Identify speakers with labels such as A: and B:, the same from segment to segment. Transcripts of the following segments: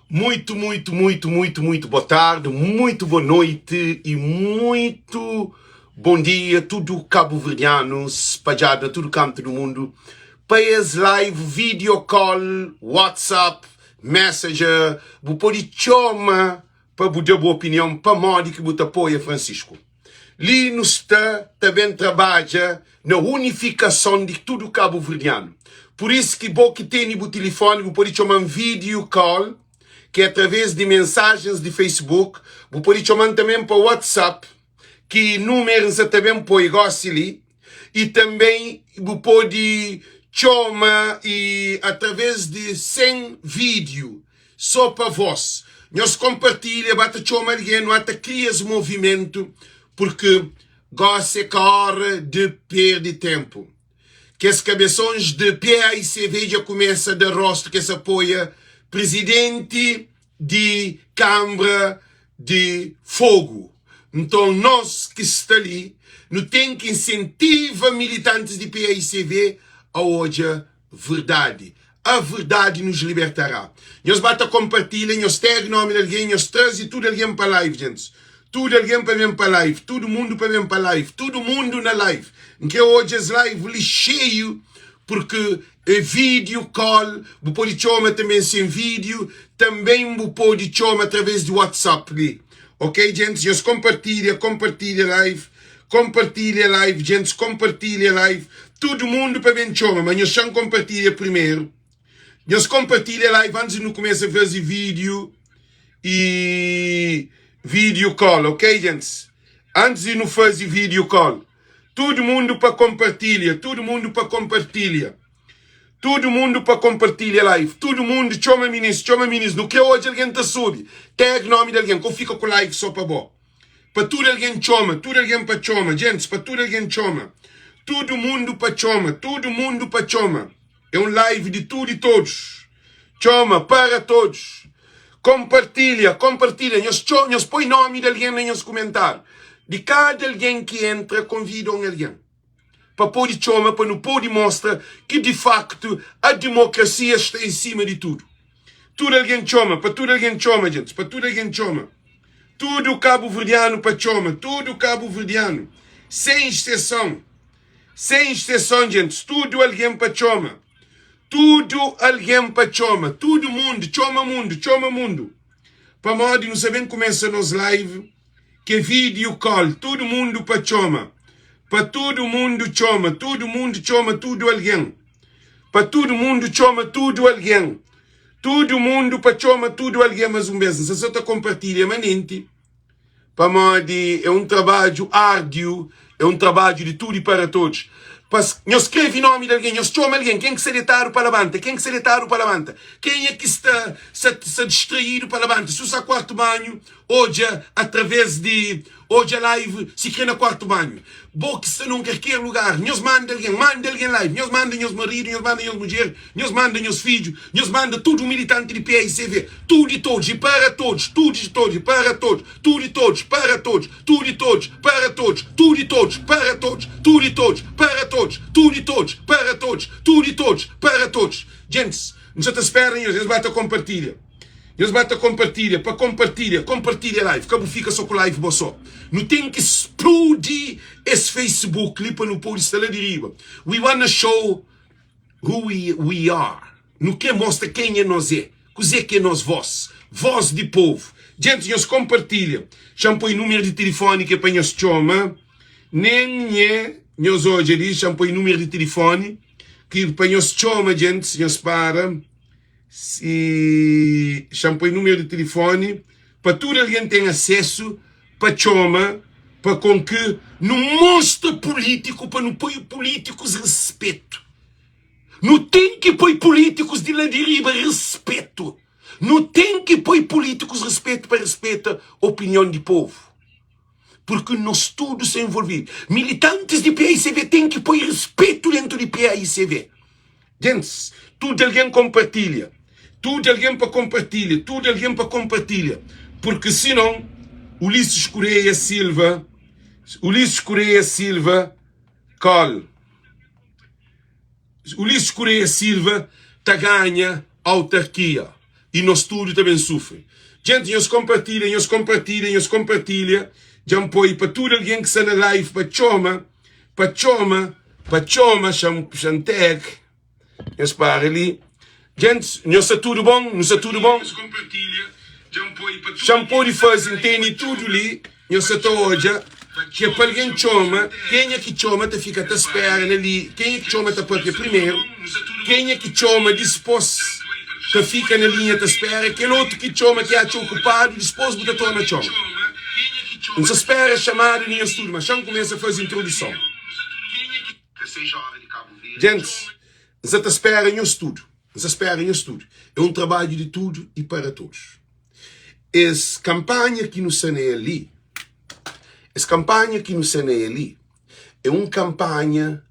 A: Muito boa tarde, muito boa noite e muito bom dia, tudo cabo-verdiano, espalhado a todo canto do mundo. País live, video call, WhatsApp, Messenger, vou pode chamar para dar boa opinião, para modo que você apoia Francisco. Ali nos também trabalha na unificação de tudo cabo-verdiano. Por isso que bom que tem o telefone, você pode chamar um video call, que é através de mensagens de Facebook, você pode chamar também para WhatsApp, que números também pode gostar ali, e também você pode chamar e através de 100 vídeos, só para vós. Nós compartilhamos, bata chamar alguém, bata cria esse movimento, porque gosta é hora de perder tempo. Que as cabeções de PAICV já começam a dar rosto que se apoia presidente de Câmara de Fogo. Então, nós que estamos ali, não tem que incentivar militantes de PAICV a hoje a verdade. A verdade nos libertará. Nós bata compartilhar, nós temos nome de alguém, nós trazemos tudo alguém para a live, gente. Tudo alguém para vir para a live, todo mundo para vir para a live, todo mundo na live. Que hoje as lives cheio, porque é vídeo call, você pode chamar também sem vídeo, também você pode chamar através do WhatsApp ali. Ok, gente? Nós compartilha live, gente, compartilha live. Todo mundo para vir chamar, mas nós só compartilha primeiro. Nós compartilha live antes de não começar a fazer vídeo e video call, ok, gente? Antes de não fazer video call. Todo mundo para compartilhar, todo mundo para compartilhar. Todo mundo para compartilhar live. Todo mundo, chama ministro. No que hoje alguém está soube. Tag nome de alguém, que fica com live só para bom. Para tudo alguém chama, tudo alguém para chama. Gente, para tudo alguém chama. Todo mundo para chama, todo mundo para chama. É um live de tudo e todos. Chama para todos. Compartilha. Nós põe nome de alguém nos comentários. De cada alguém que entra, convidam alguém. Para poder chamar, para não poder mostrar que de facto a democracia está em cima de tudo. Tudo alguém chama, para tudo alguém chama, gente. Para tudo alguém chama. Tudo cabo-verdiano para chama. Tudo cabo-verdiano. Sem exceção. Sem exceção, gente. Tudo alguém para chama. Tudo alguém para chama. Todo mundo. Chama mundo. Para modo, não sabem começa nos live, que é video call. Todo mundo para chama. Para todo mundo chama. Todo mundo chama tudo alguém. Para todo mundo chama tudo alguém. Todo mundo para chama tudo alguém, mas um mesmo. Se você está compartilhando, manente. Para modo, é um trabalho árduo. É um trabalho de tudo e para todos. Nós escreve nome de alguém, nós chama alguém, quem que se detar para levanta, quem é que está distraído para levanta, se usa quarto banho, hoje através de, hoje a live se cria no quarto banho, bom que se não quer lugar, nós manda alguém live, nós manda meus maridos, nós manda meus mulheres, nós manda meus filhos, nós manda tudo militante de PAICV, tudo e todos, e para todos, tudo e todos, para todos, tudo e todos, para todos, tudo e todos, para todos, tudo e todos, para todos, tudo e todos, para todos. Tudo e todos, para todos, tudo e todos, para todos. Gente, não se esperem, eles batem a compartilha. Compartilha live. Cabo fica só com live, só. Não tem que explodir esse Facebook ali para não pôr isso lá de riba. We wanna show who we are. Não quer mostrar quem é nós é. Coisa que é nós voz de povo. Gente, nós compartilha. Já põe número de telefone que é para nós chama. Nem é. Nós hoje ali, já põe número de telefone, que para nós chama, gente, nós para, e já põe número de telefone, para tudo alguém tem acesso, para chama, para com que não mostra político, para não pôr políticos respeito. Não tem que pôr políticos de lá de riba respeito. Não tem que pôr políticos respeito para respeitar a opinião do povo. Porque nós todos somos envolvidos. Militantes de PAICV têm que pôr respeito dentro de PAICV. Gente, tudo alguém compartilha. Tudo alguém para compartilha. Porque senão, Ulisses Correia Silva, call. Ulisses Correia Silva tá ganha autarquia. e no estúdio também sofre. Gente, nós compartilha, já põe para tudo alguém que está na live, para choma, chantec, nós para ali. Gente, nós está tudo bom, já pode fazer, entende tudo ali, nós está hoje, que é para alguém choma, quem é que choma, te fica, te espera ali, quem é que choma, te porque primeiro, quem é que choma, disposto, te fica na linha, te espera, aquele outro que choma, que é ocupado, disposto, te torna choma. Não se espera a chamada nem a tudo, mas já começa a fazer a introdução. Gente, não se espera em estudo. É um trabalho de tudo e para todos. Essa campanha que nos é ali, é uma campanha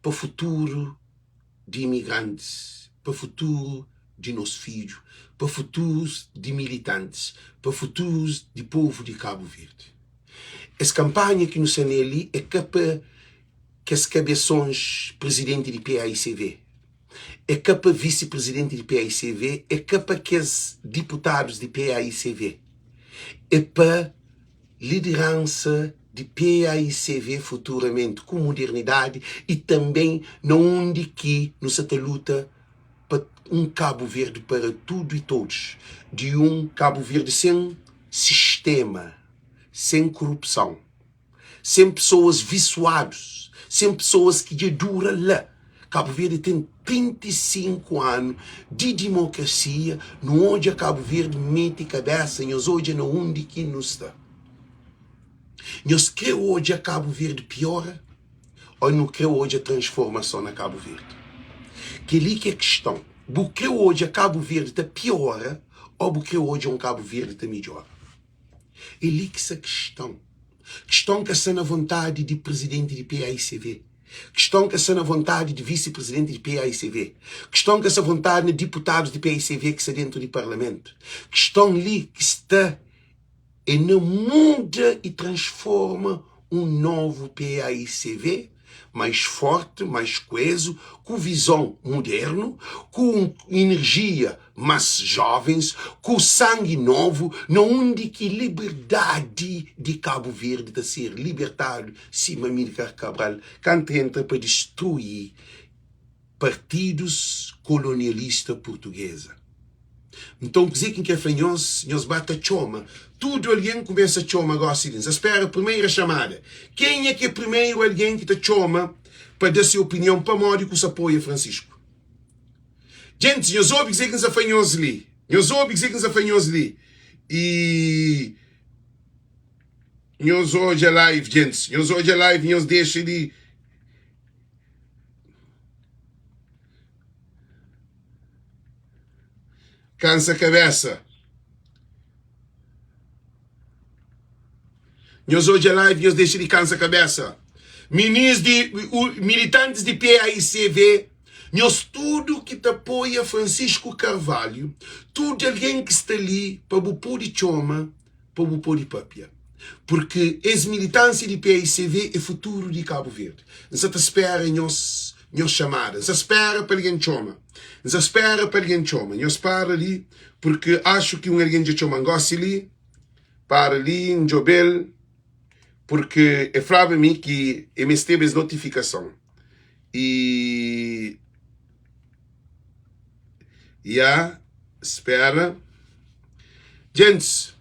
A: para o futuro de imigrantes, para o futuro de nossos filhos, para o futuro de militantes, para o futuro de povo de Cabo Verde. Essa campanha que nos é ali é para que as cabeções presidente de PAICV, é para vice-presidente de PAICV, é para que os deputados de PAICV, é para liderança de PAICV futuramente com modernidade e também onde que nos luta para um Cabo Verde para tudo e todos, de um Cabo Verde sem sistema, sem corrupção, sem pessoas viciadas, sem pessoas que já duram lá. Cabo Verde tem 35 anos de democracia, no onde a Cabo Verde mete cabeça, nós hoje não onde que nos está. Nós cremos hoje a Cabo Verde piora, ou não cremos hoje a transformação na Cabo Verde? Que ali que é questão. Porque hoje a Cabo Verde está piora, ou porque hoje um Cabo Verde está melhor? É ali que essa questão. Questão que está na vontade de presidente de PAICV. Questão que está na vontade de vice-presidente de PAICV. Questão que está na vontade de deputados de PAICV que está dentro do parlamento. Questão ali que está e não muda e transforma um novo PAICV mais forte, mais coeso, com visão moderno, com energia mais jovens, com sangue novo, onde que liberdade de Cabo Verde de ser libertado, Simão Amílcar Cabral, quando entra para destruir partidos colonialistas portugueses. Então, dizer que é fanhoso, nós bate a choma. Tudo alguém começa a choma agora, Silêncio. Espera a primeira chamada. Quem é que é primeiro alguém que te choma para dar sua opinião para modo que se apoia Francisco? Gente, nós ouvimos dizer que é fanhoso ali. E nós hoje é live, gente. Nós hoje é live, nós deixa ali. Cansa a cabeça. Nós hoje é live, nós deixa de cansa a cabeça. Militantes de PAICV, nós tudo que te apoia Francisco Carvalho, tudo alguém que está ali para o pôr de choma, para o pôr de papia. Porque essa militância de PAICV é futuro de Cabo Verde. Nós espera nós chamada. Nós espera para alguém choma. Nós para ali, porque acho que alguém de choma gosta ali, para ali, em Jobel, porque é falava a mim que me esteve as notificação. E espera. Gente,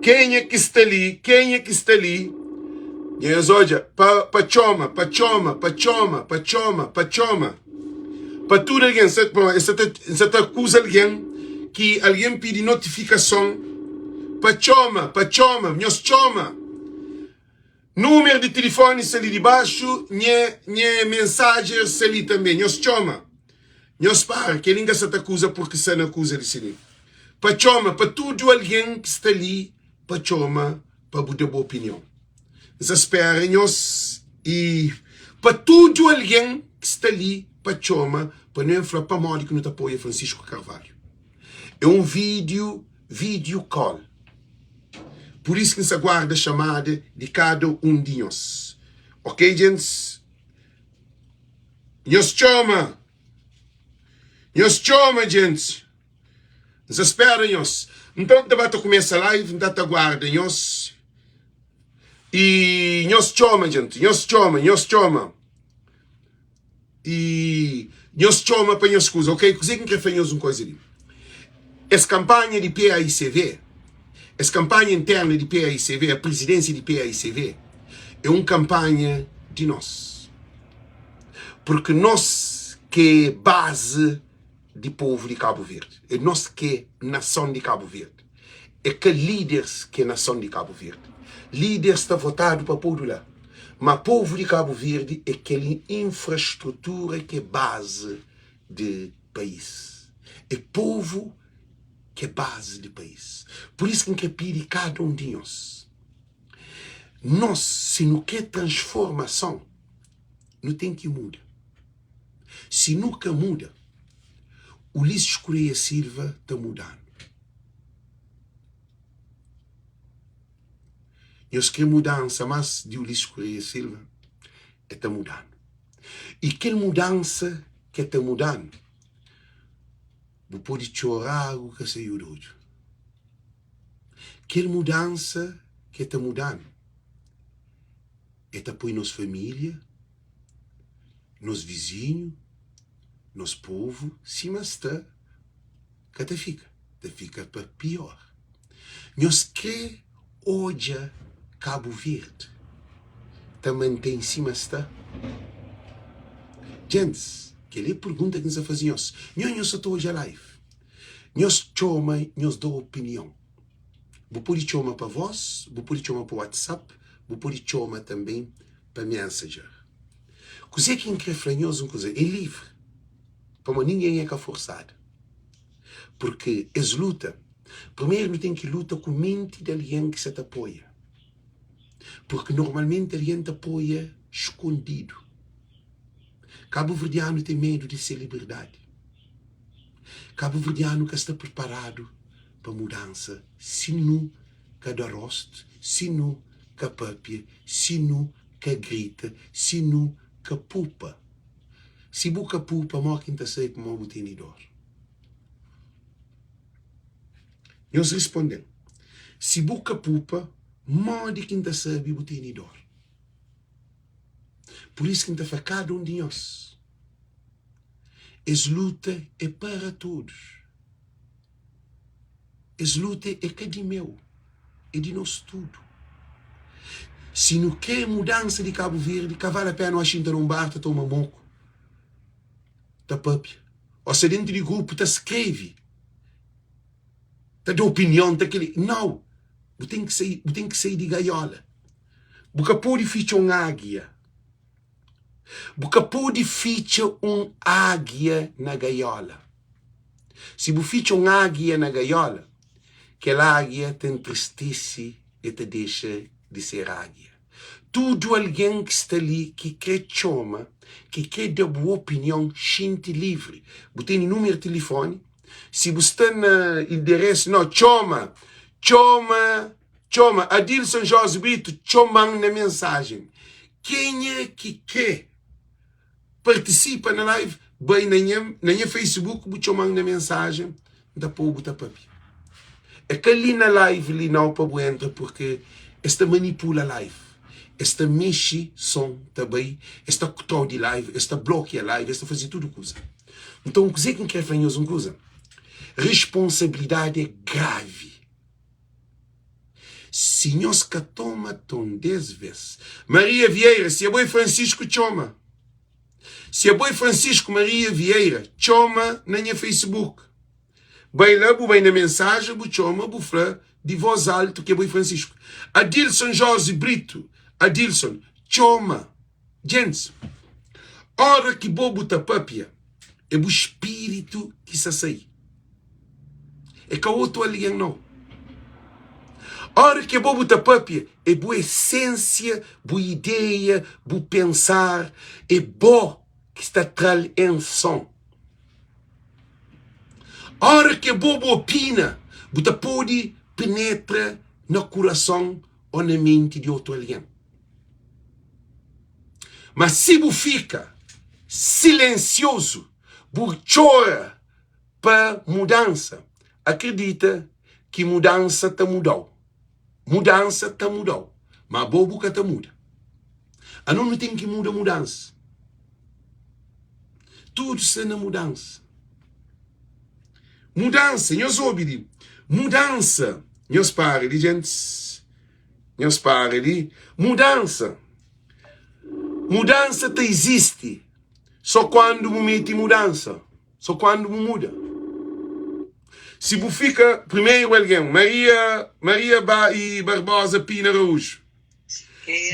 A: quem é que está ali? E olha, para choma. Para tudo alguém, você acusa alguém que alguém pede notificação para choma, nós choma. Número de telefone está ali debaixo, minha mensagem está ali também, nós choma. Nós para, que ninguém se acusa porque se não acusa de si. Para choma, para tudo alguém que está ali, para choma, para dar boa opinião. Nós espera nós e para tudo alguém que está ali, para choma, para não falar para modo que não te apoia Francisco Carvalho. É um vídeo call. Por isso que se aguarda a chamada de cada um de nós. Ok, gente? Nós chama, gente. Nos espera nós. Então, debate começa a live, então aguarda nós. E nós chama, gente. Nós chama. E nós chama para nós coisa, ok? Coisa que quer fazer uma coisa ali. Essa campanha de PAICV, essa campanha interna de PAICV, a presidência de PAICV, é uma campanha de nós. Porque nós que é base do povo de Cabo Verde, é nós que é nação de Cabo Verde, é que líderes que é nação de Cabo Verde. Líderes está votado para pôr lá. Mas o povo de Cabo Verde é aquela infraestrutura que é base do país. É povo que é base do país. Por isso que eu pedi cada um de nós. Nós, se não quer transformação, não tem que mudar. Se nunca muda, Ulisses Correia Silva está mudando. Nós queremos mudança, mas de Ulisses Correia Silva está mudando. E que mudança que está mudando, você pode chorar o que saiu de hoje. Que mudança que está mudando é para nossa família, nos vizinhos, nos povo, se mas está, que fica para pior. Nós que hoje Cabo Verde também tem cima está. Gente, que é a pergunta que nos fazemos. Nós estou hoje a live. Nós chama, nós dou opinião. Você pode chamar para voz, você pode chamar para WhatsApp, você pode chamar também para Messenger. Coisa que quer falar uma coisa é livre. Para ninguém é forçado. Porque é luta. Primeiro tem que lutar com a mente de alguém que se te apoia. Porque normalmente alguém te apoia escondido. Cabo Verdeano tem medo de ser liberdade. Cabo Verdeano que está preparado para mudança. Se não, cada rosto, se não, que papia, se não, que grita, se não, que pupa. Se boca pupa, morre quem está sei para o tenidor. Nós respondemos. Se boca pupa, morre quem está sabe o tenidor. Por isso que está cada um de nós. Essa luta é para todos. Essa luta é que de meu. É de nós tudo. Se não quer mudança de Cabo Verde, que vale a pena a gente não basta tomar moco. Tá papia. Ou se dentro do grupo tá escreve. Tá de opinião, tá aquele. Não. Você tem que sair de gaiola. Você pode fichar uma águia. Você pode fichar uma águia na gaiola. Se você ficha uma águia na gaiola, aquela águia te entristece e te deixa de ser águia. Tudo alguém que está ali, que quer chama, que quer dar boa opinião, gente livre. Você tem número de telefone. Se você está no endereço, não, chama, Adilson Jorge Brito, chama na mensagem. Quem é que quer participa na live, bem na minha Facebook, você chama na mensagem, da povo da papi. É que ali na live, ali não para entrar, porque esta manipula a live. Esta mexe som também, esta cortou de live, esta bloqueia a live, esta faz tudo coisa. Então, o que quer fazer uma coisa? Responsabilidade é grave. Se nós que toma tão 10 vezes, Maria Vieira, se é boi Francisco, chama. Se é boi Francisco Maria Vieira, chama na minha Facebook. Bem lá, bem na mensagem, chama, fala de voz alta, que é boi Francisco. Adilson Jorge Brito, Adilson, chama. Gente, hora que bobo tá papia, é o espírito que se sai. É que o outro alguém não. Hora que bobo tá papia, é boa essência, boa ideia, boa pensar, é bom que está atrás em som. Hora que bobo opina, você pode penetrar no coração ou na mente de outro alguém. Mas se você fica silencioso, você chora para mudança, acredita que mudança tá mudou. Mudança tá mudou. Mas bobo que tá muda. A não tem que mudar mudança. Tudo está na mudança. Mudança, nós ouvimos. Mudança. Nós paramos, gente. Nós paramos. Mudança. Mudança tá existe. Só quando me mete mudança. Só quando me muda. Se você fica, primeiro alguém, Maria e Barbosa Pina Araújo.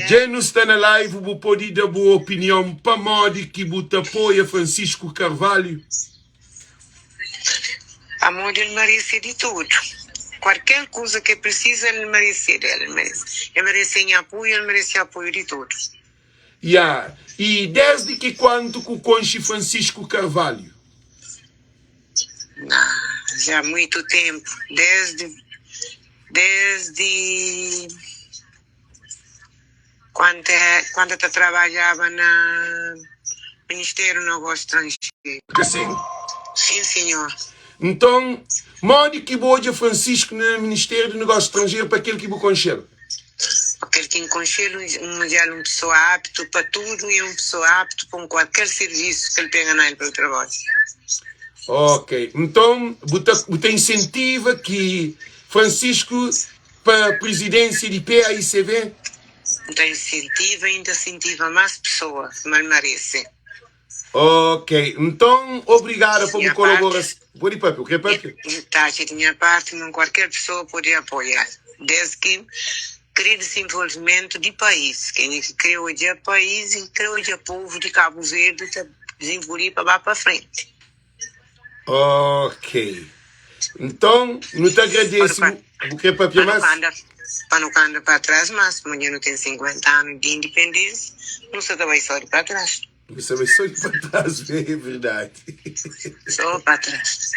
A: Já não está na live, você pode dar boa opinião para modo que você apoia Francisco Carvalho.
B: A modo ele merece de tudo. Qualquer coisa que precisa, ele merece. Ele merece apoio, ele merece apoio de todos.
A: Yeah. E desde que quando que conhece Francisco Carvalho?
B: Não, já há muito tempo. Desde quando eu trabalhava no Ministério do Negócio Estrangeiro.
A: Assim?
B: Sim, senhor.
A: Então, modo que boa Francisco no Ministério do Negócio Estrangeiro para aquele que você conhece?
B: Aquele que conhece uma pessoa apta para tudo e uma pessoa apta para qualquer serviço que ele pega nele para o trabalho.
A: Ok, então você incentiva que Francisco para a presidência de PAICV?
B: Então incentiva mais pessoas, mas merece.
A: Ok, então obrigado por me colaborar. Pode papi, o que papi?
B: Tá, de minha parte, qualquer pessoa pode apoiar, desde que crie desenvolvimento de país. Quem cria hoje é país e cria hoje é povo de Cabo Verde para desenvolver para frente.
A: Ok. Então, não te agradeço. O que papi mais?
B: Para não andar para trás, mas amanhã não tem 50 anos de independência, não se vai só para trás.
A: Você vai só ir para trás, é verdade.
B: Só para trás.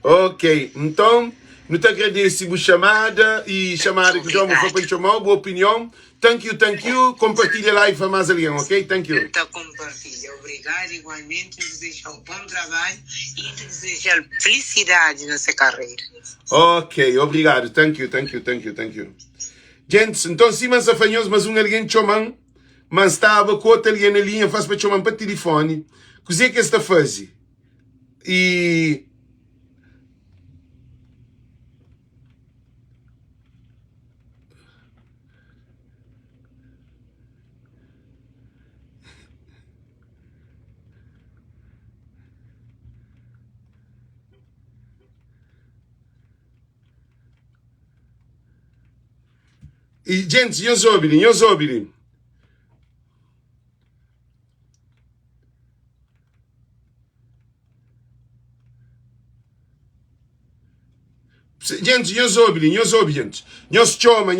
A: Ok, então, não te agradeço por chamada e chamada que já me foi para chamar, boa opinião. Thank you. Compartilha a live para mais alguém, ok? Thank you.
B: Então, compartilha. Obrigado, igualmente. Desejo um bom trabalho e desejo felicidade nessa carreira.
A: Ok, obrigado. Thank you. Gente, então, se mais afanhoso, mas alguém chamando, mas estava com outra linha na linha, faz para chamar para telefone. O que é que está a fazer? E... gente, eu ouvi. Gente, eu ouvi, gente. Nós chama,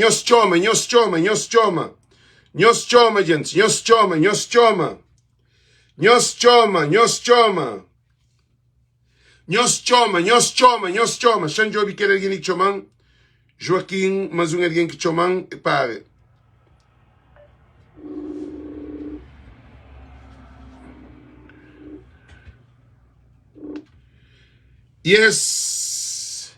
A: Shan Jobi quer alguém que chama. Joaquim, mas alguém que chama, pare. Yes.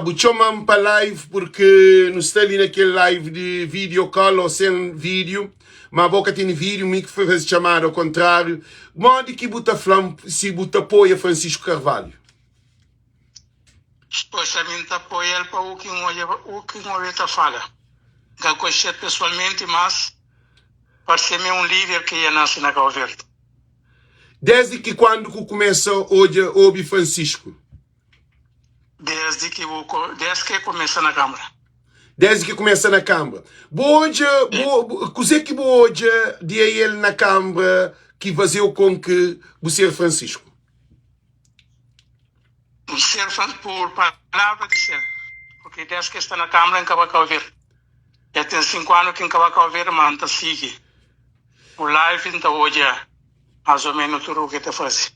A: Vou chamar para live porque não está ali naquele live de vídeo call ou sem vídeo. Mas a boca tem vídeo, me que faz chamada ao contrário. Modo que você fala se você apoia Francisco Carvalho.
C: Supostamente apoia ele para o que o fala. Eu conheço pessoalmente, mas parece um líder que ia nascer na Cabo Verde.
A: Desde que quando começa hoje ouvir Francisco?
C: Desde que começa na Câmara.
A: Desde que começa na Câmara. Hoje, o que hoje de ele na Câmara que fazia com que você Francisco?
C: Ser por palavra de ser. Porque desde que está na Câmara em Cabo Verde. Já tem 5 anos que em Cabo Verde, mas não sigue. O live então hoje mais ou menos tudo o que te faz.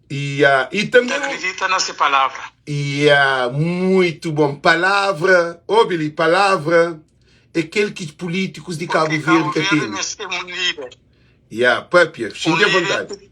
A: E também...
C: acredita nessa palavra.
A: Muito bom. Palavra, Billy, palavra é aquele que políticos de Cabo Verde que tem.
C: É um líder.
A: Papi, xingue à vontade.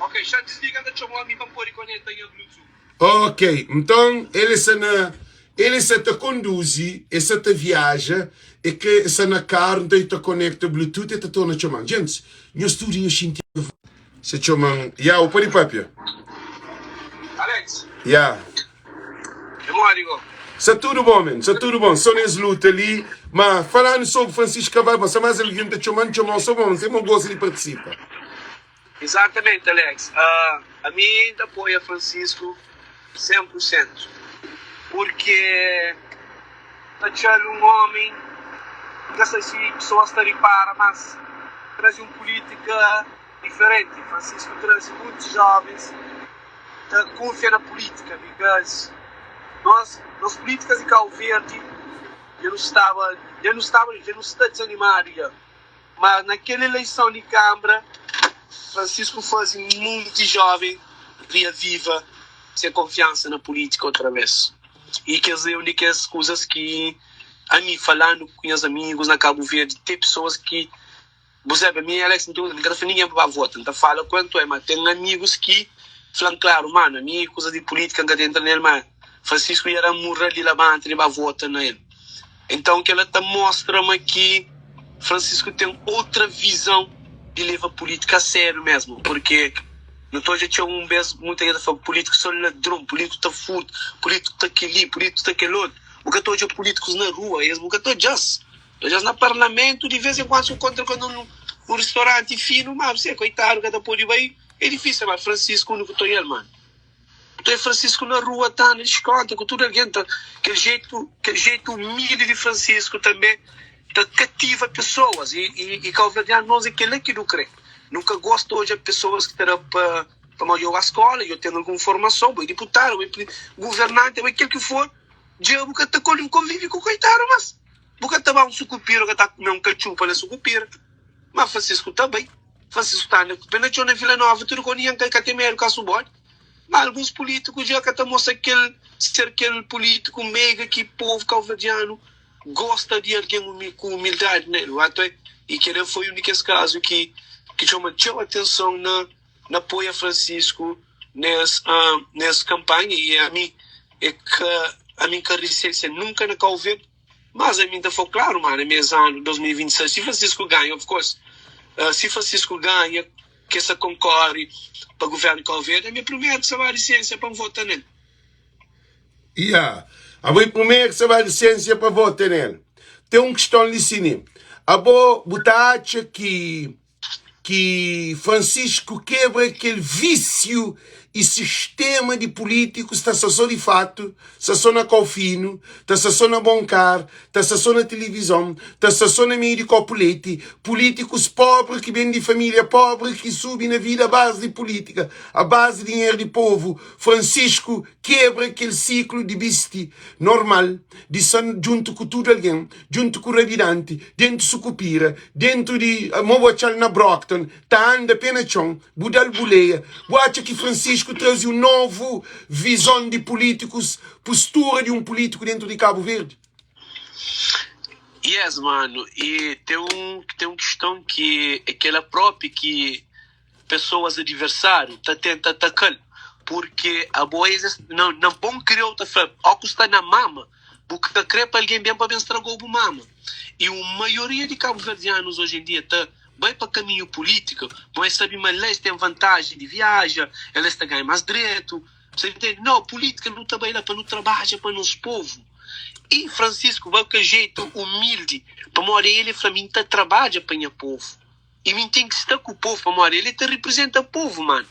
D: Ok, já desliga da chamou a mim para pôr e conectar aí o Bluetooth.
A: Ok, então ele se te conduz, e se te viaja, e que se na carne te conecta Bluetooth e te torna chamando. Gente, nós estudamos científico. Se chamam, o pode papia.
D: Alex,
A: Marigo. Se tudo bom, man, se tudo bom. Só nesse luta ali, mas falando sobre Francisco Cavalho, se mais alguém te chamando, só bom, você não gosta de participar.
D: exatamente, Alex. A mim apoia Francisco 100%. Porque está um homem que essas pessoas estão para, mas traz uma política diferente. Francisco traz muitos jovens que confiam na política, porque nós políticas de Cabo Verde, eu não está desanimado, mas naquela eleição de Câmara, Francisco faz muito jovem via viva sem confiança na política outra vez. E quer dizer, únicas coisas que a mim falando com meus amigos na Cabo Verde, tem pessoas que você a mim, Alex, não quero ninguém para votar, então fala quanto é, mas tem amigos que falam claro, mano, a minha coisa de política não entra nele, mas Francisco ia morrer ali lá dentro e vai votar nele. Então que ela te mostra-me que Francisco tem outra visão de levar a política a sério mesmo, porque não estou já tinha um beijo muita gente fala político só ladrão, político está furto, político está aquele, político está aquele outro. Porque estou já políticos na rua, eles porque estou já no parlamento, de vez em quando se encontra quando num restaurante fino, mas você coitado, cada pôr de bem, é difícil, mas Francisco único estou ele, mano. Estou Francisco na rua, tá, eles contam, com tudo alguém, tá, aquele jeito humilde de Francisco também, tá, cativa pessoas, e calverdiano nós é aquele que não crê. Nunca gosto hoje de pessoas que estão para maior a escola, eu tenho alguma formação, eu deputado, eu governante, eu aquele que for, eu nunca convive com o coitado, mas nunca está um sucupira, que está comendo um cachu para sucupira. Mas Francisco está bem. Francisco está na Vila Nova, tudo com ninguém que tem medo com a mas alguns políticos já que estão mostrando ser aquele político mega que o povo calvadiano gosta de alguém com humildade, né? E que ele foi o único caso que chamou atenção na apoio a Francisco nessa campanha, e a mim que a resistência nunca na Cabo Verde, mas a mim foi claro, mano, mês ano 2026, se Francisco ganha, of course, se Francisco ganha, que essa concorre para o governo de Cabo Verde, é a minha primeira que você vai licença para votar nele.
A: A minha primeira que você vai licença para votar nele. Tem uma questão ali, sim. A boa botar que Francisco quebra aquele vício e sistema de políticos, está só de fato, está só na Calfino, está só na Boncar, está só na televisão, está só na mídia de copulete, políticos pobres que vêm de família pobre, que subem na vida à base de política, à base de dinheiro de povo. Francisco quebra aquele ciclo de bisti normal, de junto com tudo alguém, junto com o Ravidante, dentro de Sucupira, dentro de Mowachal na Brockton, tá anda apenas chão, Budal Buleia, acha que Francisco traz uma nova visão de políticos, postura de um político dentro de Cabo Verde?
D: Yes, mano, e tem uma questão que é aquela própria que pessoas adversários tentam atacar, porque a boa não bom criou outra frase, ao que está na mama, porque crê para alguém bem para bem estragou o mama. E a maioria de cabo-verdianos hoje em dia está bem para caminho político, mas sabe, mas eles têm vantagem de viagem, eles estão ganhando mais direito. Você entende? Não, política não está bem lá para não trabalhar para nosso povo. E Francisco vai com jeito humilde para morar ele para mim tá trabalha para o povo. E mim tem que estar com o povo para morar ele te representa o povo, mano.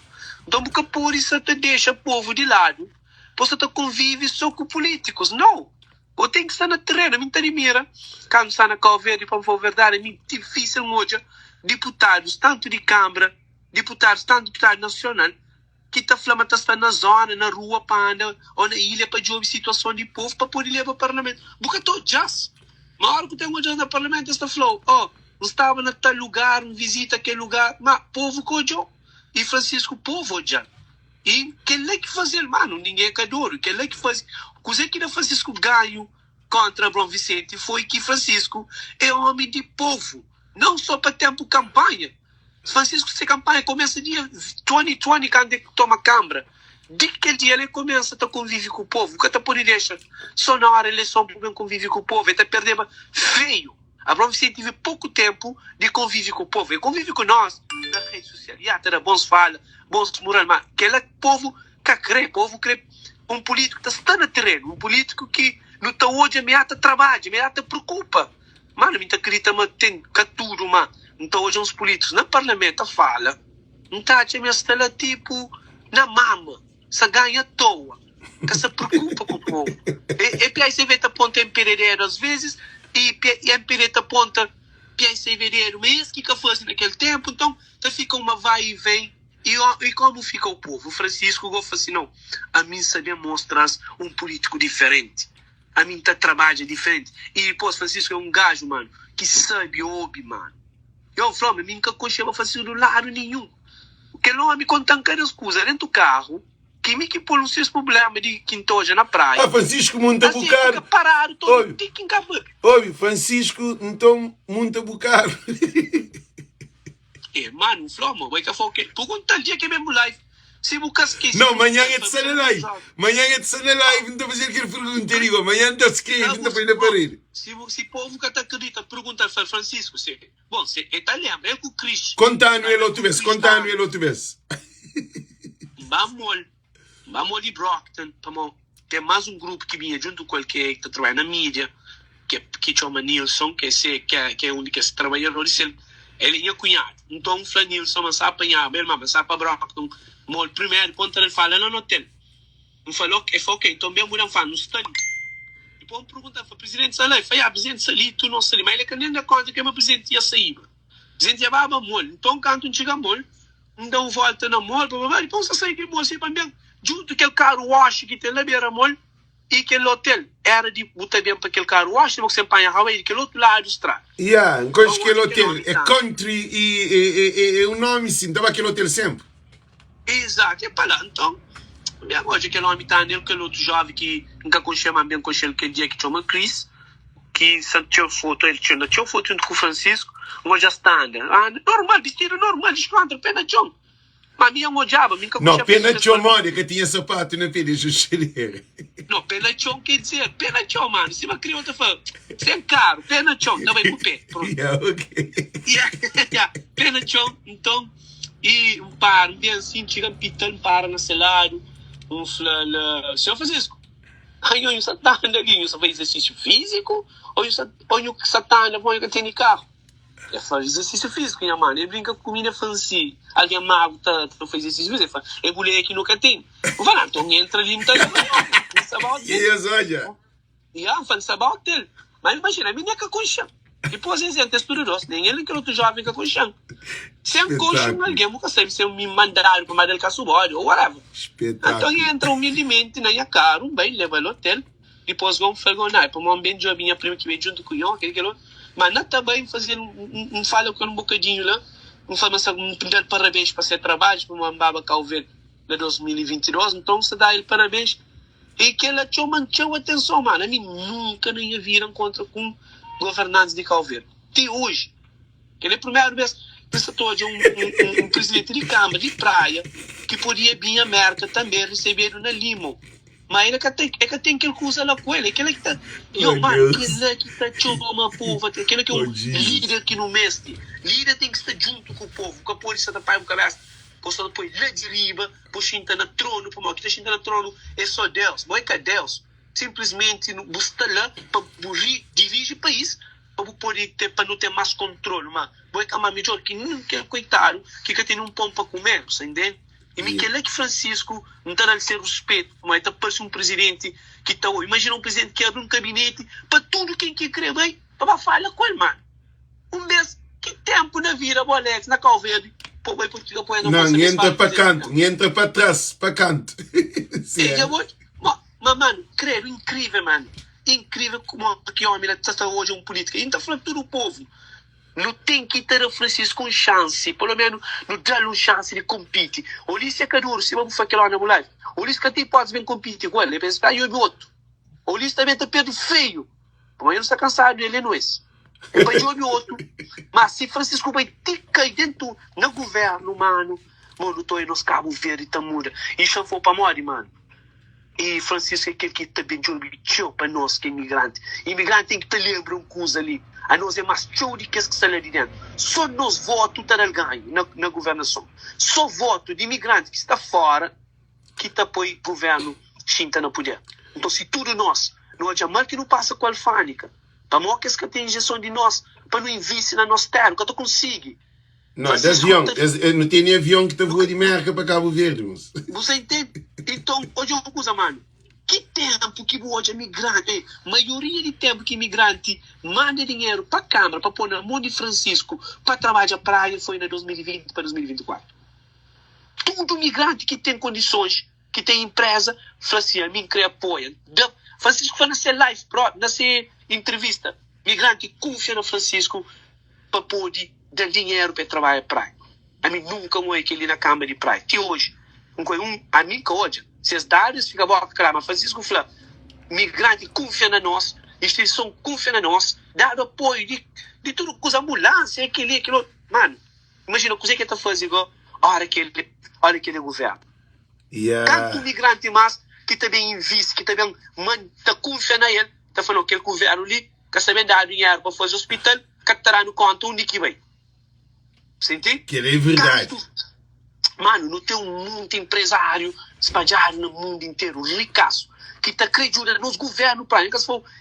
D: Então porque por isso te deixa o povo de lado, você te convive só com políticos. Não. Ou tem que estar na terreno, mim tá de mira. Quando está na Cabo Verde, para falar a verdade, é muito difícil hoje. Deputados, tanto de Câmara, deputados, tanto deputado nacional, que está falando que está na zona, na rua, para ou na ilha, para ver a situação de povo, para poder levar para o parlamento. Porque estou jazz. Na hora que tem um jazz no parlamento, está falando, não estava na tal lugar, visita aquele lugar, mas povo cojo. E Francisco, povo já. E aquele é que fazia, mano, ninguém é cadoro, aquele é que fazia. Coisa que Francisco ganhou contra Bom Vicente foi que Francisco é homem de povo. Não só para tempo campanha. Francisco, se campanha começa dia 2020, quando ele toma câmara. De que dia ele começa a conviver com o povo? Que pode deixar só na hora da eleição para conviver com o povo. Ele perder feio. A Prof. teve pouco tempo de conviver com o povo. Ele convive com nós nas redes sociais. Era bons fala, bons moral, mas aquele povo que crê um político que está no terreno, um político que não está hoje, ameaça trabalho, ameaça preocupa. Mano, me acredita, mas tem tudo, mas não está hoje uns políticos no parlamento fala, não está a tipo na mama, se ganha à toa, que se preocupa com o povo. E aí você vê a ponta em Pereira às vezes, e em Pereira ponta Piai Severeiro, mas que fosse naquele tempo, então fica uma vai e vem. E como fica o povo? O Francisco falou assim, não, a mim sabia mostrar um político diferente. A mim trabalha diferente. E depois Francisco é um gajo, mano, que sabe ouvir, mano. Eu falo, a mim nunca conchava fazer do lado nenhum. Porque não me contam caras coisas dentro do carro, que me que põe os seus problemas de quintoja na praia.
A: Ah, Francisco muito
D: assim,
A: bucaro.
D: Fica parado todo dia que encaba.
A: Oi, Francisco então muito bucaro.
D: Mano, Flomo, vai que foi o quê? Pergunta o dia que é mesmo live. Se buscas que...
A: Não, amanhã é de ser live. Amanhã é de ser live. Não estou a fazer aquele pergunta. Digo, amanhã não se quer, não estou a parede.
D: Se o povo que acredita, pergunta para Francisco. Bom, você está lembra, é com o Cris.
A: Conta-me ele outra vez.
D: Vamos de Brockton. Tem mais um grupo que vinha junto com ele que trabalha na mídia, que chama Nilson, que é o único trabalhador. Ele é cunhado. Então, o Nilson mas apanhar, meu irmão, mas para Brockton. Mas primeiro, quando ele fala no hotel, ele falou que foi ok, então mesmo não fala, não está ali. Depois me pergunta, foi presidente Salai, foi presidente Salai, tu não sei, mas ele que nem dá conta que o presidente ia sair. O presidente ia para mole, então quando chega a mole, então volta na mole, depois você sai que você também, junto aquele carro wash que tem lá beira mole, e aquele hotel era de botar bem para aquele carro wash, você apanha a Hawaii, aquele outro lado do estrada.
A: Enquanto aquele hotel é country e o nome sim, estava aquele hotel sempre.
D: Exato, é para lá. Então, hoje aquele homem está nele, aquele outro jovem que nunca conheceu bem com ele, que dia que chama Chris, que tirou foto, ele tirou foto junto com o Francisco, hoje já está andando. Normal, vestido normal, descontra, pena chão. Mas minha mojava, nunca conheceu.
A: Não, pena chão, mano, que tinha sapato na pele de chucheira.
D: Não, pena chão quer dizer, pena chão, mano. Se uma criança fala, você é caro, pena chão, não vai pro pé. Pena chão, então. E bem assim, chega pitando para no celular, senhor Francisco, aí eu só está andando ali, eu só faz exercício físico, ou eu só ponho que só está andando, ponho que tem carro. Eu faz exercício físico, minha mãe, ele brinca com minha fancy, alguém mago tá faz exercício físico, ele fala, eu bolei aqui no cantinho. Eu falo, então entra ali, não está ali, não sabe o dele. Mas imagina, a minha é que concha. Depois eles entram estudados, nem ele que é outro jovem que é conchão. Se é conchão, alguém nunca sabe se é um mandaram para mais dele que subódio, ou whatever. Então entra humildemente na minha cara, bem, leva ele ao hotel, depois vão falar, para um bem jovem, a prima que veio junto com ele, mas não também fazer fala com um bocadinho lá, um parabéns para ser trabalho, para uma baba calver de 2022, então você dá ele parabéns. E que ela chamou atenção, mano, a mim nunca nem viram contra com governantes de Calveiro. Até hoje. Ele é a primeira vez que se torna um presidente de Câmara, de praia, que podia vir a América também receber na Limo. Mas ele que tem que usar lá com ele. Aquele que está... aquele que está chamando uma povo. Aquele que é o líder que não mexe. Líder tem que estar junto com o povo. Com a polícia da pai, com a cabeça. Posso depois lá de riba, posso sentar no trono. Para que está sentando no trono é só Deus. Não é que Deus. Simplesmente buscar lá para dirigir o país para não ter mais controle, mas vai que é melhor que nunca coitado que tem um pão para comer, você entende? E Miquel é que Francisco não está a ser respeito, mas está parece um presidente que está, imagina um presidente que abre um gabinete para tudo quem quer crer bem, para falar com ele, mano. Um mês, que tempo na vida, Alex, na Calverde,
A: não, entra para canto, entra para trás, para canto.
D: Mas, mano, creio, incrível, mano. Incrível como que homem está hoje um político. Então, falando todo o povo, não tem que ter a Francisco com chance, pelo menos, não dá-lhe uma chance de competir. O Ulisses é duro, se vamos fazer aquilo na mulher. O Ulisses que até pode vir competir com ele, ele pensa, eu e outro. O Ulisses também está perto feio. Mas ele não está cansado, ele não é. É para de olho outro. Mas se Francisco vai ter que ir dentro no governo, mano, tô aí nos Cabo Verde e Tamura. E já foi para morrer, mano. E Francisco é aquele que também de olho para nós que é imigrante. Imigrante tem que te lembrar uma coisa ali. A nós é mais show do que esse que está ali dentro. Só nós votos terá ganho na governação. Só voto de imigrante que está fora que te apoia o governo chinta no poder. Então se tudo nós, não há mal que não passa com a alfândega. Para mostrar que esse que tem injeção de nós, para não investir na nossa terra, que tu consiga.
A: Não, de avião. Não tem nem avião que te voa de merda para Cabo Verde, moço.
D: Você entende? Então, hoje é uma coisa, mano. Que tempo que hoje é migrante, maioria de tempo que imigrante manda dinheiro para a Câmara, para pôr na mão de Francisco, para trabalhar a praia, foi em 2020 para 2024. Todo migrante que tem condições, que tem empresa, fala assim, a mim que apoia. Francisco foi nascer live, nascer entrevista. Migrante confia no Francisco para poder dar dinheiro para trabalhar a praia. A mim nunca morri aquele na Câmara de praia. Que hoje, a mim que hoje, se as dados ficam boa cara, mas Francisco fala, migrante confia na nós, instituição confia na nós, dado apoio de tudo, com as ambulâncias, aquele. Mano, imagina o que está fazendo igual, olha aquele governo. Tanto migrante mais, que também investe, que também está confia na ele, está falando aquele governo ali, que também dá dinheiro para fazer hospital, que estará no conto onde que vai. Você entende?
A: Que é verdade.
D: Mano, não tem muito empresário espalhado no mundo inteiro, ricaço, que te acredita nos governos,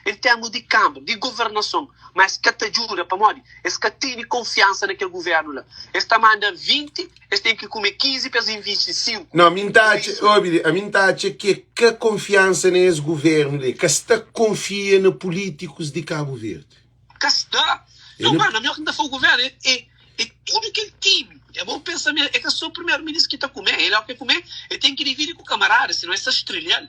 D: em termos de câmara, de governação, mas que te ajuda para morrer. Eles que têm confiança naquele governo lá. Eles te mandam 20, eles têm que comer 15 para investir 5.
A: Não, a mim está que confiança nesse governo, que está confia nos políticos de Cabo Verde.
D: Que está. Não, mano, a melhor que ainda foi o governo é tudo aquele time. É bom pensamento, é que eu sou o primeiro-ministro que está comendo, ele é o que comer, ele tem que dividir com o camarada, senão ele está estrelhando.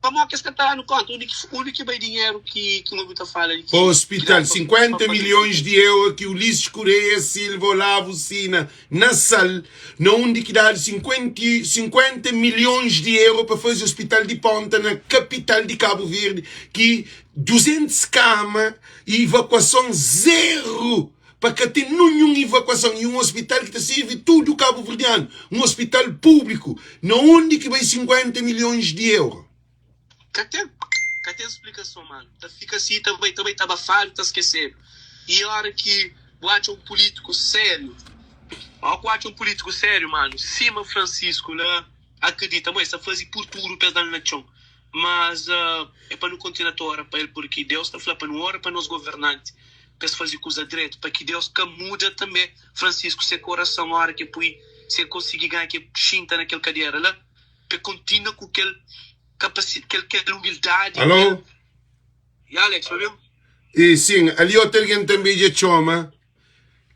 D: Vamos que está lá no conto, o único bem dinheiro que o meu está falando.
A: O hospital, 50 milhões de euros que o Ulisses Correia Silva Olavo Sina na sala, onde que dá 50 milhões de euros para fazer o hospital de ponta na capital de Cabo Verde, que 200 camas e evacuação zero. Para que tenha nenhuma evacuação e um hospital que te serve tudo o Cabo Verdeano, um hospital público, onde que vai 50 milhões de euros?
D: Cadê explicação, mano? Fica assim, também tá abafado, tá esquecendo. E a hora que bate um político sério, mano, cima Francisco lá, acredita, mas essa fase por tudo pés da nação. Mas é para não continuar a hora para ele, porque Deus está falando para não hora para nós governantes. Para se fazer coisa direito, para que Deus que muda também, Francisco, seu coração, a hora que você conseguir ganhar que chinta naquela cadeira lá, para continuar com aquela capacidade, aquela humildade.
A: Alô?
D: E Alex, ouviu?
A: E sim, ali eu tenho também de chama,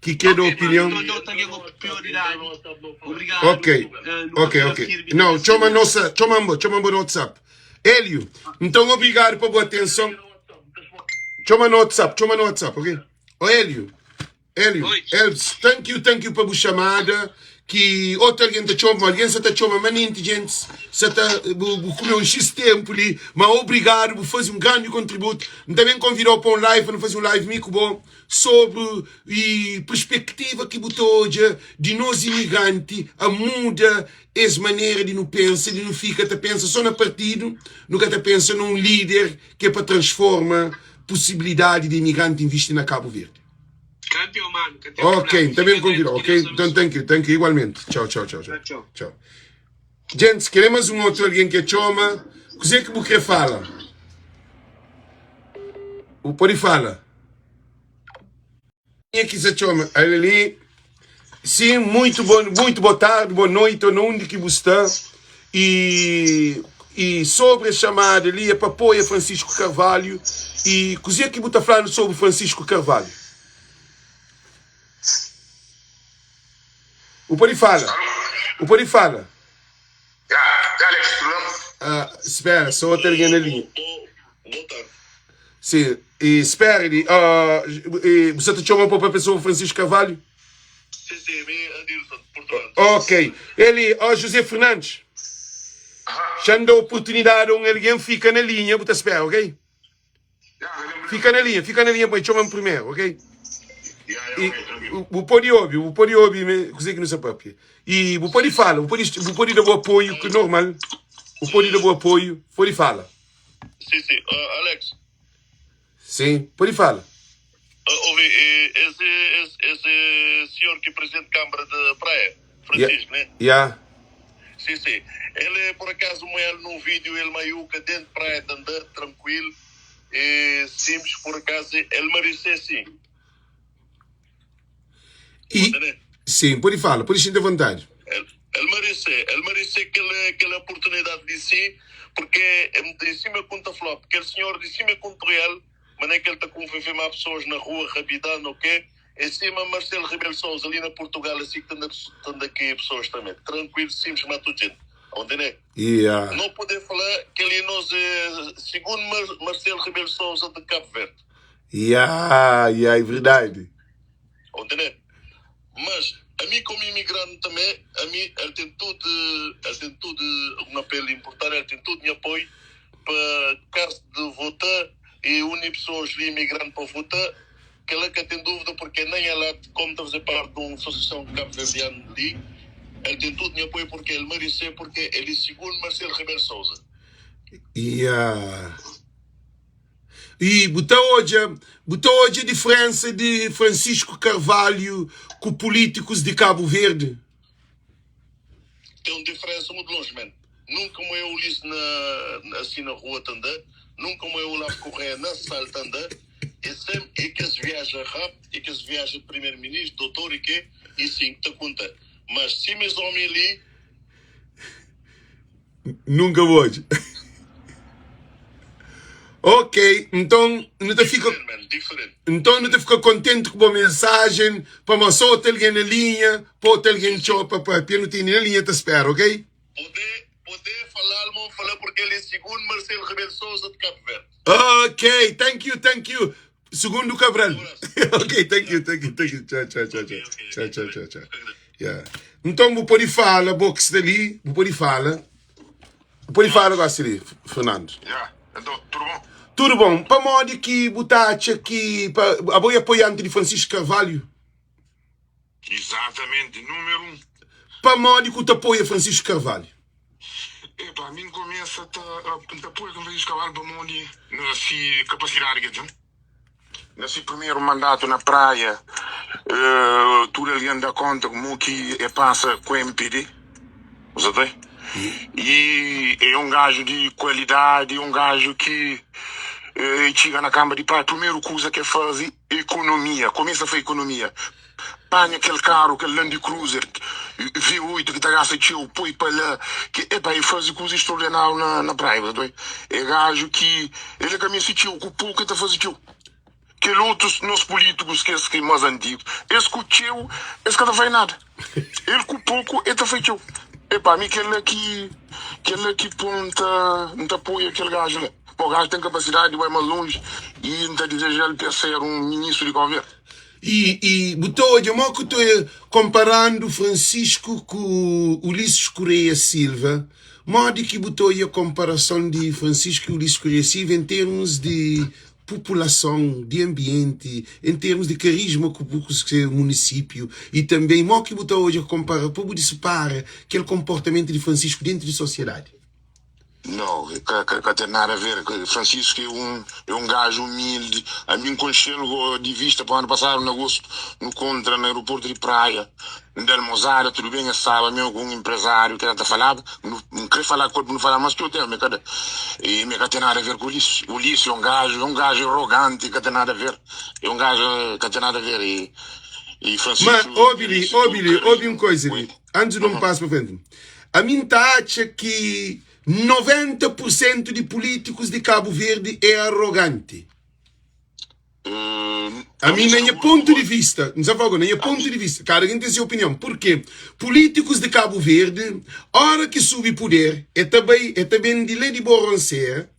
A: que quer a opinião.
D: Eu tenho uma prioridade. Obrigado.
A: Ok. Não, chama no WhatsApp. Hélio, então obrigado por boa atenção. Chama no WhatsApp, ok? Hélio, thank you pela chamada, que outra alguém te chama, alguém se te chama, mas nem gente, se te comer um X tempo ali, mas obrigado por fazer um grande contributo. Também convidou para um live, para fazer um live muito bom, sobre a perspectiva que botou hoje de nós imigrantes, a muda essa maneira de não pensar, de não ficar, te pensa só no partido, nunca te pensa num líder que é para transformar possibilidade de imigrante investir na Cabo Verde.
D: Campeão, mano.
A: Ok, também convidou, ok? Então, thank you, igualmente. Tchau. Gente, queremos um outro alguém que chama. O que é que você fala? O pode falar. Quem é que se chama? Ali. Sim, muito boa tarde, boa noite, onde que você está. E sobre a chamada ali é para apoiar Francisco Carvalho. E o que é que você está falando sobre Francisco Carvalho? O pode fala.
E: Alex, tudo
A: espera, só outra linha na linha.
E: Boa tarde.
A: Sim, e espera, você te chama para a pessoa Francisco Carvalho?
E: Sim, Adilson, Portugal.
A: Ok, José Fernandes. Já dá a oportunidade a alguém fica na linha, você espera, ok?
E: Já,
A: Fica na linha, põe chama primeiro, ok?
E: Ok, tranquilo.
A: O pode ouvir, coisa que não sabe porque. E o pode falar, o pode dar o apoio, que normal. O pode dar o apoio, pode falar.
E: Sim, sim. Alex,
A: Sim, pode falar.
E: ouve, esse senhor que é presidente da Câmara de Praia, Francisco, né?
A: Yeah.
E: Sim, sim. Ele, por acaso, ele num vídeo, ele maiuca dentro de praia, de andar tranquilo, e simples, por acaso, ele merece sim.
A: Sim, pode falar, pode sentir vontade.
E: Ele merece aquela oportunidade de si, porque em cima conta flop, porque o senhor de cima contra ele, mas é que ele está com pessoas na rua, rapidando, ok? Em cima Marcelo Rebelo Sousa, ali na Portugal, assim que estão aqui pessoas também. Tranquilo, simples, mas tudo gente. Onde é?
A: Yeah.
E: Não poder falar que ele nós segundo Marcelo Rebelo Sousa de Cabo Verde.
A: Yeah, é verdade.
E: Onde é? Mas a mim como imigrante também, a mim ele tem tudo um apelo importante, ele tem tudo de apoio para caso de votar e unir pessoas ali imigrantes para votar, que ela que tem dúvida porque nem ela como está a fazer parte de uma associação de Cabo Verdeano ali, ele tem tudo de apoio porque ele merece, porque ele segundo Marcelo Rebelo Sousa.
A: Yeah. E botou hoje a diferença de Francisco Carvalho com políticos de Cabo Verde.
E: Tem uma diferença muito longe, mano. Nunca eu li assim na rua também, nunca eu lá correr na sala também. E sempre que se viaja rápido, e que se viaja de primeiro-ministro, doutor e sim, te conta. Mas se meus homens ali.
A: Nunca hoje. Ok, então não te fica. Então não te fica contente com a mensagem para uma só ter alguém na linha, para ter alguém chopa, para não ter na linha te espera, ok?
E: Poder falar porque ele é segundo Marcelo Rebelo Sousa de Cabo Verde.
A: Ok, thank you. Segundo Cabral. Ok, thank you. Tchau. Yeah. Então vou poder falar, box dali, vou poder falar. Pode falar agora, Siri, Fernando.
E: Já, então, tudo bom?
A: Tudo bom. Para modo que botaste aqui, a boa apoiante de Francisco Carvalho.
E: Exatamente, número 1.
A: Para modo que tu apoia Francisco Carvalho.
E: Para mim começa a apoio com Francisco Carvalho para modo nessa capacidade que tem. Nesse primeiro mandato na praia, tudo ali anda conta como que passa com o MPD. Você tem? E é um gajo de qualidade, um gajo que chega na Câmara de Praia, a primeira coisa que faz é economia, começa a fazer economia. Põe aquele carro, aquele Land Cruiser, V8 que está gasta tio, põe para lá, que ele faz coisas extraordinárias na praia. É gajo que ele caminha se tio, com o pouco que está fazendo tio. Que outros nos políticos que é mais antigos, esse com o tio, esse que não faz nada. Ele com pouco, ele está fazendo tio. Para mim, aquele que ponta, não apoia aquele gajo, né? O gajo tem capacidade de ir mais longe e não deseja ele para ser um ministro de governo.
A: E botou, de modo que estou comparando Francisco com Ulisses Correia Silva, modo que botou a comparação de Francisco e Ulisses Correia Silva em termos de população, de ambiente, em termos de carisma com o município e também, modo que botou hoje a comparar, para separar aquele comportamento de Francisco dentro da sociedade.
E: Não, que tem nada a ver. Francisco é um gajo humilde. A mim conchelo de vista para o ano passado, em agosto, no contra, no aeroporto de praia, em Mozart, tudo bem, sabe, mesmo com um empresário que está falando, não queria falar com ele, não falar mais que eu tenho, e me tem nada a ver com o Ulisses. O Ulisses é um gajo arrogante, que tem nada a ver. É um gajo que tem nada a ver. E Francisco...
A: Mas, ouve uma coisa, antes de não passar para frente. A mim acha que 90% de políticos de Cabo Verde é arrogante. A mim, nem ponto de vista, não sabe nem ponto de vista, cada gente tem sua opinião. Porque políticos de Cabo Verde, hora que sube poder, é também de lei de borranceira,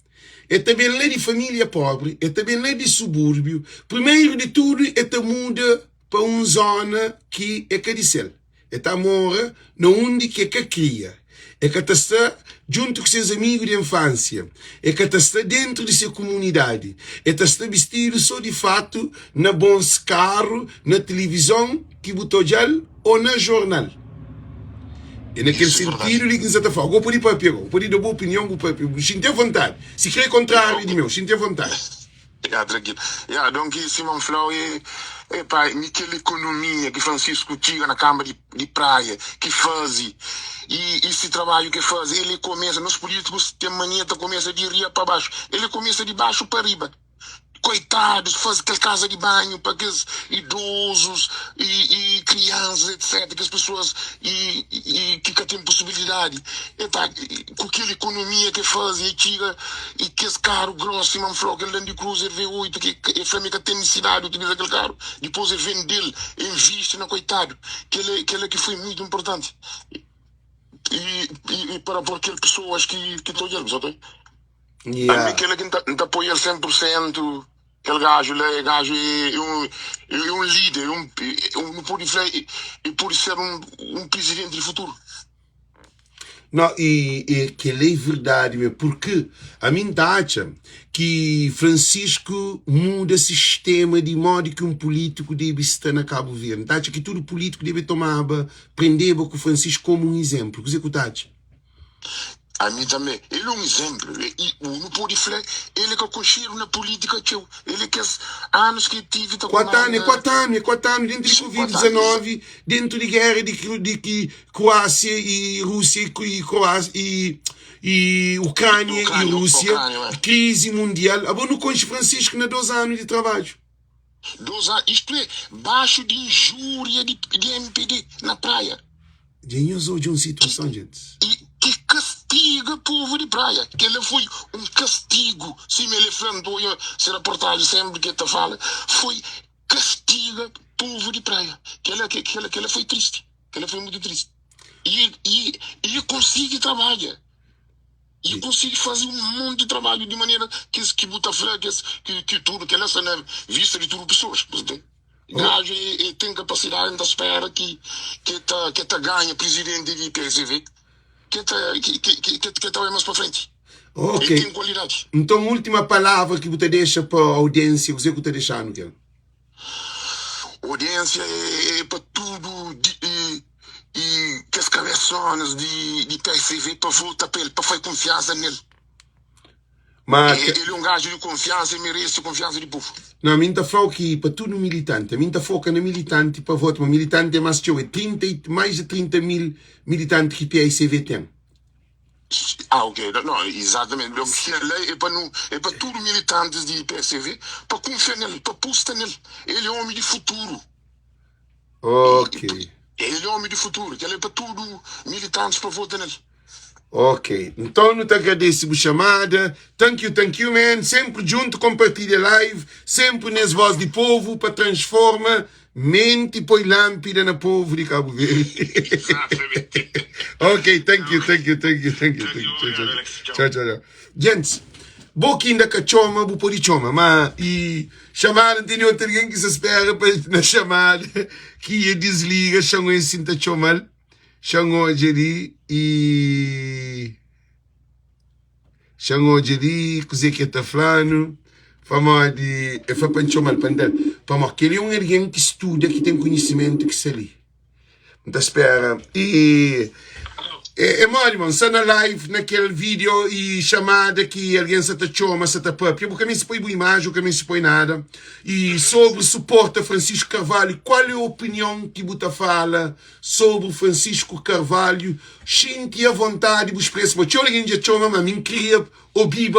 A: é também lei de família pobre, é também lei de subúrbio. Primeiro de tudo, é muda para uma zona que é cadicel. É mora onde que é que cria. É que está junto com seus amigos de infância, é que está dentro de sua comunidade, é que está vestido só de fato na bons carro, na televisão, que botou já ou na jornal. É naquele
E: Isso é
A: sentido
E: verdade.
A: que você está falando. Vou pedir para pegar, vou pedir da boa opinião, vou pedir. Sinta à vontade. Se quer contrário de meu, sinta à vontade.
E: Ja, tranquilo. Ja, donc Simon Flow é pá, aquela economia que Francisco tira na Câmara de Praia, que faz, e esse trabalho que faz, ele começa, nós políticos temos mania de começa de ria para baixo, ele começa de baixo para riba. Coitados, faz aquela casa de banho para aqueles idosos e crianças, etc., que as pessoas que têm possibilidade. Epa, com aquela economia que faz e tira, e que esse carro grosso, e falou que Land Cruiser V8, que a família tem necessidade de utilizar aquele carro, depois ele vende ele, investe no coitado, que ele que foi muito importante. E para aquelas pessoas que estão olhando, sabe? A mim, aquele que não apoia 100%, aquele gajo é um líder, não pode ser um presidente de futuro.
A: Não, e que é verdade, porque a mim acha que Francisco muda o sistema de modo que um político deve estar na Cabo Verde. Acha que todo político deve tomar, prender com Francisco como um exemplo. O que você acha?
E: A mim também. Ele é um exemplo. E não pode falar, ele que construiu na política, tio. Ele que anos que tive...
A: 4 anos, dentro de Covid-19, dentro de guerra de Croácia e Rússia e Ucrânia e Rússia, crise mundial. A não conhece Francisco na 2 anos de trabalho.
E: 2 anos, isto é, baixo de injúria de MPD na praia.
A: Genioso de uma situação, gente.
E: E que castiga o povo de praia. Que ele foi um castigo. Se me enfrentou, se reportagem sempre que ele fala, foi castiga o povo de praia. Que ele foi triste. Que ele foi muito triste. E consegue trabalhar. E consegue fazer um monte de trabalho de maneira que bota fé, que tudo, que ele é na vista de tudo pessoas. Gajo tem capacidade de espera que ganha presidente de PSV, que está mais para frente.
A: Ok.
E: E tem qualidade.
A: Então, última palavra que você deixa para a audiência, você que está deixando, Kel?
E: Audiência é para tudo e que as cabeçonas de PSV para voltar para ele, para fazer confiança nele.
A: Mas
E: ele é um gajo de confiança e merece a confiança do povo.
A: não, a mim está falando que para tudo militante, a mim está foca na militante para voto, mas militante é mais que mais de 30 mil militantes que PSV tem.
E: Ah, ok. Não, exatamente. É para todos os militantes de PSV, para confiar nele, para apostar nele. Ele é homem de futuro.
A: Ok.
E: Ele é homem de futuro. Ele é para todos os militantes para votar nele.
A: Ok, então não te agradeço por chamada. Thank you, man. Sempre junto, compartilha live. Sempre nas vozes de povo para transformar mente e põe lâmpada na povo de Cabo Verde.
E: Exatamente.
A: Ok, thank you. Tchau. Gente, pouquinho da cachoma, vou pôr de choma, mas e chamada, tem outra alguém que se espera para na chamada que ia desliga, chamou em cinta chomal. Chango ali e coisa que está falando, fama de é para pancho mal pandal, para aquele alguém que estuda, que tem conhecimento que se ali, então espera e mal, irmão, está na live naquele vídeo e chamada que alguém se está chama, se está próprio, porque nem se põe boa imagem, porque nem se põe nada. E sobre suporta Francisco Carvalho, qual é a opinião que você fala sobre Francisco Carvalho? Sinta a vontade, vos expresso, mas eu alguém já chama, mas me queria ouvir,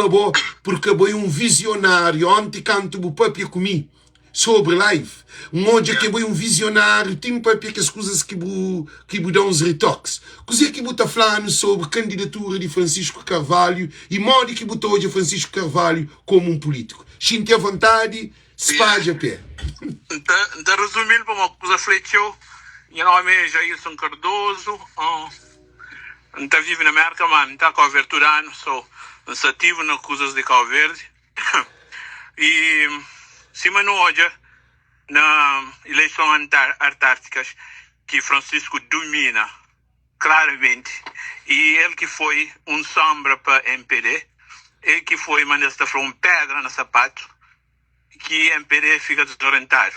A: porque é um visionário, ontem canto o próprio comigo. Sobre live, onde que é um visionário, tem para que as coisas que dão uns retoques. Coisa que está falando sobre a candidatura de Francisco Carvalho e modo que botou hoje Francisco Carvalho como um político. Sinta a vontade, espalhe a pé.
C: Então, resumindo para uma coisa fletiu, meu nome é Jailson Cardoso, eu vivo na América, mas não está coberturando, sou ativo nas coisas de Cabo Verde. E cima no hoje, na eleição antárticas, que Francisco domina claramente. E ele que foi sombra para MPD, ele que foi, mas está falando pedra no sapato, que MPD fica desorientado.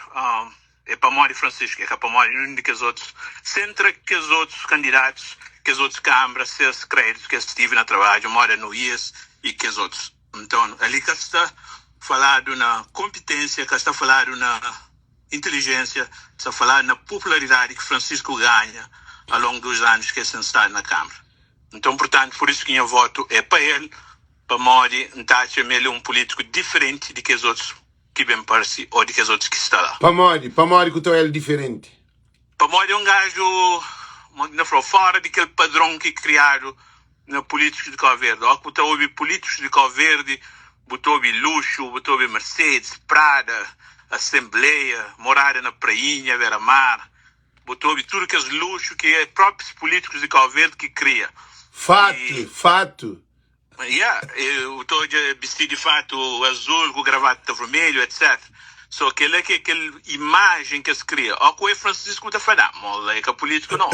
C: É para Mori Francisco, é para Mori, não que os outros, sempre que os outros candidatos, que as outras câmaras, seus créditos que estive no trabalho, mora no IES e que os outros. Então, ali que está falado na competência, que está falado na inteligência, está falado na popularidade que Francisco ganha ao longo dos anos que é sentado na Câmara. Então, portanto, por isso que eu voto é para ele, para Mori, ele é um político diferente de que os outros que bem parece ou de que os outros que estão lá.
A: Para Mori que ele é diferente.
C: Para Mori é um gajo fora daquele padrão que criaram na política de Cabo Verde. Ou que botou ouvi políticos de Cabo Verde, botou ouvi luxo, botou ouvi Mercedes, Prada, Assembleia, morada na prainha, beira-mar, botou ouvi tudo aqueles luxo que é próprios políticos de Cabo Verde que cria.
A: Fato.
C: Eu estou vestido de fato azul, com gravata vermelho, etc. Só que ele é aquela imagem que se cria. Ou que o Francisco está falando, mas é que é político não.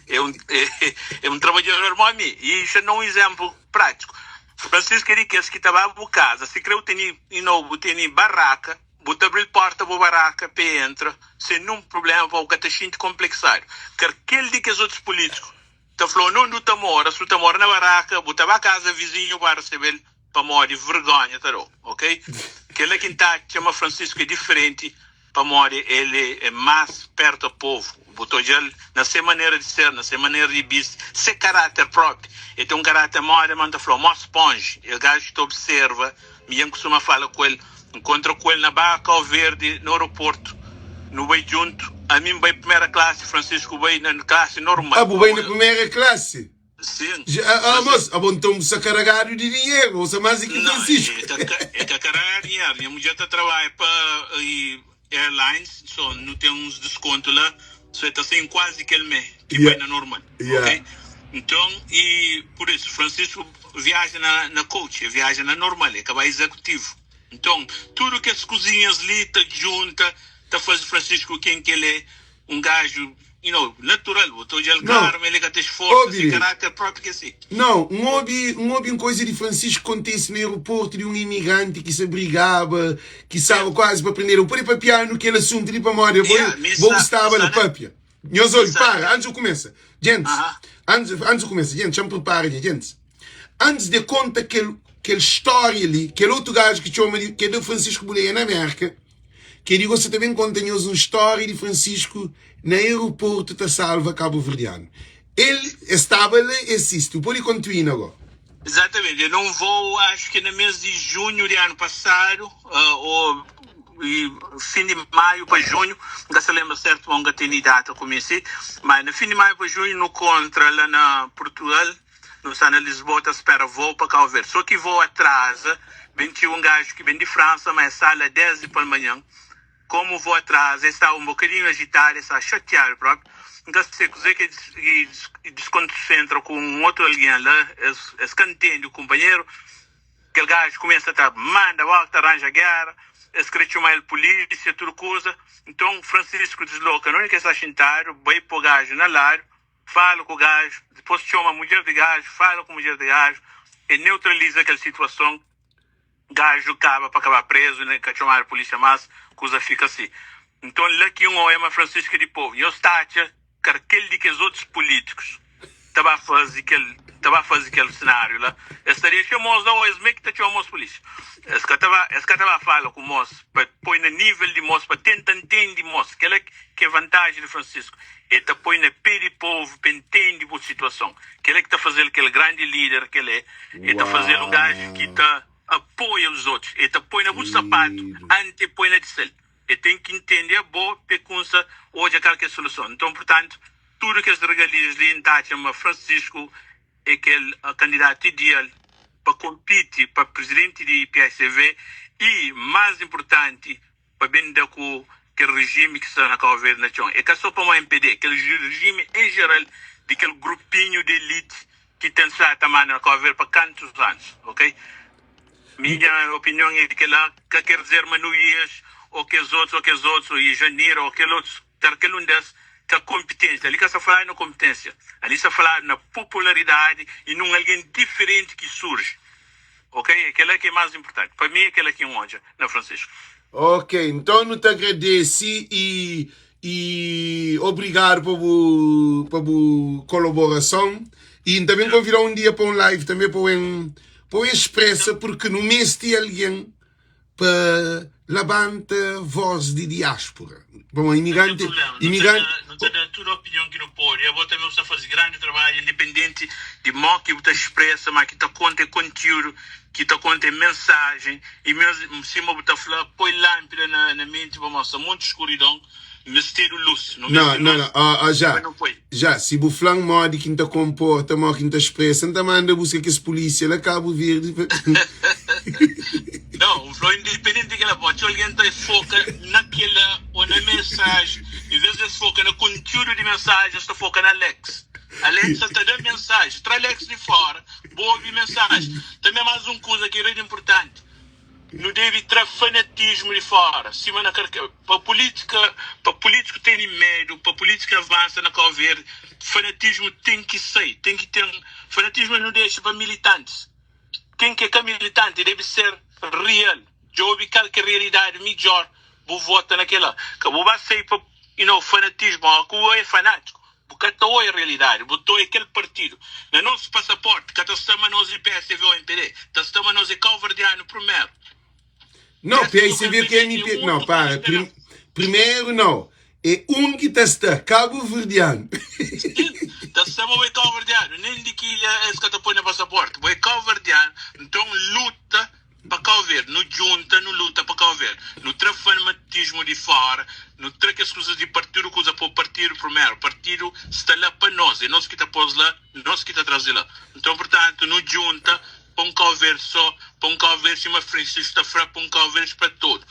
C: É um trabalhador normal. E isso não é um exemplo prático. Francisco é que estava a casa, se creu que tem barraca, bota abrir porta para a barraca, para entra, sem nenhum problema, para o catachinho complexário. Porque aquele que os outros políticos está falando, não do Tamora, se o Tamora na barraca, botava a casa vizinho para receber, para morrer vergonha, tarô, ok? Aquele que está, chama Francisco, é diferente, para morrer, ele é mais perto do povo. Botou ele na sua maneira de ser, na sua maneira de vir, seu caráter próprio. Ele tem um caráter maior, manda falar, uma esponja. Ele gajo que observa, me costuma falar com ele, encontra com ele na Barra Cabo Verde, no aeroporto, no bem junto. A mim, bem primeira classe, Francisco, bem na classe normal.
A: Bem na primeira classe?
C: Sim.
A: Mas, então você carregado de dinheiro, você mais que Francisco.
C: É que carregar dinheiro. Minha mulher está trabalhando para airlines, só não tem uns descontos lá, só está sem quase aquele mês, que vai na normal. Ok? Então, e por isso, Francisco viaja na coach, viaja na normal, é acaba executivo. Então, tudo que as cozinhas ali está junta, está fazendo Francisco quem que ele é, um gajo, natural. Botou de Algarve, ele tem esforço, tem caráter próprio que assim.
A: Não, uma coisa de Francisco acontece no aeroporto de um imigrante que se abrigava, que estava quase para aprender. Eu parei para piano que ele assunto de para memória. Vou estava na papia. Meus olhos, para, antes eu começo. Gente, antes eu começo, gente, já me prepara, gente. Antes de conta aquele história ali, aquele outro gajo que chama que é do Francisco Boleia na América, que digo, você também conta-nos uma história de Francisco no aeroporto da Salva Cabo Verdeano. Ele estava lá e assiste. Pode continuar agora.
C: Exatamente. Eu não vou, acho que no mês de junho do ano passado, ou fim de maio para junho, não se lembra certo, onde tem data comecei, mas no fim de maio para junho, no contra, lá na Portugal, no Sana Lisboa, espera voo para Cabo Verde. Só que voo atrasa, vem um gajo que vem de França, mas sai às 10 da manhã. Como vou atrás, está um bocadinho agitado, está chateado próprio. Então, se você que desconcentra com um outro alguém lá, é cantando o companheiro, aquele gajo começa a estar, manda, volta, arranja guerra, escreve chamar ele polícia, tudo coisa. Então, Francisco desloca, não é que está sentado, vai para o gajo na lar, fala com o gajo, depois chama a mulher de gajo, fala com a mulher de gajo, e neutraliza aquela situação. Gajo acaba para acabar preso, né, que chamar a polícia, mas coisa fica assim. Então, lá que um é Francisco de povo. E eu estava que aquele de que os outros políticos estavam a fazer aquele cenário lá. Estaria chamando não é mesmo que está chamando os polícias. Esse que estava a falar com o moço, para pôr no nível de moço, para tentar entender moço. Aquela que é a vantagem de Francisco. Ele está põe no pé de povo para entender a situação. Aquele que está fazendo aquele grande líder que ele é. Ele está fazendo um gajo que está apoia os outros. Ele põe na bolsa sapato, antes põe na de cel. Ele tem que entender a boa pecunça hoje aquela solução. Então, portanto, tudo que as regalias de chama Francisco é aquele candidato ideal para competir para presidente de PSV e, mais importante, para bem com aquele regime que está na Cabo Verde na Chão. É que só para uma MPD, aquele regime em geral, de aquele grupinho de elite que tem estado também na Cabo Verde para quantos anos, ok? Minha opinião é de que lá, que quer dizer Manuías, ou que os outros, e Janeiro, ou aquele outro, aquele um desses, da competência. Ali que se falar na competência. Ali se falar na popularidade e num alguém diferente que surge. Ok? Aquela que é mais importante. Para mim, aquela que é onde, na Francisco.
A: Ok, então eu te agradeço e obrigado pela colaboração. E também convidar um dia para um live, também para expressa, porque no mês de alguém para levantar voz de diáspora. Bom, imigrante.
C: Não tem toda a opinião que não pode. Eu vou também fazer grande trabalho, independente de modo que você expressa, mas que está contendo conteúdo, que está contendo mensagem, e mesmo se você falar, põe lâmpada na mente, para mostrar muito escuridão, mistério luz.
A: Já, se o flan modo que está comporta, modo que está expressa, então manda buscar que as polícias, ela acaba de vir.
C: Não, o flow independente daquela pode alguém está foca naquela ou na mensagem, em vez de focar no conteúdo de mensagem, está foca na Alex. Alex está dando mensagem, traz Alex de fora, boa mensagem. Também mais uma coisa que é muito importante, não deve ter fanatismo de fora. Para político tem medo, para política avança na Calveira, fanatismo tem que sair, tem que ter. Fanatismo não deixa para militantes. Quem que é militante deve ser real. Eu ouvi qualquer realidade melhor, vou votar naquela. Que vou sair para fanatismo, que é fanático. Porque não é a realidade, botou aquele partido. No nosso passaporte, que estamos nós em PSV ou MPD, estamos nós em Calverdiano primeiro.
A: Não, PSV que é MPD. Não, para. Primeiro não. É que está Cabo Verdeano.
C: Estamos em Calverdiano. Nem de que é esse que está põe no passaporte. É Calverdiano. Então luta para Calver. Não junta, não luta para Calver. Não traz fanatismo de fora. Não traz as coisas de partido, coisa para o partido primeiro. O partido está lá para nós. É nós que está pôs lá, nós que está trazer lá. Então, portanto, não junta para um Calver só, para um Calver se uma frente está fraca, para um Calver para todo.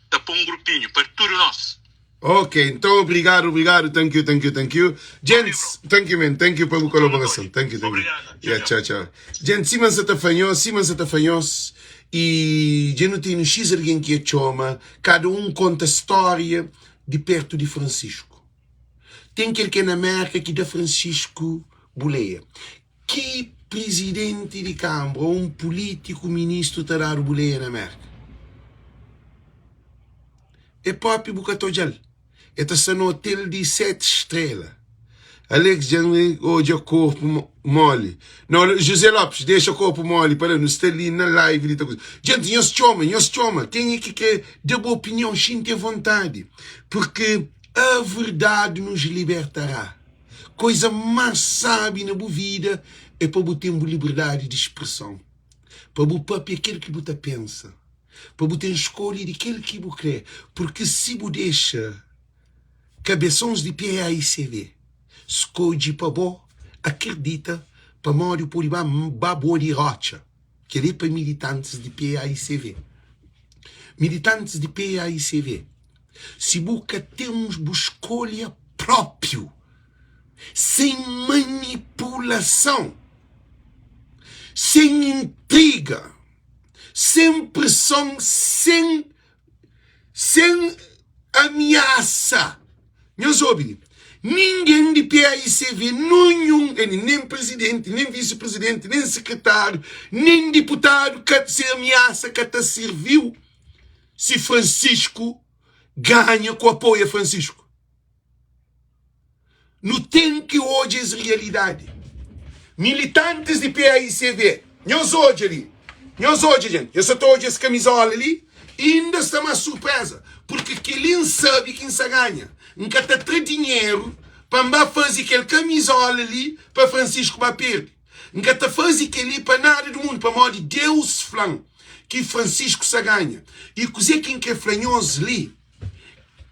C: Está para um grupinho, para tudo nosso.
A: Ok, então obrigado, thank you. Gents, thank you man, thank you pela colaboração, thank you.
C: Obrigado.
A: Yeah, tchau. Gents, Simon Satafanhos, e já não tem X alguém que é chama, cada um conta história de perto de Francisco. Tem aquele que é na América que da Francisco boleia. Que presidente de Câmara ou um político ministro terá boleia na América? É próprio Bucatojal. Está no hotel de 7 estrelas. Alex Janley, hoje é corpo mole. Não, José Lopes, deixa o corpo mole para não estar ali na live. Gente, nós chama. Quem é que quer dar boa opinião, sinta vontade. Porque a verdade nos libertará. Coisa mais sábia na boa vida é para ter uma liberdade de expressão. Para você aquilo que você pensa. Para você escolher aquilo que você quer. Porque se você deixa cabeções de PAICV, escolhe para você, acredita para morrer por babor de rocha. Que é para militantes de PAICV. Militantes de PAICV. Se você tem uma escolha própria, sem manipulação, sem intriga, sem pressão, sem ameaça. Meus ouvintes, ninguém de PAICV, nem presidente, nem vice-presidente, nem secretário, nem deputado que se ameaça que te serviu se Francisco ganha com apoio a Francisco. Não tem que hoje é realidade. Militantes de PAICV, nós hoje, gente, eu só estou hoje essa camisola ali, e ainda está uma surpresa, porque quem sabe quem se ganha. Nunca está ter dinheiro para fazer aquele camisola ali para Francisco perder. Nunca está fazer aquele para nada do mundo, para morrer de Deus flan, que Francisco se ganha. E dizer quem que é flanhoso ali,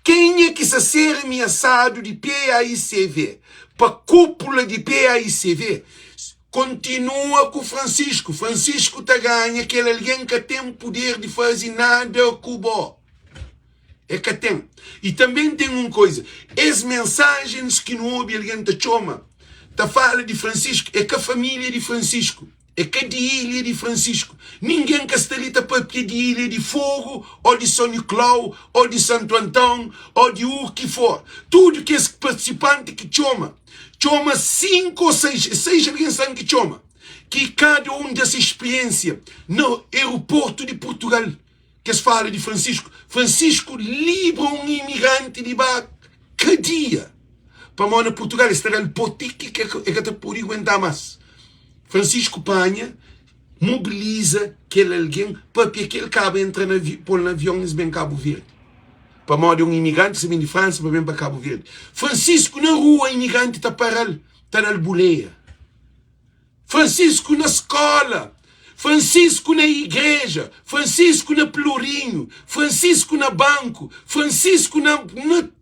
A: quem é que se ser ameaçado de PAICV, para cúpula de PAICV, continua com Francisco. Francisco está ganha aquele alguém que tem poder de fazer nada com o bom. É que tem. E também tem uma coisa. As mensagens que não ouve alguém te chama, te fala de Francisco, é que a família de Francisco é que de Ilha de Francisco. Ninguém que está ali para de Ilha de Fogo, ou de São Nicolau, ou de Santo Antão, ou de o que for. Tudo que esse participante que chama 5 ou 6 alguém que chama, que cada um dessa experiência no aeroporto de Portugal, que se fala de Francisco. Francisco libra um imigrante de bar que dia. Para morar em Portugal, estará o potique que te pode aguentar mais. Francisco Panha mobiliza aquele alguém para que ele cabe entrar por um avião e bem Cabo Verde. Para morar um imigrante, se vem de França, para vir para Cabo Verde. Francisco na rua, imigrante está parado, está na boleia. Francisco na escola. Francisco na igreja, Francisco na Pelourinho, Francisco na banco, Francisco na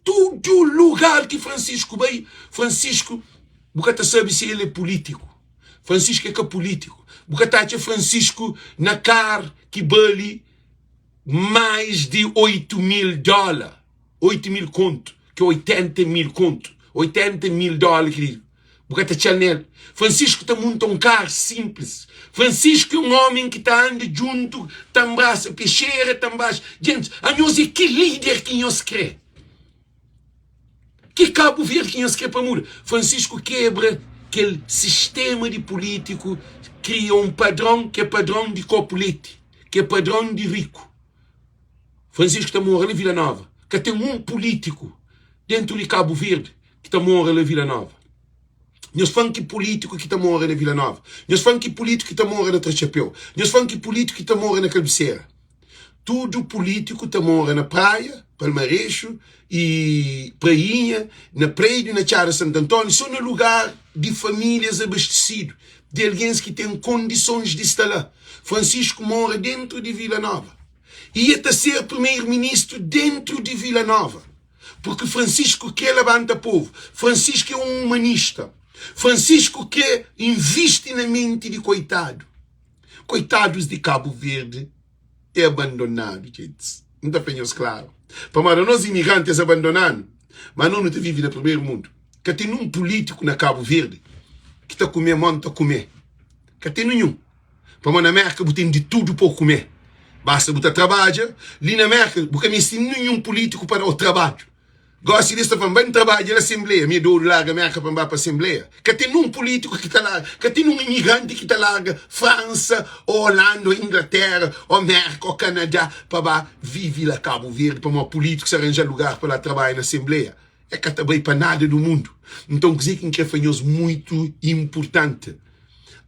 A: todo lugar que Francisco veio. Francisco, você sabe se ele é político. Francisco é que é político. Você acha Francisco na car que vale mais de $8.000. 8.000 conto, que é 80.000 conto. 80.000 dólares, querido. Porque Chanel. Francisco está muito um carro simples. Francisco é um homem que está andando junto, tambaça, peixeira, tambaça. Gente, a nós é que líder que nós crê. Que Cabo Verde que nós crê para mudar. Francisco quebra aquele sistema de político, cria um padrão que é padrão de copulete, que é padrão de rico. Francisco está morrendo em Vila Nova. Que tem um político dentro de Cabo Verde que está morrendo em Vila Nova. Nós falamos que político que está morrendo na Vila Nova. Nós falamos que político que está morrendo na Trechapéu. Nós falamos que político que está morrendo na Cabeceira. Tudo político está morrendo na praia, Palmarejo e Prainha, na Praia na Tiara Santo Antônio. Só no lugar de famílias abastecidas, de alguém que tem condições de estar lá. Francisco mora dentro de Vila Nova. E ia ser primeiro-ministro dentro de Vila Nova. Porque Francisco quer levantar o povo. Francisco é um humanista. Francisco quer investir na mente de coitado. Coitados de Cabo Verde é abandonado, gente. Não está bem claro. Para nós imigrantes abandonados, mas não te vive no primeiro mundo. Que tem um político na Cabo Verde que está comendo, monta comer. Que tem nenhum. Para na América, tem de tudo para comer. Basta botar trabalho. Ali na América, porque não tem nenhum político para o trabalho. Gosto disso, para bem trabalho na Assembleia. Me dou larga a América para ir para a Assembleia. Que tem um político que está lá, que tem um imigrante que está lá, França, Holanda, Inglaterra, América, ou Canadá, para viver lá Cabo Verde, para um político se arranjar lugar para lá trabalhar na Assembleia. É que também para nada do mundo. Então, quer dizer que é muito importante.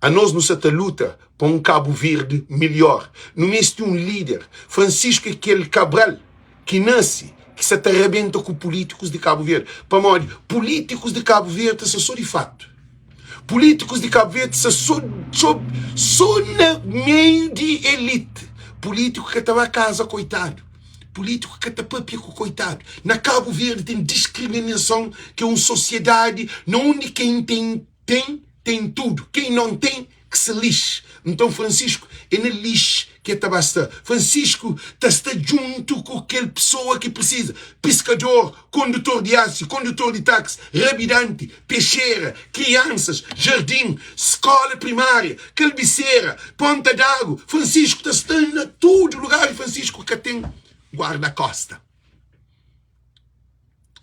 A: A nós nos luta para um Cabo Verde melhor. No mês de um líder, Francisco aquele Cabral, que nasce, que se arrebenta com políticos de Cabo Verde. Para morrer, políticos de Cabo Verde são só de fato. Políticos de Cabo Verde são só na meio de elite. Político que estava a casa, coitado. Político que está papia com coitado. Na Cabo Verde tem discriminação, que é uma sociedade onde quem tem tudo. Quem não tem, que se lixe. Então Francisco é na lixe que está basta. Francisco está junto com aquela pessoa que precisa. Pescador, condutor de aço, condutor de táxi, rabidante, peixeira, crianças, jardim, escola primária, calbiceira, ponta d'água. Francisco está em todo lugar. Francisco que tem guarda-costa.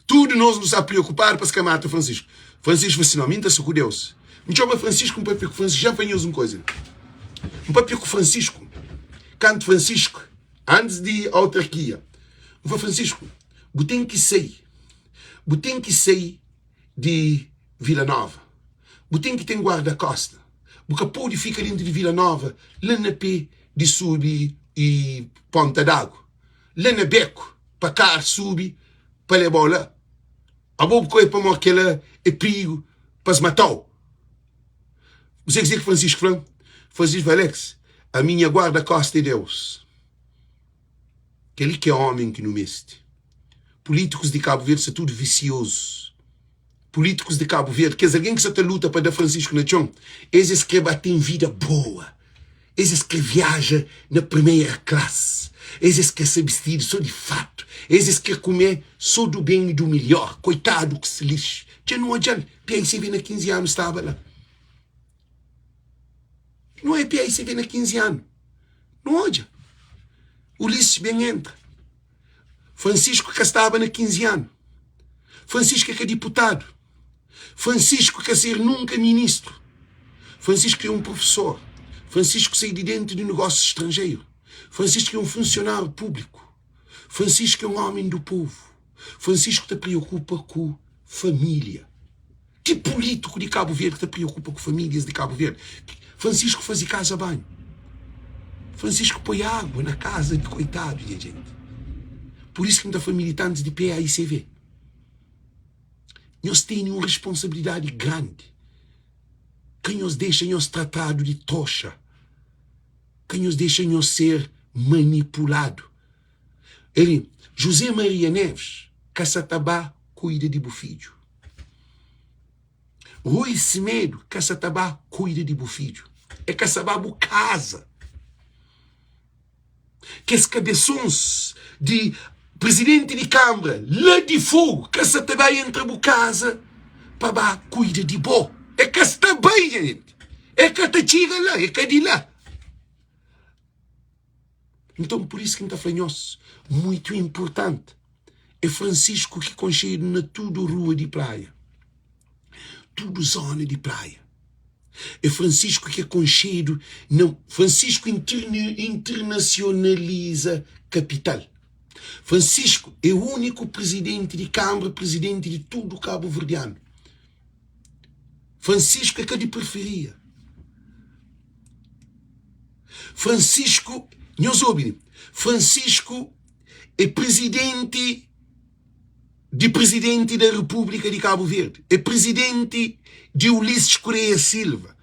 A: Tudo nós nos a preocupar para se mata Francisco. Francisco vai assim, minta-se com Deus. Me chama Francisco, um papico Francisco, já apanhou uma coisa. Um papico Francisco, canto Francisco, antes de autarquia. Um Francisco, você tem que sair de Vila Nova. Você tem que ter guarda-costa. Você pode ficar dentro de Vila Nova, lá na pé de subir e ponta d'água. Lá na beco, para cá subir, para levar lá. A boa coisa para morrer aquela é perigo, para se matar. Você quer dizer que Francisco falou? Francisco Alex, a minha guarda-costa é Deus. Aquele que é homem que não meste. Políticos de Cabo Verde são tudo viciosos. Políticos de Cabo Verde, quer dizer, alguém que só luta para dar Francisco na chão, eles que batem vida boa. Eles que viajam na primeira classe. Eles que se vestir só de fato. Eles que comer só do bem e do melhor. Coitado que se lixe. Já não adianta. Pensei, vem há 15 anos, estava lá. Não é PAICV na 15 anos. Não olha. Ulisses bem entra. Francisco que estava na 15 anos. Francisco que é deputado. Francisco que ser nunca ministro. Francisco é um professor. Francisco saiu de dentro de negócio estrangeiro. Francisco é um funcionário público. Francisco é um homem do povo. Francisco te preocupa com família. Que político de Cabo Verde te preocupa com famílias de Cabo Verde? Francisco fazia casa-banho. Francisco põe água na casa de coitado de gente. Por isso que muita família militantes de PAICV. Nós temos uma responsabilidade grande. Quem nos deixa nós tratado de tocha. Quem nos deixa nós ser manipulado. Ele, José Maria Neves, Caçatabá, cuida de Bufídio. Rui Semedo, Caçatabá, cuida de Bufídio. É Caçabá casa. Que os cabeções de presidente de Câmara, lá de fogo, Caçatabá entra por casa, para cuida de bo. É que está bem, gente. É que te tira lá, é que de lá. Então, por isso que está falando, muito importante, é Francisco que concheiro na tudo rua de praia. Tudo zona de praia. É Francisco que é concheiro, não, Francisco internacionaliza capital. Francisco é o único presidente de Câmara, presidente de tudo Cabo Verdeano. Francisco é que de periferia. Francisco, nós ouvimos, Francisco é presidente da República de Cabo Verde. É presidente de Ulisses Correia Silva.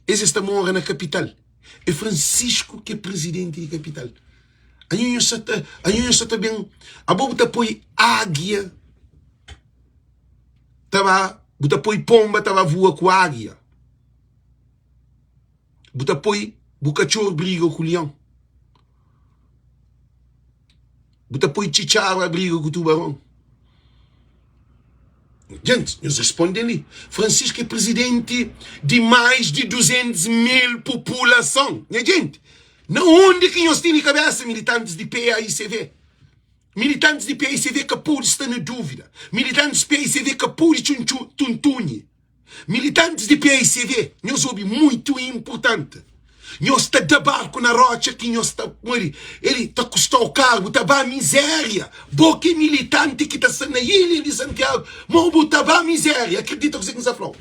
A: Esse está mora na capital. É Francisco que é presidente da capital. A gente está bem. A boa apoio águia. Buta apoio pomba estava voa com águia. Buta apoio cachorro briga com o leão. Buta apoio chichara briga com o tubarão. Gente, nós respondemos ali. Francisco é presidente de mais de 200 mil população. Né, gente? Não onde que nós temos cabeça militantes de PAICV. Militantes de PAICV que pode estar na dúvida. Militantes de PAICV que pode tuntunhe. Militantes de PAICV, nós ouvimos muito importante. Nós está de barco na rocha que nós está ele está custando o cargo, está a miséria. Boca militante que está na ilha de Santiago, mas está a miséria. Acredita que você nos falou?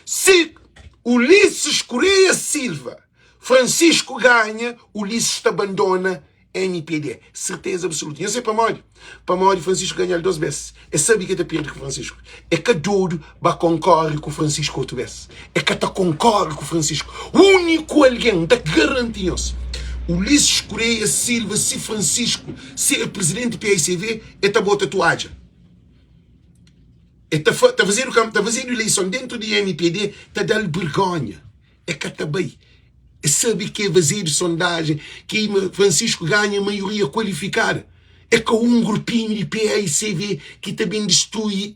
A: Se Ulisses Correia Silva, Francisco ganha, Ulisses te abandona MPD. Certeza absoluta. Eu sei para Mário Francisco ganha 2 vezes. É sabe que te perde com Francisco. É que tudo vai concorrer com Francisco outra vez. É que te concorre com Francisco. O único alguém da garantia-nos. Ulisses Correia Silva, se Francisco ser presidente do PAICV, é te botar tatuagem. É te fazer eleição dentro do MPD, te dá vergonha. É que te bem. Sabe que é fazer sondagem, que Francisco ganha maioria qualificada. É com um grupinho de PAICV que também destrui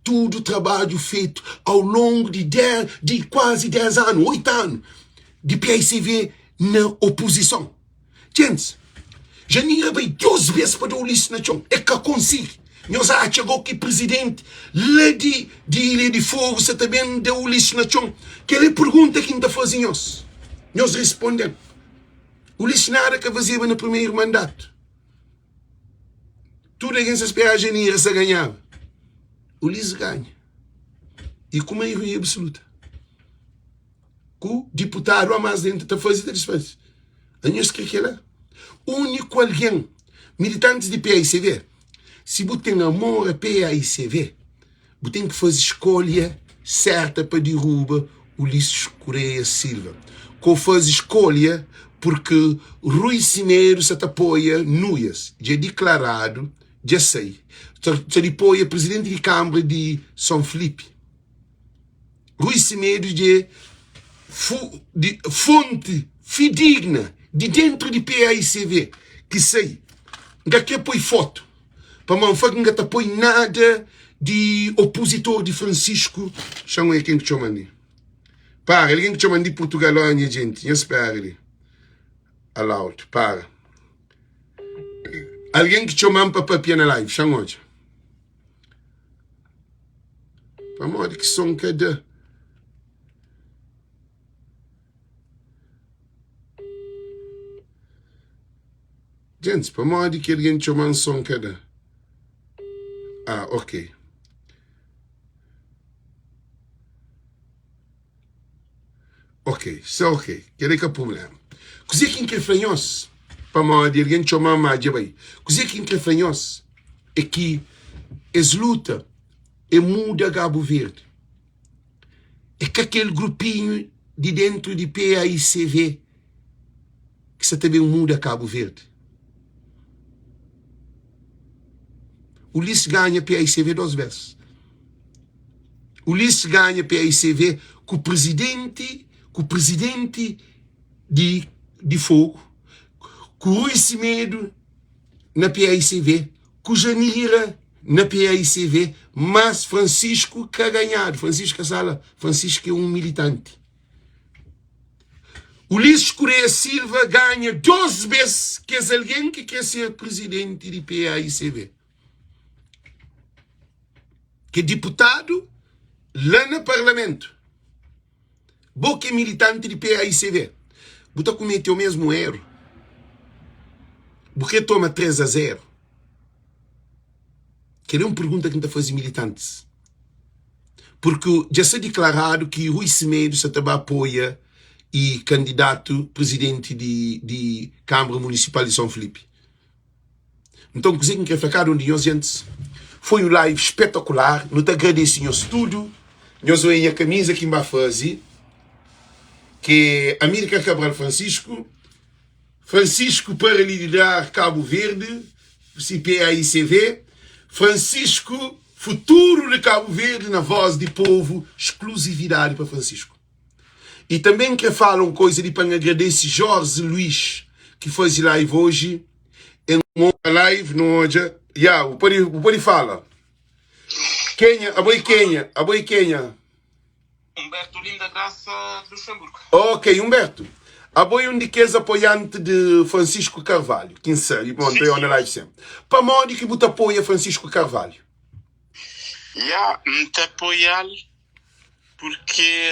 A: todo o trabalho feito ao longo de quase 10 anos, 8 anos, de PAICV na oposição. Gente, já ninguém vai 2 vezes para o Ulisses na chão. É que consigo. Nós achamos que o presidente lá de Ilha de Fogo se também deu o Ulisses na chão. Que ele pergunta quem está fazendo isso. Nós respondemos. Ulisses nada que fazia no primeiro mandato. Tudo que se esperava janeiro se ganhava. Ulisses ganha. E com maioria absoluta. Com o deputado a mais dentro da fase da desfaz. A nós que é lá. Único alguém, militantes de PAICV, se você tem amor a PAICV, você tem que fazer escolha certa para derrubar Ulisses Correia Silva. Que faz escolha porque Rui Semedo se apoia nuias, já declarado, já sei, se apoia presidente de Câmara de São Felipe. Rui Semedo de fonte fidedigna de dentro de PAICV, que sei, não quer pôr foto, para não apoia nada de opositor de Francisco, chama quem que chama ali. Para, alguém que chama de Portugal, olha, gente. Espera ali. Aloud, para. Alguém que chama para papia na live, chama hoje. Para modo que som que dá. Gente, para modo que alguém chama um som que dá. Ah, ok. Ok, só ok. Que é o problema. Così que é fanhoso, para modo alguém chama mais de bem. Così que é fanhoso é que es luta e muda Cabo Verde. É que aquele grupinho de dentro de PAICV que você também muda Cabo Verde. O Ulisses ganha PAICV 2 vezes. O Ulisses ganha PAICV com o presidente de Fogo, com o Rui Semedo na PAICV, com o Janira na PAICV, mas Francisco que ha ganhado. Francisco Casala, Francisco é um militante. Ulisses Correia Silva ganha 12 vezes que é alguém que quer ser presidente de PAICV. Que é deputado lá no Parlamento. Boca é militante de PAICV. Você cometeu o mesmo erro. Porque toma 3-0. Que é uma pergunta que não está fazendo militantes. Porque já se declarado que Rui Semedo se também apoia e candidato presidente de Câmara Municipal de São Felipe. Então, o que quer ficar onde nós, gente, foi um live espetacular. Não te agradeço nós tudo. Nós vamos a camisa que vai fazer. Que é Amílcar Cabral Francisco para liderar Cabo Verde, PAICV, Francisco, futuro de Cabo Verde na voz de povo, exclusividade para Francisco. E também que falam coisa de para agradecer Jorge Luiz, que faz live hoje, em uma live no hoje, o pode falar. Quem, a boi Quenha.
E: Humberto Linda Graça de Luxemburgo.
A: Ok, Humberto. A boi um de que é apoiante de Francisco Carvalho. Quem sabe? Bom, estou na live sempre. Para modo que você apoia Francisco Carvalho?
F: Me apoiar porque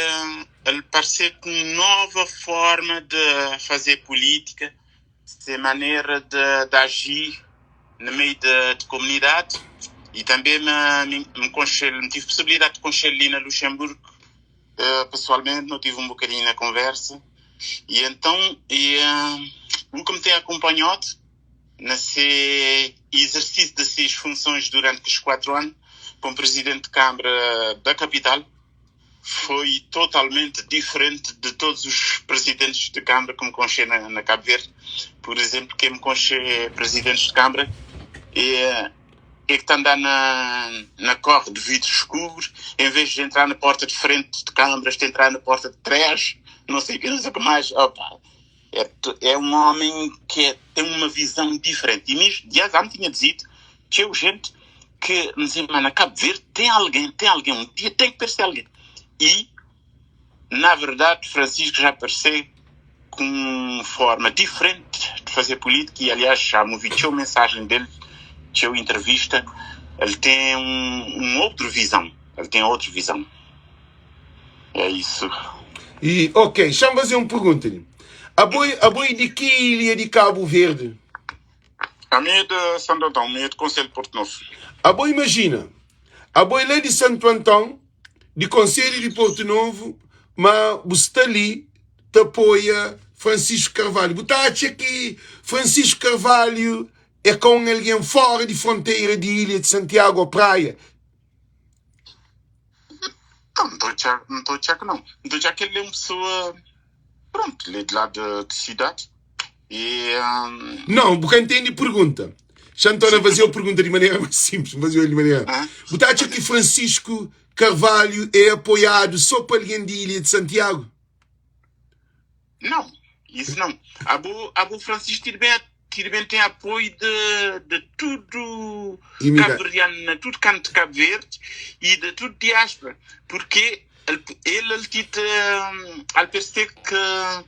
F: ele parece com nova forma de fazer política, de maneira de agir no meio de comunidade e também me tive possibilidade de conhecer ali na Luxemburgo. Pessoalmente, não tive um bocadinho na conversa e então o que me tem acompanhado nesse exercício de 6 funções durante os 4 anos como presidente de Câmara da capital foi totalmente diferente de todos os presidentes de Câmara que me conheci na Cabo Verde. Por exemplo, quem me conhece presidentes de Câmara é que está a andar na corre de vidro escuro, em vez de entrar na porta de frente de câmaras, de entrar na porta de trás, não sei o que mais. Opa, é um homem que tem uma visão diferente. E mesmo, já me tinha dito que eu, gente, que me dizia, na Cabo Verde tem alguém, um dia tem que aparecer alguém. E, na verdade, Francisco já apareceu com uma forma diferente de fazer política e, aliás, já me ouvi a mensagem dele, que eu entrevista, ele tem uma outra visão. É isso.
A: E, ok, deixa-me fazer uma pergunta. A boi de que ilha de Cabo Verde?
F: A minha é de Santo Antão, a minha é de Conselho de Porto Novo.
A: A boi imagina, a boi lá de Santo Antão, de Conselho de Porto Novo, mas você ali te apoia Francisco Carvalho. Você acha que Francisco Carvalho é com alguém fora de fronteira de Ilha de Santiago ou praia?
F: Não estou a dizer que não. Estou a dizer que ele é uma pessoa, pronto, ele é de lá de cidade. E,
A: Não, porque entende a pergunta. Xantona fazer a pergunta de maneira mais simples. Fazer de maneira. Você acha que Francisco Carvalho é apoiado só por alguém de Ilha de Santiago?
F: Não, isso não. Abu Francisco Tirben tem apoio de tudo cabo-verdiano, tudo canto de Cabo Verde e de tudo diáspora. Porque ele percebe que,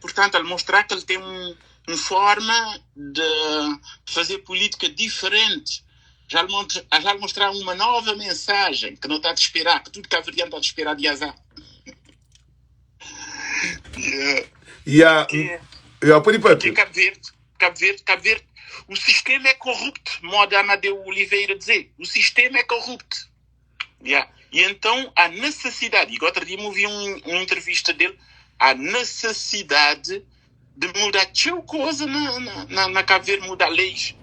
F: portanto, ele mostrar que ele tem uma forma de fazer política diferente. Já lhe mostrar uma nova mensagem que não está a esperar, que tudo cabo-verdiano está a esperar de azar.
A: Pode
F: Porque Cabo Verde, o sistema é corrupto, modo Amadeu Oliveira dizer. O sistema é corrupto. E então há necessidade, e outro dia eu vi uma entrevista dele, há necessidade de mudar tal coisa na Cabo Verde, mudar leis.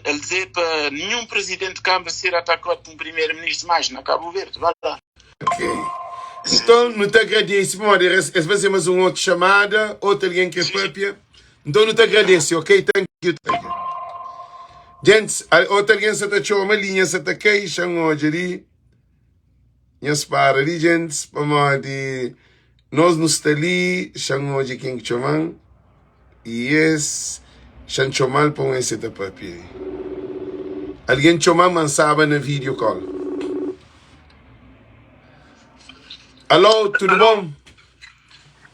F: Ele dizer para nenhum presidente de Câmara ser atacado por um primeiro-ministro mais na Cabo Verde. Vai lá.
A: Ok. Então, não te agradeço, mano. Às vezes mais uma outra chamada, outra alguém que é própria. Então, não te agradeço, ok? Thank you. Gente, outra alguém se está uma linha, se está queixa hoje ali. Minhas para ali, gente, para de nós nos está ali, chamo hoje quem chamam. E yes, chamo chamar para esse tá própria. Alguém chamar mansaba na video call. Alô, tudo bom?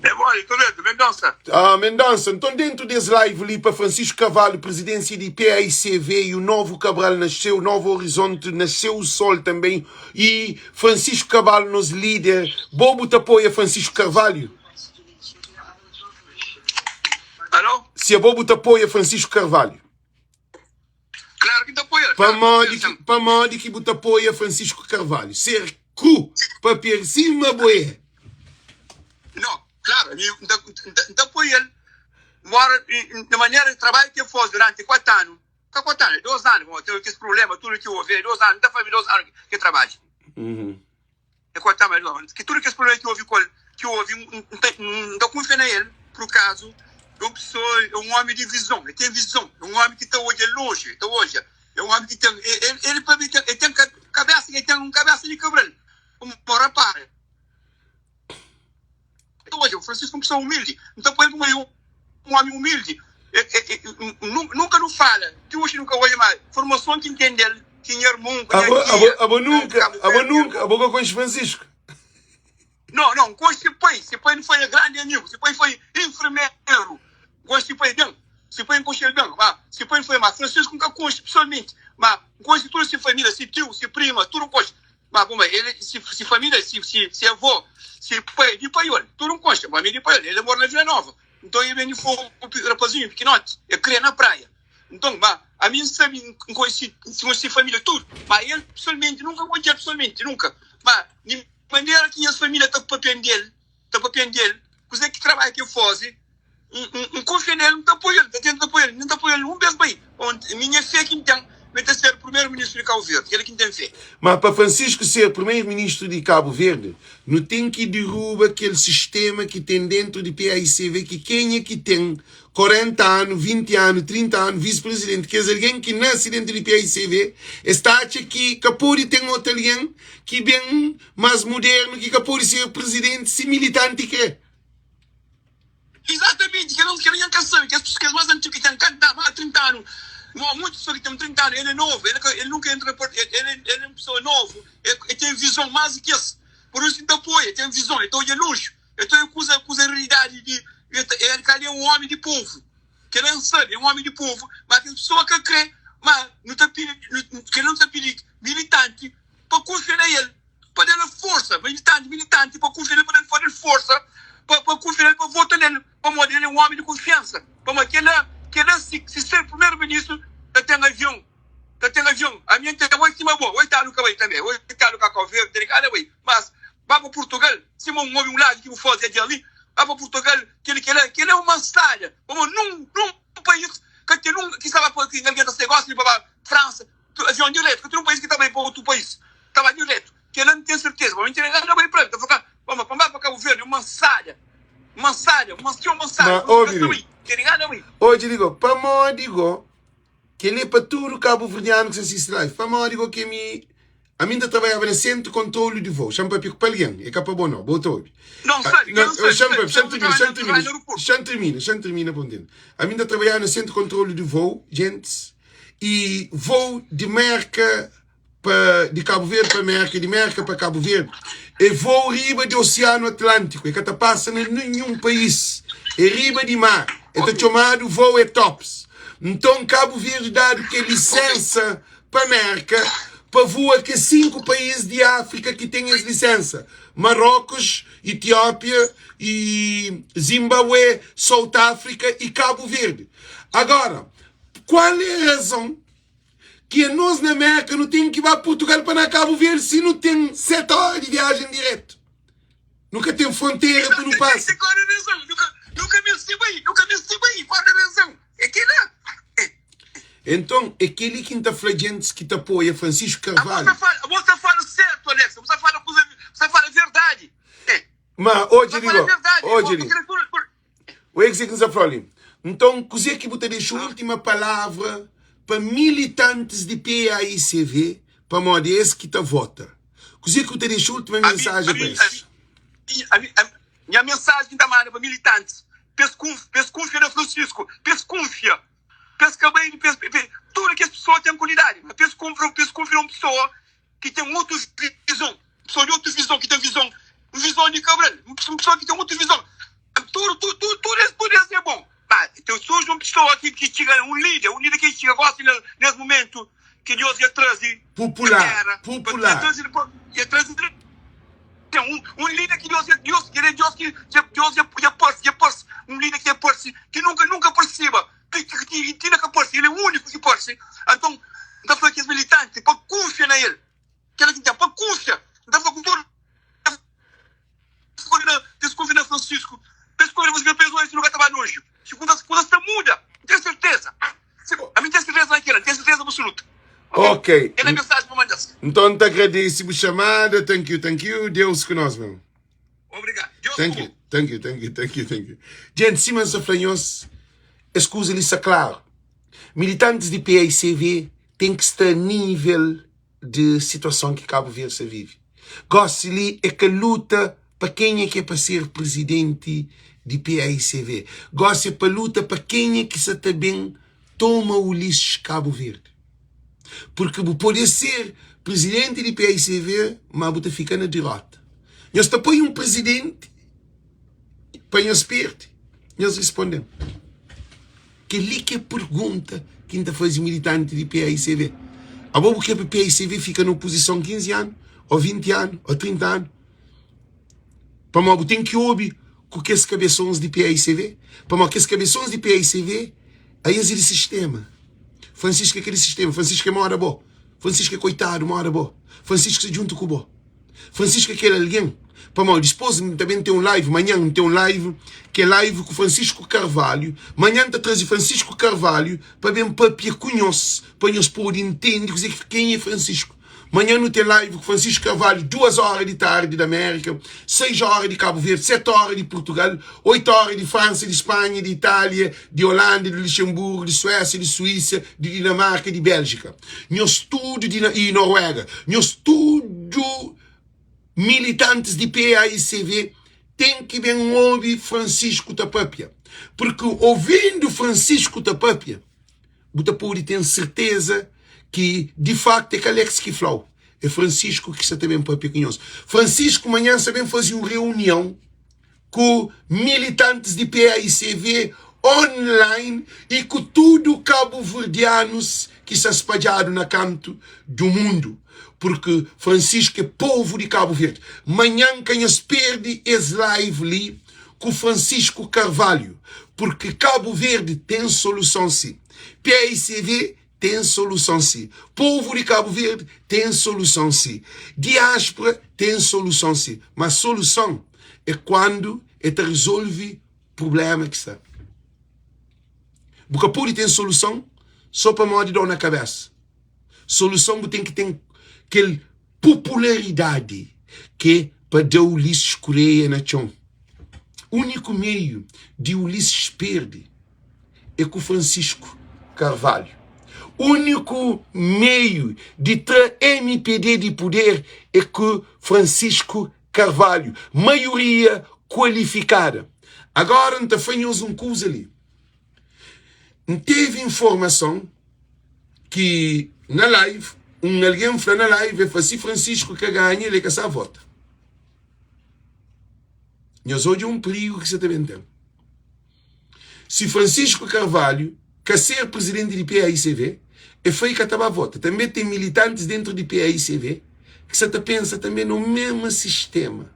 D: É bom, tudo bem, Mendonça?
A: Mendonça, então dentro desse live ali para Francisco Carvalho, presidência de PAICV, e o novo Cabral nasceu, o novo Horizonte, nasceu o Sol também, e Francisco Carvalho nos líder, Bobo te apoia Francisco Carvalho?
D: Alô?
A: Se a Bobo te apoia Francisco Carvalho?
D: Claro que te apoia.
A: Para modo que te apoia Francisco Carvalho, ser cu, para per cima boé.
D: Não, claro, te apoia ele. Mora de maneira de trabalho que eu fiz durante 4 anos. 4 anos, 2 anos, eu tenho esse problema, tudo que eu ouvi, 2 anos, da família 2 anos que eu trabalho. É 4 anos, que tudo que esse problema que eu ouvi, não confio nele, por acaso, eu sou um homem de visão, ele tem visão, é um homem que está hoje longe, é um homem que tem, ele para mim, ele tem cabeça, ele tem uma cabeça de cabral, um rapaz. Hoje, o Francisco é uma pessoa humilde, então põe um homem humilde, nunca não fala, que hoje nunca olha mais, formação que entende ele, quem é irmão,
A: nunca, com esse Francisco.
D: Não, com esse pai não foi grande amigo, esse pai foi enfermeiro, com esse pai não, se põe com ele não, se põe foi mais, Francisco nunca conhece pessoalmente, mas com esse toda essa família, se tio, se prima, tudo conhece. Mas bom, ele, se família, se avô, se pai, de paiol, tu não consta, mas de paiol, ele mora na Vila Nova. Então ele vem for um rapazinho pequenote, ele cria na praia. Então, a mim sabe, conheci família, tudo. Mas ele, pessoalmente, nunca conheci pessoalmente, nunca. Mas, de maneira que a família está para prender ele, coisa que trabalha que eu faço, confio nele, não está apoiando, está tentando apoiar, não está apoiando um beijo bem. Minha fé que então, vai ser o primeiro-ministro de Cabo Verde, ele que tem fé.
A: Mas para Francisco ser primeiro-ministro de Cabo Verde, não tem que derrubar aquele sistema que tem dentro de PAICV, que quem é que tem 40 anos, 20 anos, 30 anos, vice-presidente, que é alguém que nasce dentro de PAICV, está aqui, que pode ter outro alguém que bem mais moderno, que pode ser presidente, se militante que é.
D: Exatamente, que não querem canção, que as pessoas mais antigas que têm 30 anos, muitas pessoas que têm 30 anos, ele é novo, ele nunca entra, ele é uma pessoa nova, ele tem visão mais do que isso. Por isso ele apoia, ele tem visão, ele está longe, ele usa a realidade de, ele é um homem de povo, que ele é um homem de povo, mas tem pessoa que crê, mas não está pedindo militante para confiar nele, para dar força, militante para confiar nele, para dar força, para confiar nele, para votar nele, para ele é um homem de confiança, para que ele se ser primeiro-ministro, tem avião. A minha tem uma cima boa, hoje está no cabelo também, hoje está no cacau verde, mas vai para Portugal, se um homem lado que eu faço de ali, vai para Portugal, que ele é uma salha, como num país que estava por aqui, ninguém se gosta de para França, avião direto, que tem um país que está bem para outro país, estava direto, que ele não tem certeza, mas ele não vai para ele, vamos para Cabo Verde, uma salha,
A: hoje digo, para mim digo que ele é para tudo Cabo Verdeano que se assiste live, para mim digo que a mim trabalhava no centro de controle de voo, chama para pico para alguém, é capaz bom não, botou.
D: Não sei,
A: termina pontendo. A mim trabalhava no centro de controle de voo, gente, e voo de marca de Cabo Verde para América, de América para Cabo Verde, é voo riba do Oceano Atlântico, é que está passando em nenhum país, é riba de mar, é chamado voo ETOPS. Então Cabo Verde dá que licença para América, para voar que 5 países de África que têm as licenças, Marrocos, Etiópia, e Zimbabue, South África e Cabo Verde. Agora, qual é a razão que nós na América não temos que ir para Portugal para Cabo Verde se não tem 7 horas de viagem direto? Nunca tem fronteira para não passar.
D: Nunca me estive aí, qual a razão? É que não.
A: Então, aquele que está flagente que te apoia, Francisco Carvalho.
D: Você fala certo, Alex, você fala a verdade.
A: Mas, hoje digo, o que você fala ali? Então, coisa que você deixa a última palavra para militantes de PAICV, para modo esse que te vota. Coisa que você deixa a última mensagem para eles.
D: Minha mensagem da para militantes, pescunfia da Francisco, pescunfia. Pesca bem, tudo que as pessoas têm qualidade. Mas pescunfia é uma pessoa que tem outra visão. Pessoa de outra visão, que tem visão de Cabral. Uma pessoa que tem outra visão. Tudo isso é bom. Mas então, surge uma pessoa que chega, um líder que chega agora nesse momento, que Deus ia trazer
A: popular.
D: Ia trazer um líder que Deus ia pôr, um líder que ia pôr, que nunca perceba, que tira que pôr, ele é o único que pôr. Então, está falando que os militantes, para confiar nele, que ele tem, para confiar, está falando com desconfia na Francisco, desconfia você pessoas que nunca estava longe. Segunda se muda, tenho certeza. A minha certeza naquela, tenho certeza absoluta.
A: Ok.
D: É a mensagem para mandar.
A: Então, te agradeço por chamada. Thank you. Deus conosco, meu.
D: Obrigado. Deus
A: Thank you. Gente, Simões Aflanhos, escusa-lhe isso claro. Militantes de PAICV têm que estar a nível de situação que Cabo Verde se vive. Gosto-lhe é que luta para quem é que é para ser presidente de PAICV. Gosto para luta para quem é que se também toma o lixo Cabo Verde. Porque pode ser presidente de PAICV, mas você fica na derrota. Nós apoiamos um presidente para nós perder. Nós respondemos. Que ali que pergunta quem está fazendo militante de PAICV. A boa porque a PAICV fica na oposição 15 anos, ou 20 anos, ou 30 anos. Para nós tem que ouvir com que as cabeções de PAICV. Para nós que as cabeções de PAICV, aí é o sistema. Francisco é aquele sistema. Francisco é uma hora boa. Francisco é coitado, uma hora boa. Francisco se junta com o boa. Francisco é aquele alguém. Para mal, depois também tem um live. Amanhã tem um live, que é live com Francisco Carvalho. Amanhã está trazendo Francisco Carvalho para bem papia conhece, para nós poder entender quem é Francisco. Amanhã não tem live com Francisco Carvalho, 2 horas de tarde da América, 6 horas de Cabo Verde, 7 horas de Portugal, 8 horas de França, de Espanha, de Itália, de Holanda, de Luxemburgo, de Suécia, de Suíça, de Dinamarca, de Bélgica. Nós tudo e Noruega. Nós tudo militantes de PAICV tem que bem ouvir Francisco Tapapia. Porque ouvindo Francisco Tapapia, você pode ter certeza que de facto é que Alex que falou. É Francisco que está também para pequenos. Francisco amanhã também fazia uma reunião com militantes de PAICV online e com tudo cabo-verdianos que está espalhado na canto do mundo. Porque Francisco é povo de Cabo Verde. Amanhã quem se perde esse live ali com Francisco Carvalho. Porque Cabo Verde tem solução sim. PAICV tem solução sim. Povo de Cabo Verde tem solução sim. Diáspora tem solução sim. Mas solução é quando te resolve o problema que está. Porque pode ter solução só para modo de dor na cabeça. Solução tem que ter aquela popularidade que para dar o Ulisses Correia na chão. O único meio de Ulisses perde é com Francisco Carvalho. O único meio de ter MPD de poder é com Francisco Carvalho. Maioria qualificada. Agora não fazemos um coisa ali. Teve informação que na live alguém fala na live, fala se Francisco que ganha, ele que essa vota. Nós hoje perigo que você também tem. Se Francisco Carvalho quer ser presidente do PAICV, foi que estava a vota. Também tem militantes dentro do PAICV que você pensa também no mesmo sistema.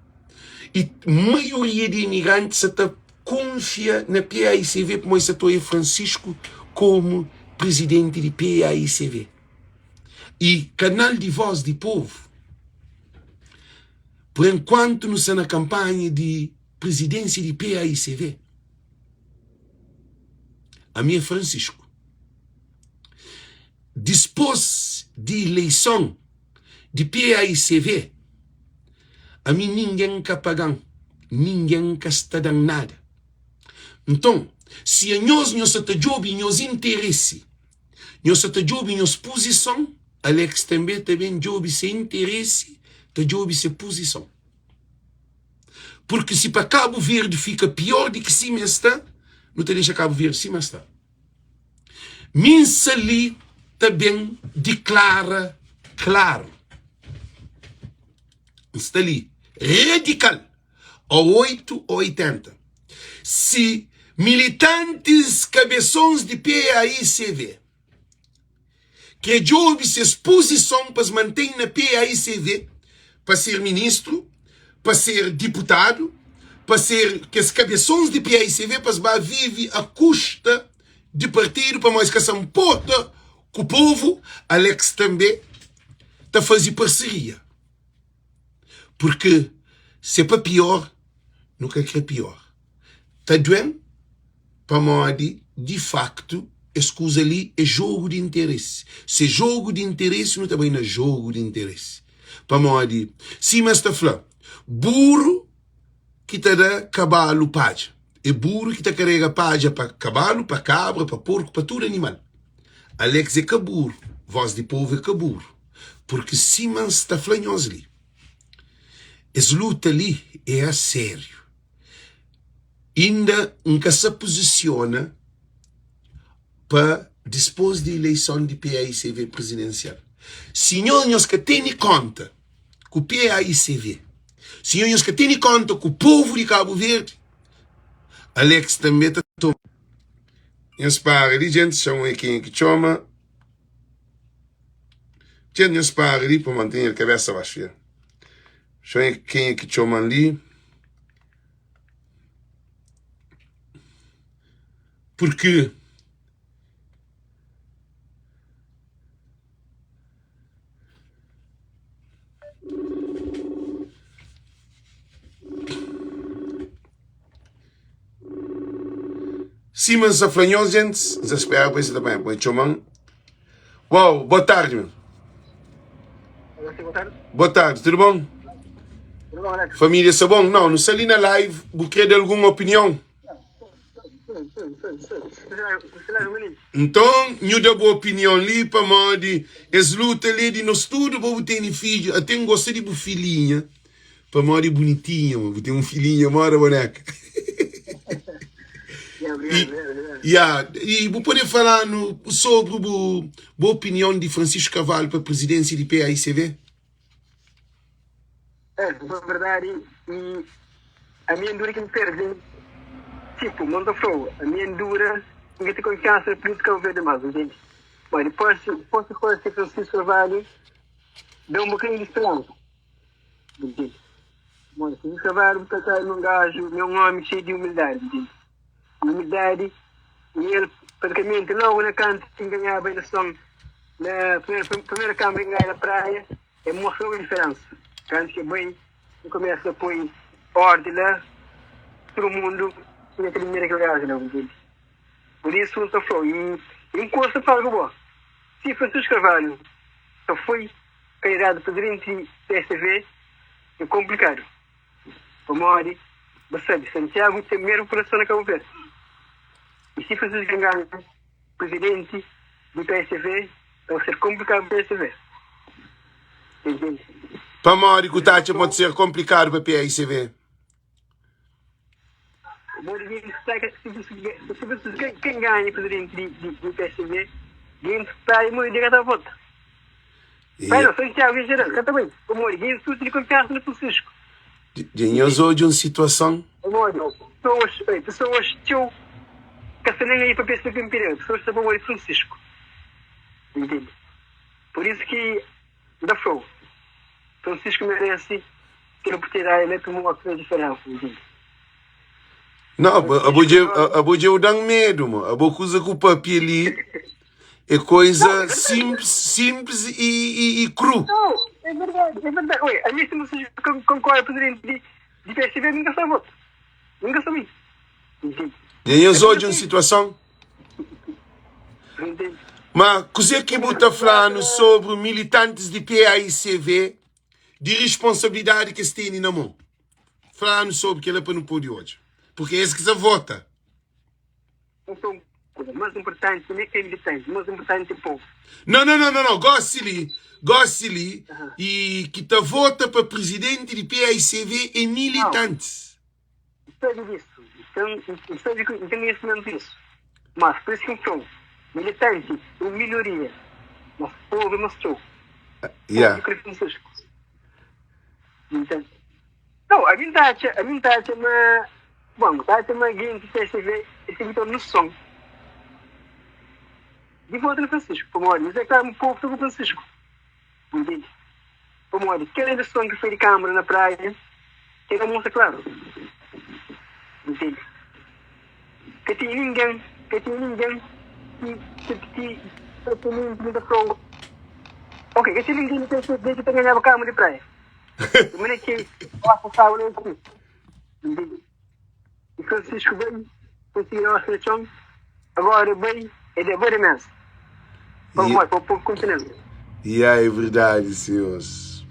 A: E a maioria de imigrantes você confia na PAICV como esse ator Francisco como presidente do PAICV. E canal de voz do povo, por enquanto não está na campanha de presidência do PAICV. A minha Francisco. Depois de eleição de PAICV, a mim ninguém quer pagar, ninguém quer estar dando nada. Então, se nós não estamos jogando nos interesses, nós estamos jogando nos posição, Alex também joga sem interesse, joga sem posição. Porque se para Cabo Verde fica pior do que cima está, não te deixa Cabo Verde cima está. Minsa ali também declara claro. Está ali, radical, ao 8 ou 80. Se militantes cabeções de PAICV que jogam essa posição para se manter na PAICV, para ser ministro, para ser deputado, para ser que as cabeções de PAICV para viver a custa de partido para mais que se importa com o povo, Alex também está fazendo parceria. Porque se é para pior, nunca quer pior. Está doendo? Para modo, de facto, essa coisa ali é jogo de interesse. Se é jogo de interesse, não também é jogo de interesse. Para modo, se mas está falando, burro que está dá cavalo paja. É burro que está carrega paja para cavalo, para cabra, para porco, para todo animal. Alex é caburo. Voz de povo é caburo. Porque se mas está falando ali. Essa luta ali é a sério. Ainda nunca se posiciona para depois da eleição de PAICV presidencial. Senhores que têm conta com o PAICV, senhores que têm conta com o povo de Cabo Verde, Alex também está tomando. Nós para ali, gente, são quem que chama. Gente, nós para ali para manter a cabeça baixa. São quem que chama ali. Porque Simas Aflanhos, gente, espera para isso também. Põe chamam. Uau, boa tarde, meu.
G: Boa tarde.
A: Boa tarde, tudo bom?
G: Tudo bom, Alex?
A: Família, está bom? Não, não sei ali na live, você de alguma opinião? Então, eu dou boa opinião ali para modo, essa luta ali de nós tudo, vou ter um filho, até um gostei de filhinha, para modo bonitinho, vou ter um filhinho, mora boneca. E vou poder falar sobre a boa opinião de Francisco Carvalho para a presidência de PAICV?
G: Na verdade, a minha dura que me perde, tipo, não estou a minha dura, ninguém tem confiança na política ao ver demais, entende? Mas depois de coisa que Francisco Carvalho deu um bocadinho de esperança, entende? Mas Francisco Carvalho está num gajo, é um homem cheio de humildade, entende? Humildade, e ele praticamente logo na canto que ganhava a eleição na primeira Câmara que ganha na praia, ele mostrou a diferença. Canto que bem, no começo põe ordem lá, todo mundo tinha aquele dinheiro que eu gajo, não entende? Por isso, não estou e enquanto falo que bom, se Francisco Carvalho só foi candidato presidente do PSV, é complicado. Como olha, você Santiago tem a mesma população na Cabo Verde. E se Francisco ganhar presidente do PSV, vai ser complicado para o PSV. Entende?
A: Para Mauri, que o Tati pode ser complicado para a PAICV.
G: Se quem ganha presidente do PSV, quem está aí muito direto à volta. Mas Santiago em geral, também. Amor, ninguém de confiança no Francisco.
A: Nós hoje uma situação.
G: Amor, pessoas que se nem aí para pensar que imperial, pessoas que sabem o Francisco. Entende? Por isso que da flow. Francisco merece que ele poderá eleito uma coisa diferente. Entende?
A: Não, a boa eu dá medo, mano. A boa coisa com o papel ali é coisa simples e cru.
G: Não, é verdade. Oi, a minha se concorda com o presidente de PSV, nunca só voto. Nunca só mim. Entende?
A: Nós hoje uma situação.
G: Entende?
A: Mas, coisa que você falando sobre militantes de PAICV, de responsabilidade que se tem na mão. Falando sobre que ela para não pôde hoje. Porque é esse que se vota.
G: Então, o mais importante não é que é militante, o mais importante é o povo.
A: Não. Goste-lhe e que te vota para presidente de PAICV é militante.
G: Sabe disso. Então, sabe que eu tenho conhecimento disso. Mas, por isso que então, militante é uma minoria. Mas o povo mostrou.
A: Yeah.
G: Então, não, a verdade é uma... Bom, tá uma gente que PSV e tem que ter noção. De volta no Francisco, por mas é claro, um pouco sobre o Francisco. Entende? Por aquela eleição que foi de Câmara na praia, que era moça claro. Entende? Que tinha ninguém que muita prova. Ok, que tinha ninguém que ganhava a Câmara de praia. Como é que eu passava no aqui? Entende? E Francisco veio, conseguiu a seleção, agora veio, é de boa imensa. Vamos lá, para o povo continente.
A: É verdade, senhores.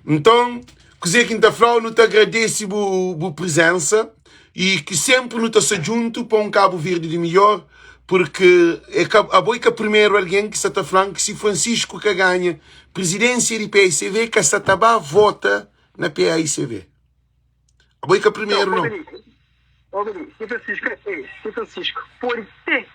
A: Então, coisa que a Frau não te agradece a presença e que sempre não está junto para um Cabo Verde de melhor, porque é a boica primeiro alguém que está falando que se Francisco que ganha presidência de PAICV, que está vota na PAICV. A boica primeiro não. Se Francisco por ter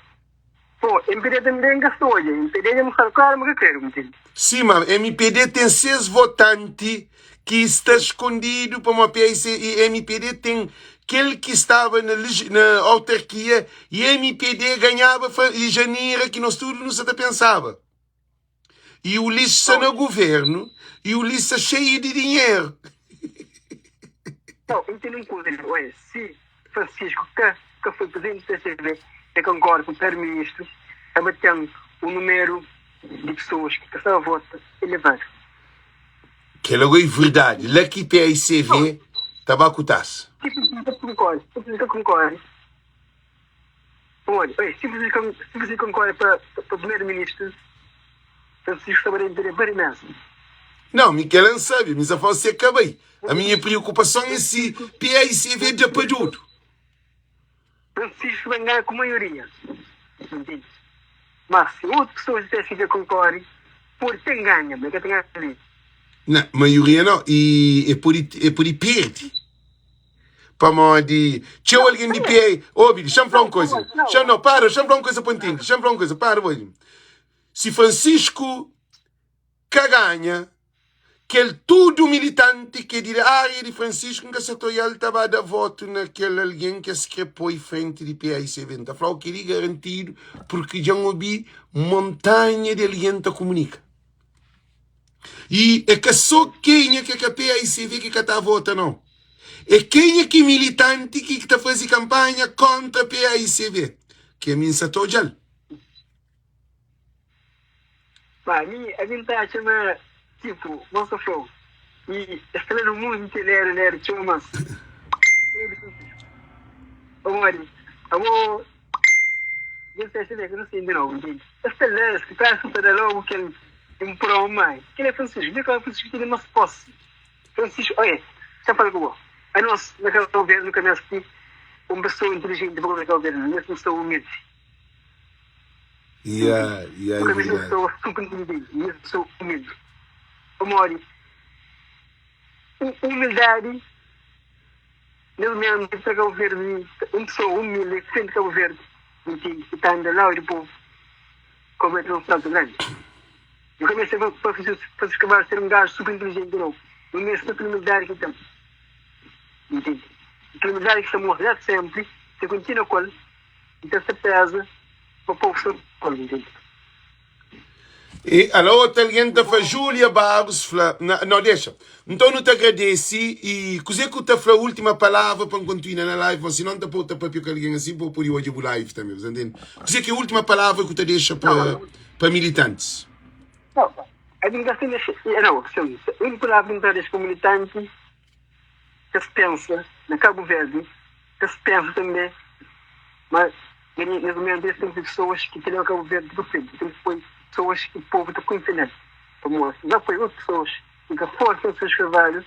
A: MPD também gastou, MPD é muito claro, mas eu quero, entende? Sim, mas MPD tem 6 votantes que está escondido para uma PAICV e MPD tem aquele que estava na autarquia e MPD ganhava em janeiro que nós tudo não se pensava. E o lixo está no governo e o lixo está cheio de dinheiro.
G: Não, entendo uma coisa, se Francisco, que foi presidente do PCV, eu concordo com o primeiro-ministro, abatendo o número de pessoas que estavam a votar elevado.
A: Que logo é verdade. Lá que PAICV estava a cotar-se.
G: Eu concordo. Olha, se você concorda para o primeiro-ministro, Francisco estava a entender bem imenso.
A: Não, Miquel não sabe, mas a você acabei. A minha preocupação é se PAICV já para tudo.
G: Francisco vai ganhar com maioria. Entende? Mas se outras pessoas dissessem que concordem, por quem ganha, mas que tem ali.
A: Não, maioria não. E é por aí perde. Para modo tinha alguém de PAI. Óbvio, deixa-me falar uma coisa. Deixa-me falar uma coisa pontinho. Deixa-me falar uma coisa. Se Francisco que ganha, que ele tudo militante que diz a área de Francisco que se ele estava a dar voto naquele alguém que se crepou em frente de PAICV. Então, falou que ele garantido porque já ouvi montanha de alguém que comunica. E é que só quem é que a PAICV que está a votar não. É quem é que militante que está fazendo campanha contra a PAICV. Que é minha satojal.
G: Para mim, a vantagem é tipo, nossa flow. E estar no mundo inteiro, né? Mas amor, eu sei que não sei de novo, entende? Esta lei que traz para logo que ele improu mais. Que ele é Francisco, eu quero Francisco que ele não se posse. Francisco, olha, já falou. A nós, naquele governo, que nós aqui, uma pessoa inteligente para naquele governo, uma pessoa humilde. Uma pessoa super inteligente, uma pessoa humilde. Amor, humildade, não mesmo para o governo, uma pessoa humilde, que frente ao governo, que está andando lá e o povo, como é que não está grande. Eu comecei a Francisco Carvalho ser um gajo super inteligente de novo. No mesmo da criminalidade que tem. Entende? A criminalidade que estamos a sempre, se continua com ele, então se pesa para o povo ser com ele, entende?
A: E a outra alguém tá falando, Júlia Barros, não deixa. Então não te agradece e coisa que tu falou a última palavra para continuar na live, se não te pode para que alguém assim para poder hoje o live também, você entende? Coisa que a última palavra que tu deixa para militantes.
G: Não, a minha assim, não, a única palavra para os militantes que se pensa na Cabo Verde, que se pensa também, mas nesse momento tem pessoas que têm o Cabo Verde do frente, tem pessoas que o povo está conhecendo. Já foi outras pessoas que a força dos seus trabalhos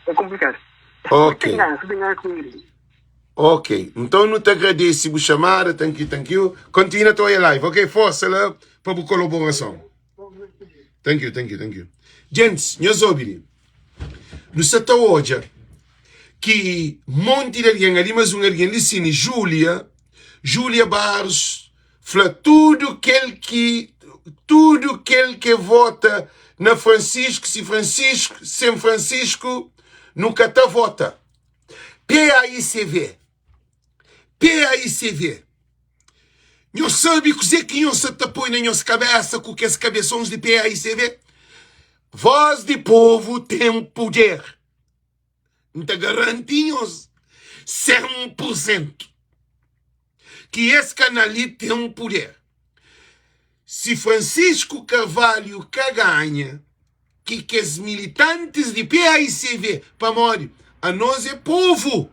G: é complicado.
A: Ok.
G: Tem comigo.
A: Ok. Então não te agradeço por chamar, thank you. Continua a tua live, ok? Força lá para a colaboração. Thank you. Gente, meus ouvintes, no setor hoje, que monte de alguém ali, mas alguém ali sim, Júlia Barros, fala tudo aquele que vota na Francisco, se São Francisco, nunca tá vota. PAICV. Não sabe que não se põe na nossa cabeça com que as cabeções de PAICV? Voz de povo tem poder. Então garantimos 100% que esse canal tem poder. Se Francisco Carvalho ganha, que os militantes de PAICV, para morrer, a nós é povo.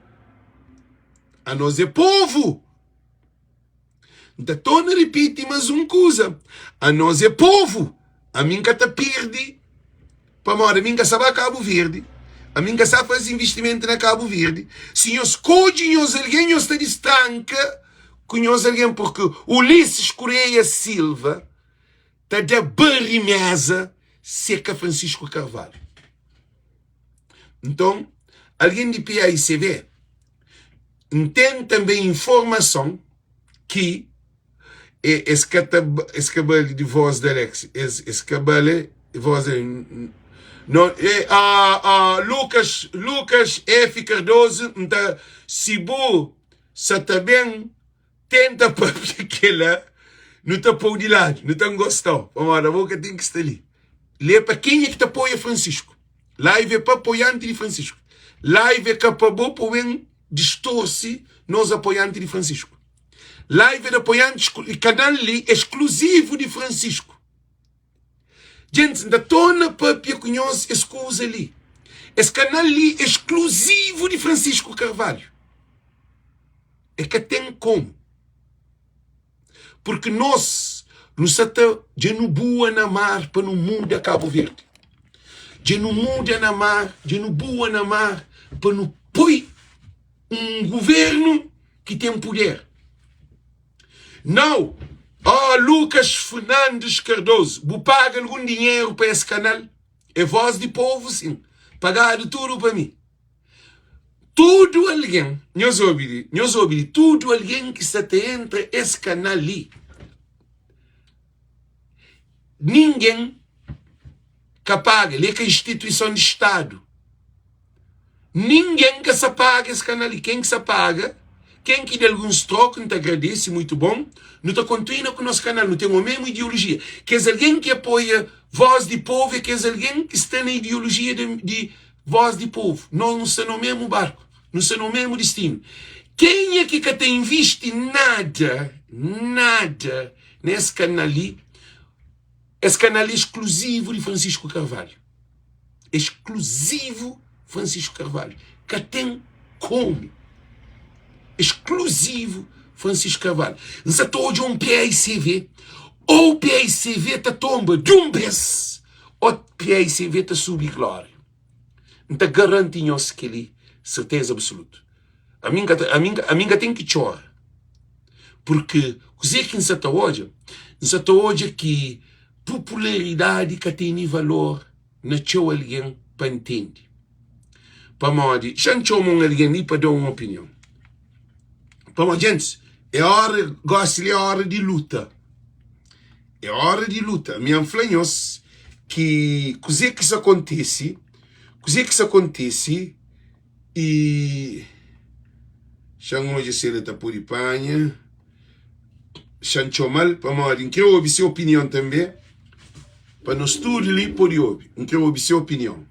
A: Então, não repite mais uma coisa. A nós é povo. A mim que está perde. Para morrer, a mim que sabe Cabo Verde. A mim que sabe fazer investimento na Cabo Verde. Se nós codinhos alguém, nós está distranca. Conhece alguém porque Ulisses Correia Silva está de barrimesa seca Francisco Carvalho. Então, alguém de PAICV tem também informação que esse cabelo de voz de Alex, esse cabelo de voz de não, Lucas F. Cardoso, então, se você está bem, tenta para aquela, não está por de lado, não está gostando, vamos lá, a boca tem que estar ali. Lê para quem é que te apoia Francisco. Live é para apoiante de Francisco. Live é capaz de bem distorce nos apoiantes de Francisco. Live é de apoiantes, canal exclusivo de Francisco. Gente, ainda torna para conhecer essa coisa ali. Esse canal ali exclusivo de Francisco Carvalho. É que tem como. Porque nós estamos de no boa na mar para no mundo de Cabo Verde. De no mundo na mar, de no boa na mar para no põe governo que tem poder. Não. Lucas Fernandes Cardoso, vou pagar algum dinheiro para esse canal? É voz de povo, sim. Pagado tudo para mim. Tudo alguém, nós ouvimos, tudo alguém que está entre esse canal ali. Ninguém que paga, ele é que a instituição de Estado. Ninguém que se paga esse canal ali. Quem que se paga, quem que de alguns trocos, não te agradece, muito bom, não te continua com o nosso canal, não tem a mesma ideologia. Que é alguém que apoia voz de povo e que é alguém que está na ideologia de voz de povo. Não está no mesmo barco, não está no mesmo destino. Quem é que tem visto nada nesse canal ali? Esse canal é exclusivo de Francisco Carvalho. Exclusivo Francisco Carvalho. Que tem como. Exclusivo Francisco Carvalho. Não se todos um PAICV. Ou o PAICV está tomba de um vez. Ou o PAICV está subir glória. Então garantimos que ele, certeza absoluta. A minha tem que chorar. Porque o que não se está hoje é que popularidade que tem valor na teu alguém para entender. Para morrer, já não chamam alguém ali para dar uma opinião. Para morrer, gente, é hora de luta. É hora de luta. Minha flanhos que coisa que isso acontece, e Xangô de ser da Puripanha, Xanchomal, para morrer, que eu ouvi sua opinião também, para nós tudo ali por ouvir, que eu ouvi sua opinião.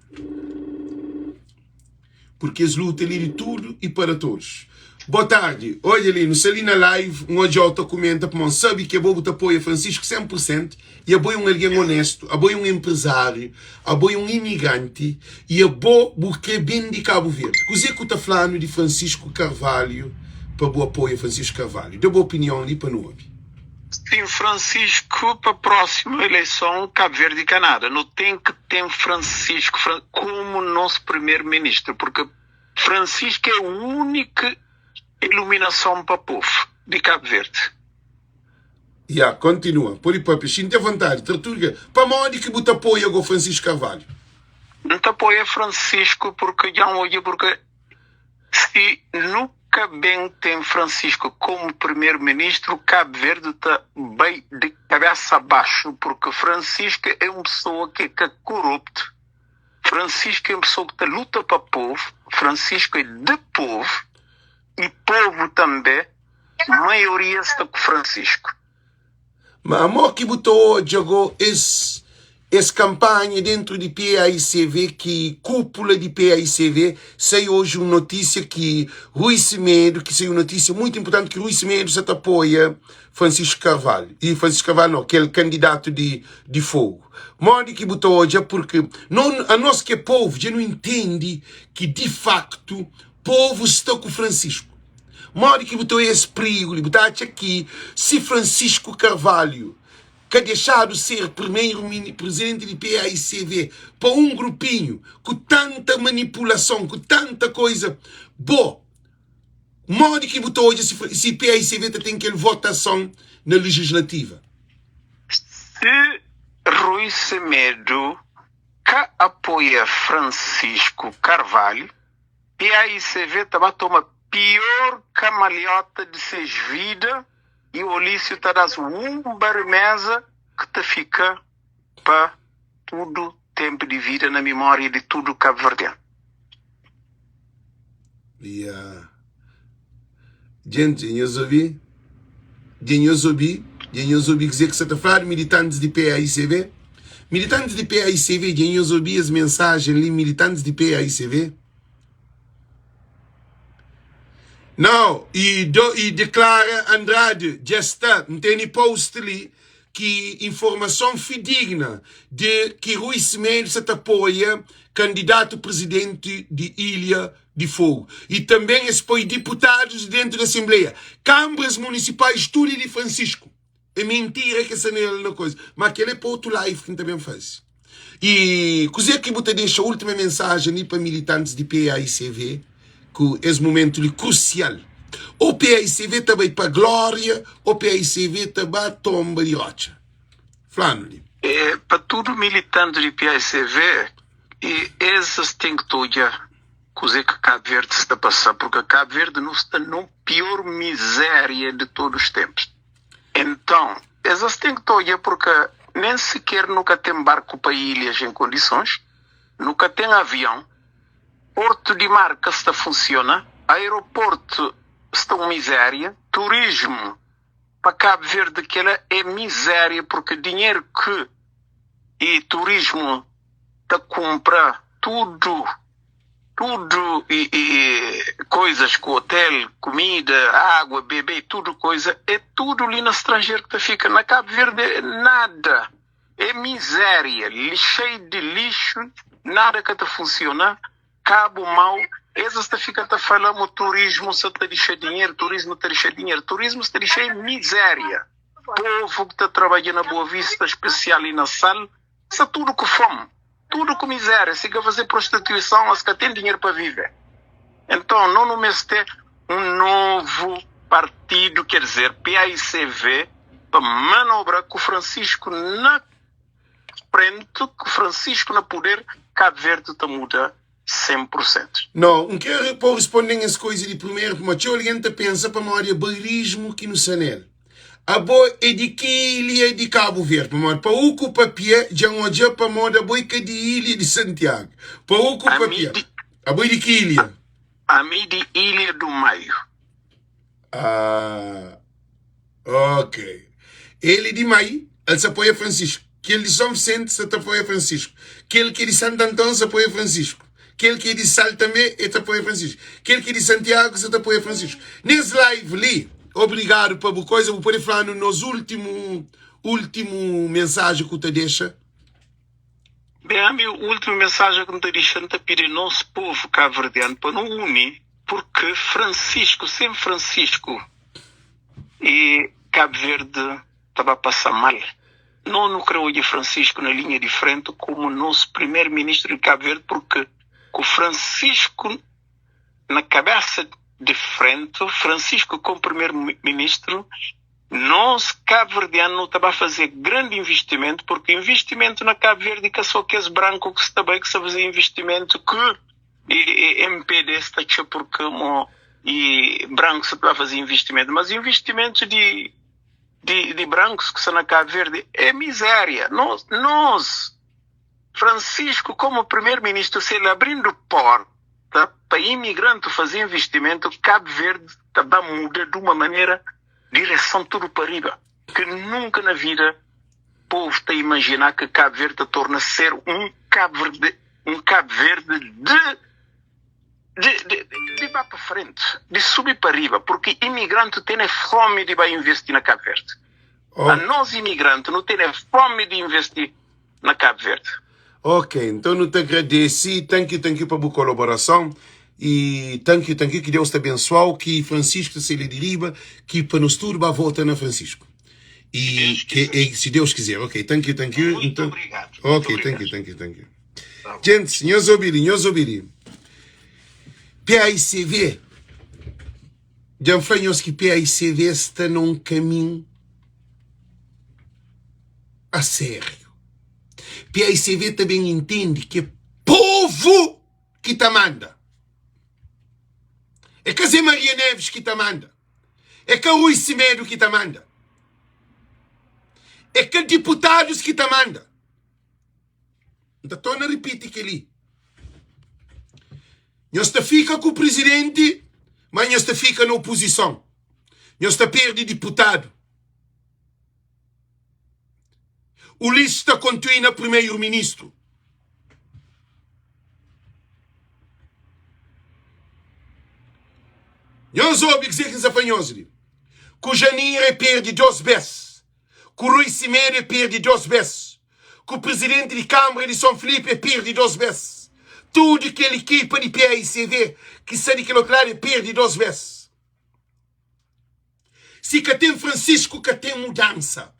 A: Porque eles lutam ali de tudo e para todos. Boa tarde. Olha ali, no Salina Live, um autor comenta para mim, sabe que é bom apoio a Francisco 100%, e é bom alguém honesto, é bom impresário, é bom imigrante, e é bom porque bem de Cabo Verde. Così que está falando de Francisco Carvalho, para bom apoio a Francisco Carvalho. Dá boa opinião ali para nós.
H: Sim, Francisco, para a próxima eleição, Cabo Verde e Canadá. Não tem que ter Francisco como nosso primeiro-ministro, porque Francisco é a única iluminação para o povo de Cabo Verde.
A: Continua. Por aí, sinta vontade. Tartuga, para onde que você apoia o Francisco Carvalho?
H: Não te apoia Francisco porque já olha, porque se nunca bem tem Francisco como primeiro-ministro, Cabo Verde está bem de cabeça abaixo, porque Francisco é uma pessoa que é corrupto. Francisco é uma pessoa que luta para o povo. Francisco é de povo. E povo também, a maioria está com Francisco.
A: Mas a mão que botou jogou essa campanha dentro de PAICV, que cúpula de PAICV, saiu hoje uma notícia que Rui Semedo, que saiu uma notícia muito importante, que Rui Semedo se apoia Francisco Carvalho. E Francisco Carvalho não, que é o candidato de fogo. Modo que botou hoje é porque a nós que é povo já não entende que de facto povo está com Francisco. Modo que botou esse perigo, ele botou aqui, se Francisco Carvalho, que deixado ser primeiro-presidente de PAICV, para um grupinho, com tanta manipulação, com tanta coisa, modo que botou hoje, se PAICV tem aquela votação na legislativa.
H: Se Rui Semedo que apoia Francisco Carvalho, PAICV também toma pior camaleota de seis vidas e o Olício está dando mesa que te fica para todo tempo de vida na memória de tudo Cabo Verde.
A: Gente, eu ouvi dizer que você está falando militantes de PAICV. Militantes de PAICV, eu ouvi as mensagens ali, militantes de PAICV. Não, e declara Andrade, já está, não tem post ali, que informação fidedigna de que Rui Semedo se apoia candidato presidente de Ilha de Fogo. E também expõe deputados dentro da Assembleia. Câmaras municipais, tudo de Francisco. É mentira que essa não é coisa. Mas aquele é para outro live que também faz. E coisa que você deixa a última mensagem ali para militantes de PAICV, que esse momento é crucial. O PAICV também para glória, o PAICV também para tomba de rocha. Flânuli.
H: Para todo militante de PAICV, esses têm que olhar coisa que Cabo Verde está a passar, porque Cabo Verde não está na pior miséria de todos os tempos. Então, esses têm que olhar porque nem sequer nunca tem barco para ilhas em condições, nunca tem avião, Porto de Marca está funciona, aeroporto está uma miséria, turismo para Cabo Verde que ela é miséria porque dinheiro que e turismo está compra tudo e coisas com hotel, comida, água, bebê, tudo coisa, é tudo ali no estrangeiro que fica. Na Cabo Verde nada, é miséria, cheio de lixo, nada que te funciona. Cabo mau, esses está ficando a falar o turismo se te deixa dinheiro, turismo te deixa miséria. Povo que está trabalhando na Boa Vista, especial ali na sala, está tudo com fome, tudo com miséria, se quer fazer prostituição, mas que tem dinheiro para viver. Então, não no mês ter um novo partido, quer dizer, PAICV, para manobrar com o Francisco na frente, com o Francisco no poder, Cabo Verde está mudando 100%.
A: Não, não quero responder as coisas de primeiro, mas eu oriento a pensar para uma área beirismo que no Sanel. a boa é de que ilha de Cabo Verde, para o que papel, já não já para moda boa que de ilha de Santiago. Para o que papel, a boa de que ilha?
H: A mim de Ilha do Meio.
A: Ah, ok. Ele de Maio, ele se apoia Francisco. Aquele de São Vicente se apoia Francisco. Aquele que é de Santo Antão se apoia Francisco. Aquele que é de Sal também se apoia Francisco. Aquele que é de Santiago se apoia Francisco. Nesse live ali, obrigado por coisa, vou poder falar nos último mensagem que te deixa.
H: Bem, a minha última mensagem que me deixa é pedir nosso povo cabo-verdiano para não unir, porque Francisco, sem Francisco, e Cabo Verde estava a passar mal. Não creio de Francisco na linha de frente como nosso primeiro-ministro de Cabo Verde, porque com Francisco na cabeça de frente, Francisco como primeiro-ministro, nós, cabo-verdiano, estava a fazer grande investimento, porque investimento na Cabo Verde que só que é branco que está bem, que se fazer investimento que MPD está porque e brancos se está a fazer investimento, mas investimento de brancos que estão na Cabo Verde é miséria. Nós Francisco, como primeiro-ministro, se ele abrindo porta para imigrante fazer investimento, Cabo Verde está a mudar de uma maneira, direção tudo para riba, que nunca na vida o povo está a imaginar que Cabo Verde torna ser um Cabo Verde de vá para frente, de subir para riba, porque imigrante tem fome de vai investir na Cabo Verde. A nós imigrantes não tem fome de investir na Cabo Verde.
A: Ok, então eu te agradeço, thank you para a colaboração e thank you, que Deus te abençoe, que Francisco se lhe deriva, que para nós tudo vai voltar na Francisco. E se Deus quiser, ok, thank you.
H: Muito
A: então,
H: obrigado.
A: Ok,
H: Muito
A: thank
H: obrigado.
A: you. Gente, senhores ouvirem. PAICV, já falamos que PAICV está num caminho a sério. PAICV também entende que é povo que te manda. É que a Zé Maria Neves que te manda. É que a Rui Semedo que te manda. É que deputados que te manda. Então, estou a repetir que ali. Nós te fica com o presidente, mas nós te fica na oposição. Nós te perde deputado. O lista continua primeiro-ministro. Nós ouvimos dizer que os apanhos. Que o Janir perde 2 vezes. Que o Rui Semedo perde 2 vezes. Que o presidente de Câmara de São Felipe perde 2 vezes. Tudo aquela equipa de PAICV que sai daquele claro perde 2 vezes. Se que tem Francisco, que tem mudança.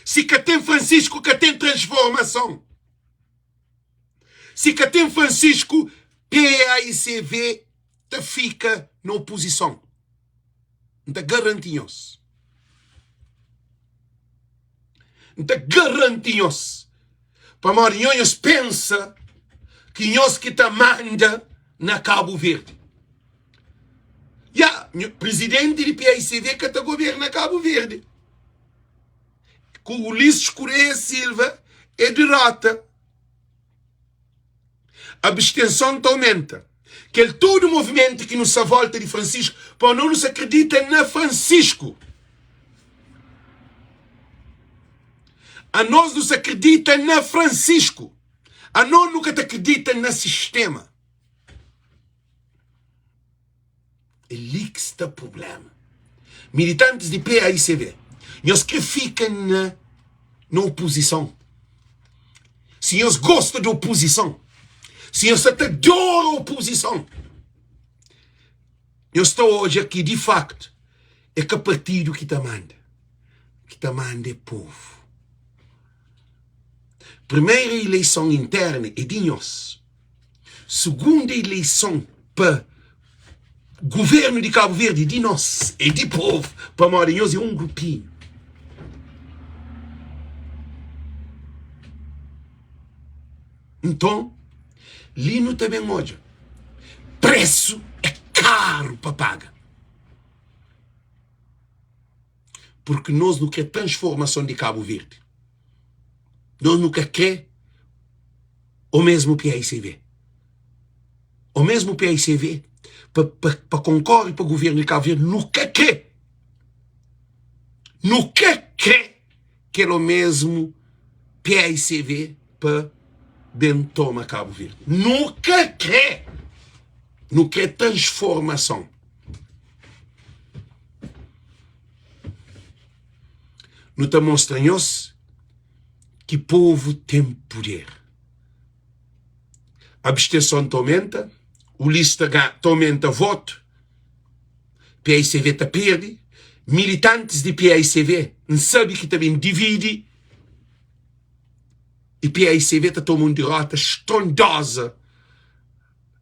A: Se que tem Francisco, que tem transformação. Se que tem Francisco, PAICV te fica na oposição. Te garantimos. Te garantimos. Para Marinhos pensa que nós que te manda na Cabo Verde. O presidente de PAICV que te governa Cabo Verde. Com o Ulisses Correia Silva é derrota. A abstenção aumenta. Que todo o movimento que nos volta de Francisco, para não nos acredita na Francisco. A nós nos acredita na Francisco. A nós nunca te acredita no sistema. É ali que está o problema. Militantes de PAICV, nós que ficam na oposição. Se nós gostam de oposição, se nós adoram a oposição, eu estou hoje aqui, de facto, é que o partido que te manda. Que te manda é povo. Primeira eleição interna é de nós. Segunda eleição para governo de Cabo Verde é de nós. É de povo. Para Marinhos é um grupinho. Então, Lino também hoje. Preço é caro para pagar. porque nós não queremos transformação de Cabo Verde. Nós nunca queremos o mesmo PAICV. O mesmo PAICV para concorrer para o governo de Cabo Verde nunca quer. Nunca quer que é o mesmo PAICV para Bentoma Cabo Verde. Nunca quer. Não quer transformação. Não está mostrando que o povo tem poder. A abstenção aumenta, o lista aumenta voto, PAICV está perde, militantes de PAICV não sabem que também divide, e PAICV está tomando derrota estrondosa.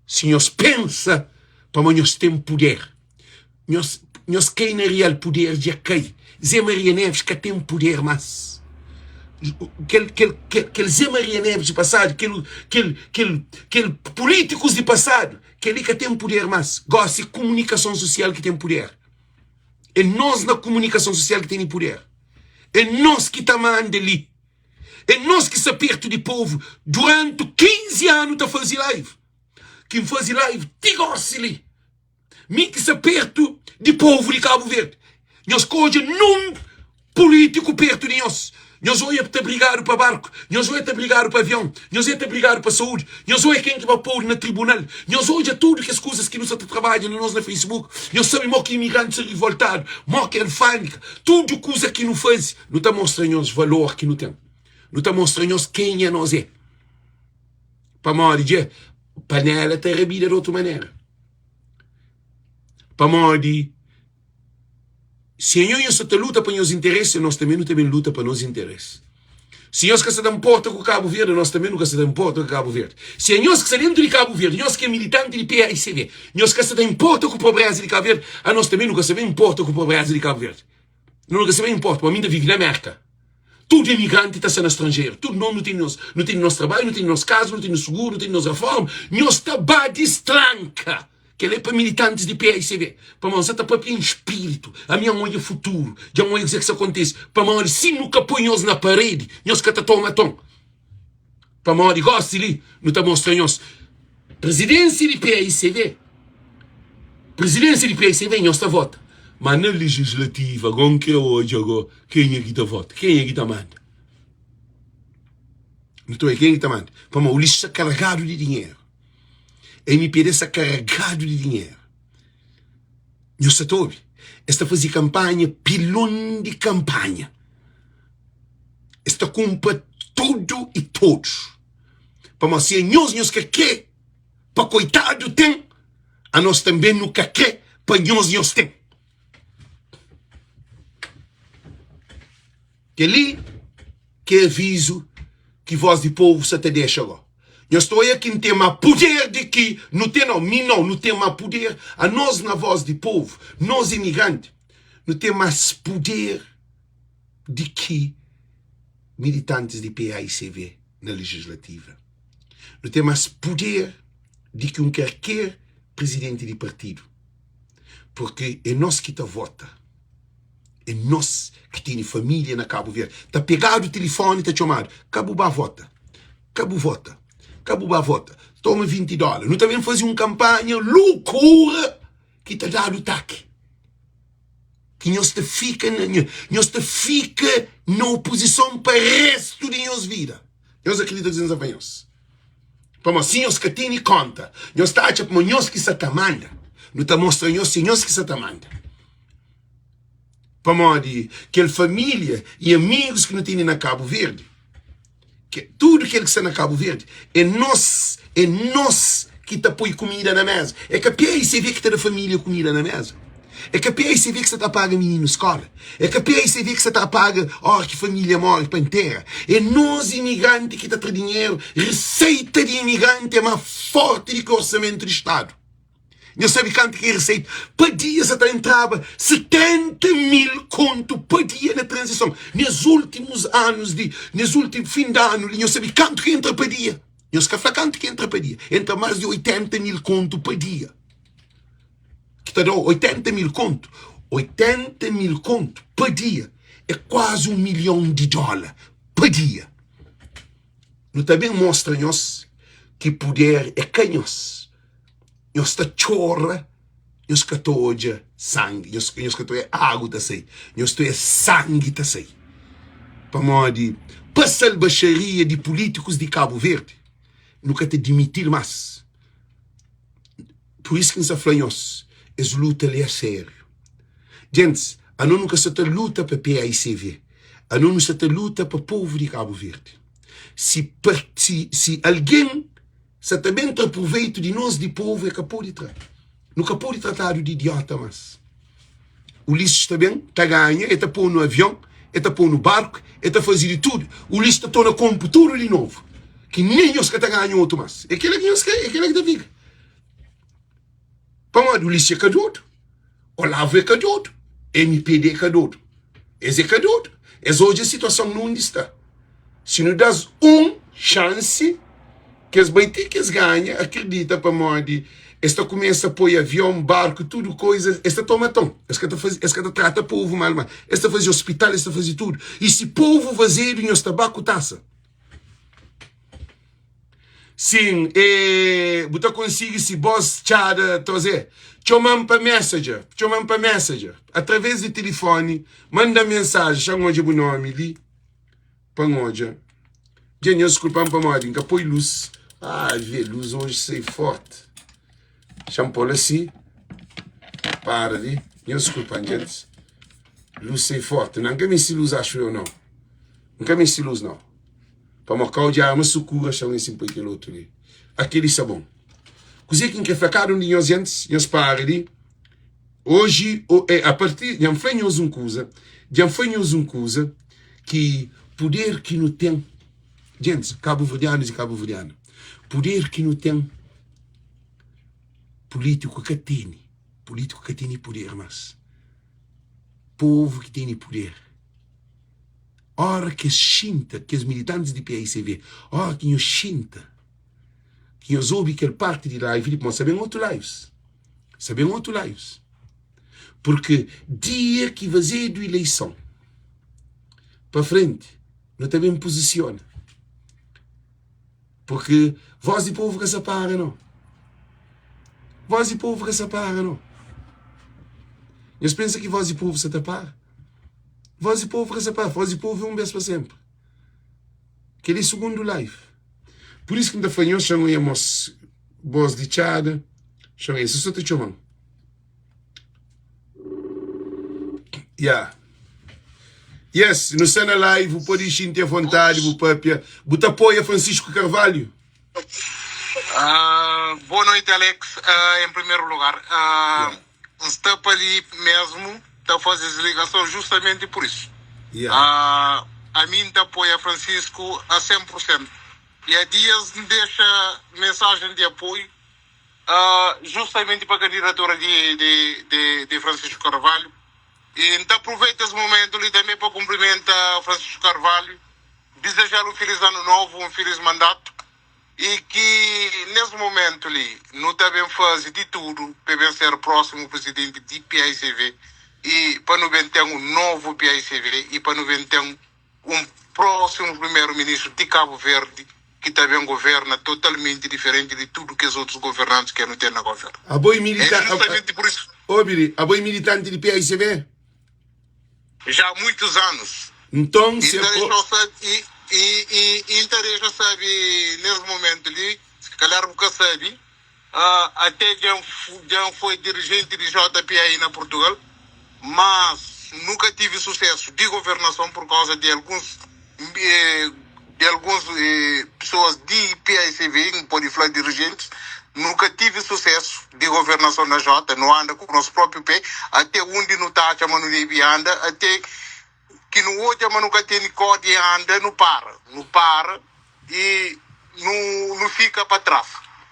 A: Se nós pensa, para nós temos poder. Nós quem na real poder já cai. Zé Maria Neves que tem poder, mas aquele Zé Maria Neves de passado, aquele políticos de passado, que ele que tem poder, mas gosta de comunicação social que tem poder. É nós na comunicação social que tem poder. É nós que estamos ali. É nós que se perto de povo durante 15 anos está fazendo live. Quem faz live, tigor-se ali. Mim que se perto de povo de Cabo Verde. Nós coja num político perto de nós. Nós vamos te brigar para barco. Nós vamos te brigar para avião. Nós vamos te brigar para saúde. Nós vamos quem que vai pôr na tribunal. Nós vamos a tudo que as coisas que nós trabalham nós na Facebook. Nós sabemos que imigrantes são revoltados. Que alfândega. Tudo coisa que não faz. Não está mostrando os valor que não tem. Não está mostrando quem é nós é. Para morrer, panela está rebida de outra maneira. Para morrer, se nós só luta para os interesses, nós também não temos luta para os interesses. Se nós que se dão porta com Cabo Verde, nós também nunca se dão porta com Cabo Verde. Se nós que se dentro de Cabo Verde, nós que é militante de PAICV, nós que se dão porta com o pobreza de Cabo Verde, a nós também nunca se dão porta com o pobreza de Cabo Verde. Nunca se dão porta, para mim vive na América. Tudo imigrante está sendo estrangeiro. Tudo não tem nosso trabalho, não tem nosso casa, não tem nosso seguro, não tem nossa reforma. Nós trabalhamos de estranca. Que ele é para militantes de PAICV. Para nós, está para em espírito. A minha mãe é futuro. Já mãe dizer que isso acontece. Para nós, se nunca põe nós na parede, nós que está toma tom. Para nós, gosta ali, não está mostrando nós. Presidência de PAICV. Presidência de PAICV, nós está vota. Mas na legislativa, agora que hoje, agora, quem é que está vota? Quem é que está manda? Então é quem é que está manda? Para nós, o lixo está carregado de dinheiro. A MPD está carregado de dinheiro. Não se ouve. Está fazendo campanha, pilão de campanha. Está compra tudo e todos. Para nós, se nós que quer, para coitado tem, a nós também nunca quer, para nós tem. Que ali, que aviso, que voz de povo se te deixa agora. Nós estou aqui não tem mais poder de que, não tem mais poder. A nós na voz de povo, nós imigrantes, não tem mais poder de que militantes de PAICV na legislativa. Não tem mais poder de que qualquer presidente de partido. Porque é nós que está vota. É nós que tem família na Cabo Verde. Está pegado o telefone e está chamado. Cabo Bá vota. Cabo vota. Cabo Bá vota. Toma $20. Não está vendo fazer uma campanha loucura que está dando ataque. Que nós te fica na oposição para o resto de nossa vida. Nós acreditamos em nós. Para nós, nós que tem conta. Nós está achando para nós que se manda. Não está mostrando nós que se manda. Para nós, que família e amigos que não têm na Cabo Verde. Que tudo que está na Cabo Verde é nós que está põe comida na mesa. É que a PAICV que está da família comida na mesa. É que a PAICV que você está a pagar menino escola. É que a PAICV que você está a pagar que família morre para inteira. É nós imigrantes que está a dinheiro. Receita de imigrante é mais forte do que o orçamento do Estado. Não sabe quanto que é receita? Por dia você entrava 70 mil conto por dia na transição. Nos últimos anos, nos últimos fim de ano, não sabe quanto que entra por dia. Não sabe quanto que entra por dia. Entra mais de 80 mil conto por dia. Que está dando 80 mil conto. 80 mil conto por dia. é quase $1 milhão por dia. Nós também mostra-nos que poder é canhos. Nós está chorra, nós que toja sangue, nós que é água tá sei, nós é sangue tá sei. Para modo passa a baixaria de políticos de Cabo Verde, nunca te demitir mais. Por isso que nós falamos, é luta ali a sério. Gente, a não nunca se luta para PAICV, a não se luta para o povo de Cabo Verde. Se alguém se também tem proveito de nós, de povo, é capaz de tratar. Nunca pode tratar de idiota, mas o lixo está bem, está ganha, está pôr no avião, está pôr no barco, está fazer de tudo. O lixo está na computadora de novo. Que nem os que está ganhando outro mais. É aquele que nós queremos, é aquele que está vindo. Para onde o lixo é cadudo, o lavo é cadudo, MPD é cadudo. Esse é cadudo. Essa hoje a situação não está. Se não das chance, que as baiticas ganham, acredita para onde esta começa a pôr avião, barco, tudo coisa, esta toma tom, esta trata o povo mal, esta faz hospital, esta faz tudo. E se povo vazio em os tabaco taça. Sim, você consegue se boss chada, tozer, chamam para messenger, através do telefone, manda mensagem, chama hoje o nome ali, para hoje. Gente, desculpa para moda, nunca põe luz. Vê luz hoje sei forte. Shampoo assim, para ali, desculpa, gente. Luz sei forte, nunca me se luz acho eu não. Nunca me se luz não. Para marcar o dia, uma sucura, chama assim para aquele outro ali. Aquele sabão. Così que quer ficar um dia antes, nós para ali. Hoje, a partir, já fomos uma coisa que poder que não tem, gente, cabo-verdianos e cabo-verdianas, poder que não tem, político que tem poder, mas povo que tem poder. Ora que sinta, que os militantes de PAICV, ora que eu sinta, que eu ouvi que parte de live, mas sabem outros lives. Porque dia que vai ser de eleição, para frente, não também posiciona. Porque voz de povo que se para, não. Voz de povo que se para, não. Eles pensam que voz de povo se tapar. Voz de povo que se para. Voz de povo é um vez para sempre. Aquele segundo live. Por isso que ainda foi nós chamamos voz de chada. Chamamos, isso só te chamam. Yeah. Yes, no cena live, pode sentir a vontade, o papia. Você apoia Francisco Carvalho?
H: Boa noite, Alex. Em primeiro lugar, está para ali mesmo, está a fazer as ligações justamente por isso.
A: Yeah.
H: A mim te apoia Francisco a 100%. E há dias me deixa mensagem de apoio justamente para a candidatura de Francisco Carvalho. E então aproveita esse momento ali também para cumprimentar Francisco Carvalho, desejar um feliz ano novo, um feliz mandato, e que nesse momento ali não também faz de tudo para ser o próximo presidente de PAICV e para não ter um novo PAICV e para não ter um próximo primeiro-ministro de Cabo Verde que também governa totalmente diferente de tudo que os outros governantes querem ter na governo.
A: A boi militante,
H: justamente por isso.
A: A boi militante de PAICV?
H: Já há muitos anos.
A: Então,
H: interessa, sabe, nesse momento ali, se calhar nunca sabe, até já foi dirigente de JPI na Portugal, mas nunca tive sucesso de governação por causa de algumas pessoas de PAICV, não pode falar dirigentes, nunca tive sucesso de governação na Jota, não anda com o nosso próprio pé, até onde não está a mano de anda, até que no outro mas nunca tem código anda, não para e não fica para trás.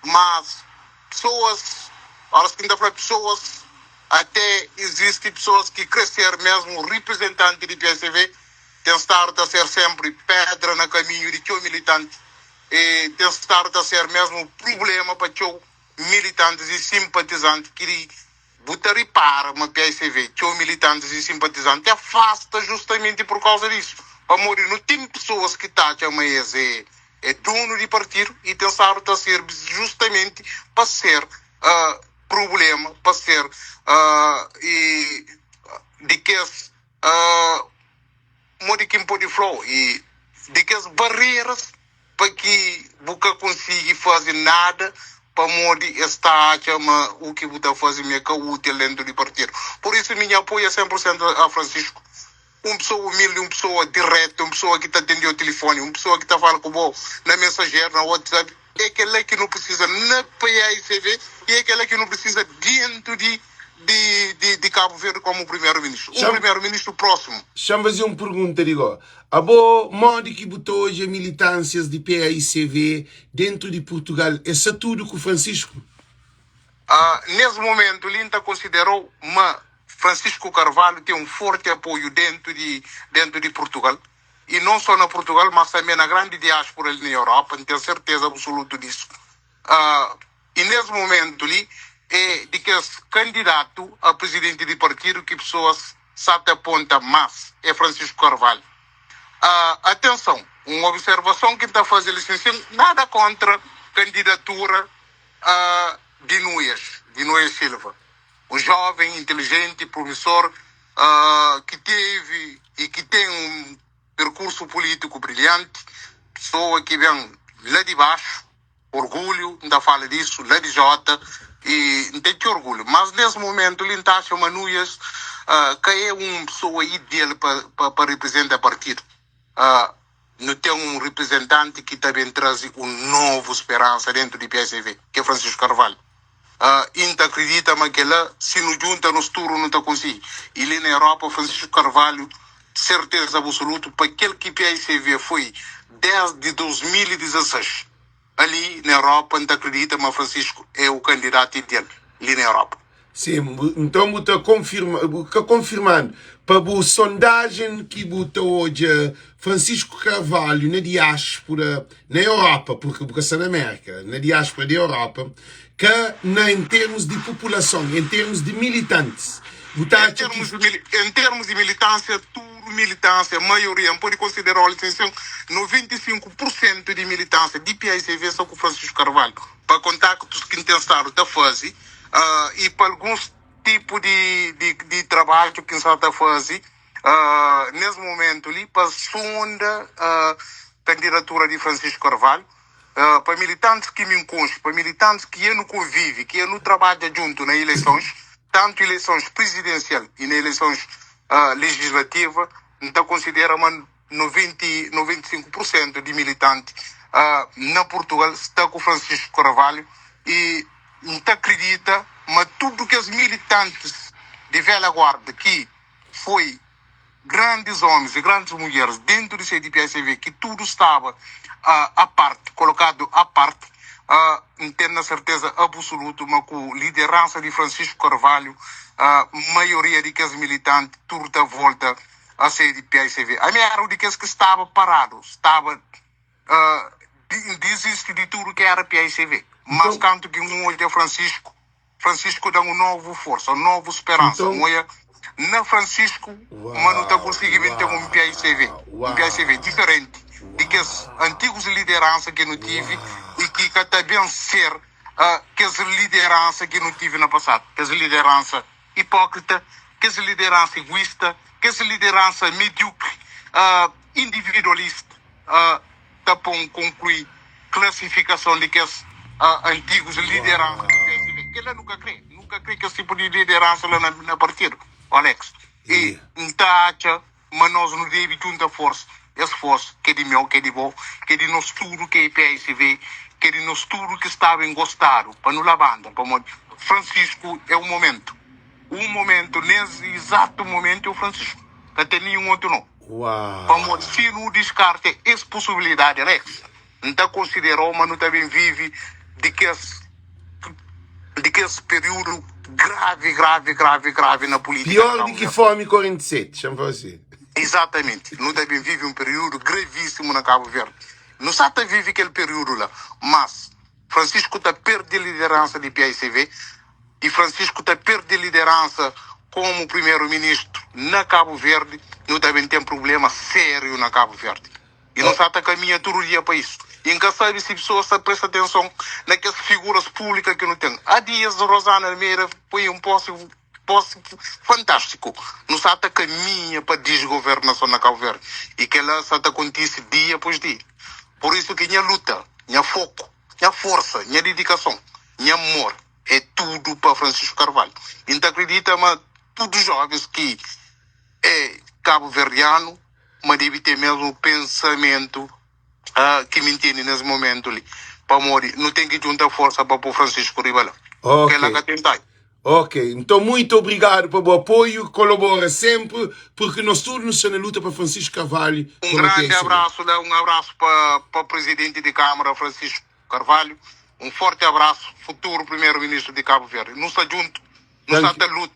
H: Mas pessoas, pessoas, até existem pessoas que cresceram mesmo representante de PAICV, tem estado a ser sempre pedra no caminho de seu militante. E tem estado a ser mesmo problema para os militantes e simpatizantes que Buta repara, mas PSV, que militantes e simpatizantes afasta justamente por causa disso. Para morrer, não tem pessoas que estão é dono de partido e pensaram a ser justamente para ser problema, para ser de que quem pode falar e de que as barreiras para que nunca consiga fazer nada para modi estar o que você fazer meio que útil dentro do partido. Por isso minha apoio é 100% a Francisco. Uma pessoa humilde, uma pessoa direta, uma pessoa que está atendendo o telefone, uma pessoa que está falando com você na mensageira, na WhatsApp, é aquela que não precisa na PAICV e é aquela que não precisa dentro de Cabo Verde como primeiro-ministro. Um primeiro-ministro próximo.
A: Deixa-me fazer uma pergunta, digo. A boa modo que botou hoje militâncias de PAICV dentro de Portugal, é tudo com o Francisco?
H: Nesse momento, o Linta considerou que Francisco Carvalho tem um forte apoio dentro de Portugal. E não só na Portugal, mas também na grande diáspora ali na Europa. Não tenho certeza absoluta disso. E nesse momento ali, é de que esse candidato a presidente de partido que pessoas se apontam mais é Francisco Carvalho. Atenção, uma observação que está fazendo licença, nada contra a candidatura de Nunes Silva. Um jovem, inteligente, promissor, que teve e que tem um percurso político brilhante, pessoa que vem lá de baixo, orgulho, ainda fala disso, lá de Jota, e não tem que orgulho. Mas nesse momento, ele está chamando Nunes, que é uma pessoa ideal para representar o partido. Não tem um representante que também traz uma nova esperança dentro do PSV, que é Francisco Carvalho. Ainda acredita que lá, se não junta nos turnos, não está conseguindo. E ali na Europa, Francisco Carvalho, certeza absoluta, para aquele que PSV foi desde 2016. Ali na Europa, não acredita, mas Francisco é o candidato ideal ali na Europa.
A: Sim, então está confirmando para a sondagem que botou hoje Francisco Carvalho na diáspora na Europa, porque está na América, na diáspora da Europa, que em termos de população, em termos de militantes,
H: em termos de militância, a maioria pode considerar a licença 95% de militância de PSV só com Francisco Carvalho, para contactos que tentaram da fazer e para alguns tipos de trabalho que está a fazer nesse momento ali para a segunda candidatura de Francisco Carvalho. Para militantes que me encontram, para militantes que eu não convive, que eu não trabalho junto nas eleições, tanto eleições presidenciais e nas eleições legislativas, então considera 95% de militantes na Portugal está com Francisco Carvalho e não acredita, mas tudo que os militantes de velha guarda que foi grandes homens e grandes mulheres dentro do CDPSV, que tudo estava à parte, colocado à parte, tenho a certeza absoluta, mas com a liderança de Francisco Carvalho, a maioria de que os militantes tudo à volta a CDPSV. A minha era de que estava parado, estava desiste de tudo que era PSV. Mas tanto que hoje é Francisco dá uma nova força, uma nova esperança. Na Francisco, mas não está conseguindo ter um PSV diferente de que as antigas lideranças que não tive e que está bem ser que as lideranças que não tive no passado, que as lideranças hipócrita, que as lideranças egoísta, que as lideranças medíocre, individualista, está para concluir classificação de que as antigos lideranças do PSV, que ele nunca crê que esse tipo de liderança lá na partido, Alex. E então, mas nós não devemos juntar força, esforço, que é de meu, que é de bom, que é de nós tudo que é PSV, que é de nós tudo que estava gostado, para não banda, para Francisco é o momento, nesse exato momento é o Francisco, não tem nenhum outro não. Para se não descarte essa possibilidade, Alex, não considerou, mas não também vive de que esse período grave na política.
A: Pior do que fome 47, chama assim.
H: Exatamente. Não também vive um período gravíssimo na Cabo Verde. Não só vive aquele período lá, mas Francisco está perdendo a liderança de PSV,
E: e Francisco está perde liderança como primeiro-ministro na Cabo Verde, não também tem problema sério na Cabo Verde. E não está a caminhar todo dia para isso. E nunca sabe se a pessoa presta atenção naquelas figuras públicas que não tem. Há dias, Rosana Almeida foi um posto fantástico. Não está a caminhar para a desgovernação na Cabo Verde. E que ela está a acontecer dia após dia. Por isso que minha luta, minha foco, minha força, minha dedicação, minha amor, é tudo para Francisco Carvalho. Então acredita, mas todos os jovens que é cabo-verdiano, mas deve ter mesmo o pensamento que me entende nesse momento ali. Para morrer, não tem que juntar força para o Francisco Ribeirão.
A: Ok.
E: Que ela que tentar.
A: Ok, então muito obrigado pelo apoio, colabora sempre, porque nós todos estamos na luta para Francisco Carvalho.
E: Um grande abraço, um abraço para o presidente de Câmara, Francisco Carvalho. Um forte abraço, futuro primeiro-ministro de Cabo Verde. Não está junto, não está na luta,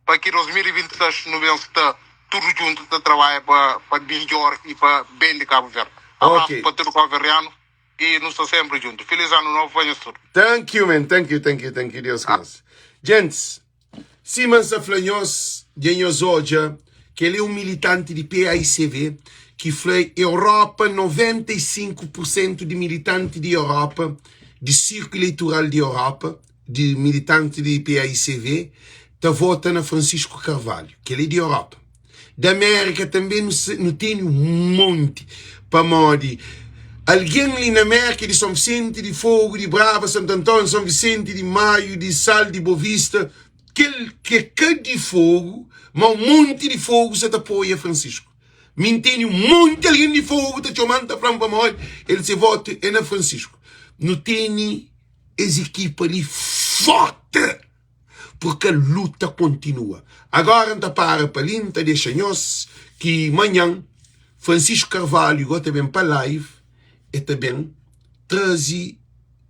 E: para que 2026 não venha estar tudo junto, para trabalhar para melhor e para bem de Cabo Verde. Abraço para todo o cabo-verdiano e não está sempre junto. Feliz ano novo, venha tudo.
A: Thank you, man. Thank you. Deus nos. Gents, Simons Aflanhos, Genhos Oja, que ele é um militante de PAICV, que foi Europa, 95% de militante de Europa, de círculo eleitoral de Europa, de militante de PAICV, tá votando na Francisco Carvalho, que ele é de Europa. Da América também não tem um monte para modi. Alguém ali na América de São Vicente, de Fogo, de Brava, Santo Antônio, São Vicente, de Maio, de Sal, de Bovista, que de fogo, mas um monte de fogo você apoia Francisco. Me entende? Um monte de alguém de fogo te chamando para morrer, ele se vota é na Francisco. Não tem essa equipe ali forte, porque a luta continua. Agora não para linta, deixa-nos que amanhã Francisco Carvalho vai também para live e também trazer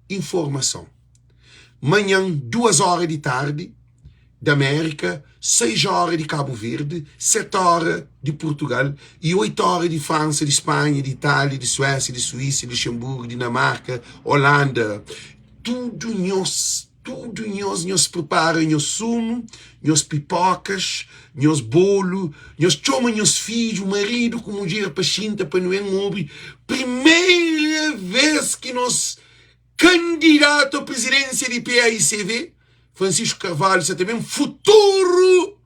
A: informação. Amanhã, 2 horas de tarde, da América, 6 horas de Cabo Verde, 7 horas de Portugal e 8 horas de França, de Espanha, de Itália, de Suécia, de Suíça, de Luxemburgo, Dinamarca, Holanda. Tudo nós preparamos, nós sumo, nós pipocas, nós bolo, nós chamamos nós filhos, marido com mulher para chinta, para não é nobre. Primeira vez que nós candidato à presidência de PAICV, Francisco Carvalho, você também futuro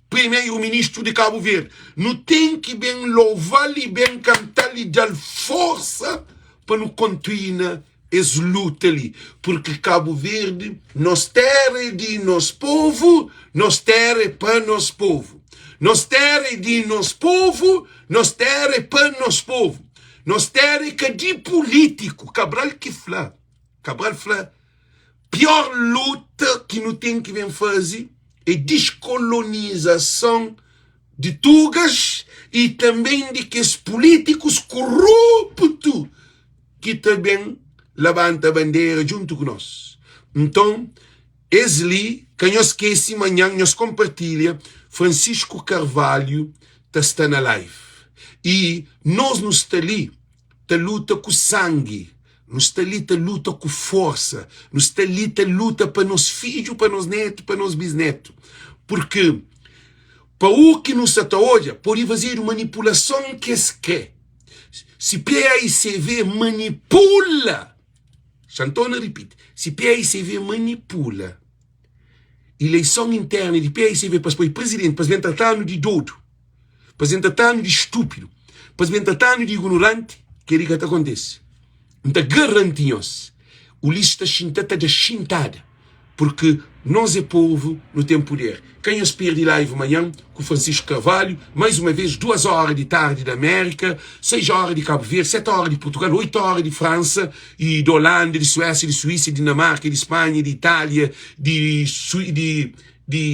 A: primeiro-ministro de Cabo Verde. Não tem que bem louvar e bem cantar e dar força para não continuar essa luta ali. Porque Cabo Verde, nós terra de nosso povo, nós terra para nosso povo. Nós terra de nosso povo, nós terra para nosso povo. Nós terra que de político, Cabral fala, pior luta que não tem que vem fazer é descolonização de tugas e também de que os políticos corruptos que também levantam a bandeira junto com nós. Então, esli, que nós esqueci amanhã, nós compartilha, Francisco Carvalho está na live. E nós não estamos ali, tá luta com sangue, nos está ali, tá luta com força, nos está ali, tá luta para nos filhos, para nos netos, para nos bisnetos. Porque, para o que nos está hoje, pode fazer manipulação que se quer. Se PAICV manipula, Santona repite, se PAICV manipula eleição interna de PAICV para o presidente, para se tratar de doido, para se tratar de estúpido, para se tratar de ignorante, que é o que acontece. Então garantimos, o lista está de chintada, porque nós é povo, não tem poder. Quem espera de live amanhã com Francisco Carvalho, mais uma vez 2 horas de tarde da América, 6 horas de Cabo Verde, 7 horas de Portugal, 8 horas de França, e de Holanda, de Suécia, de Suíça, de Dinamarca, de Espanha, de Itália, de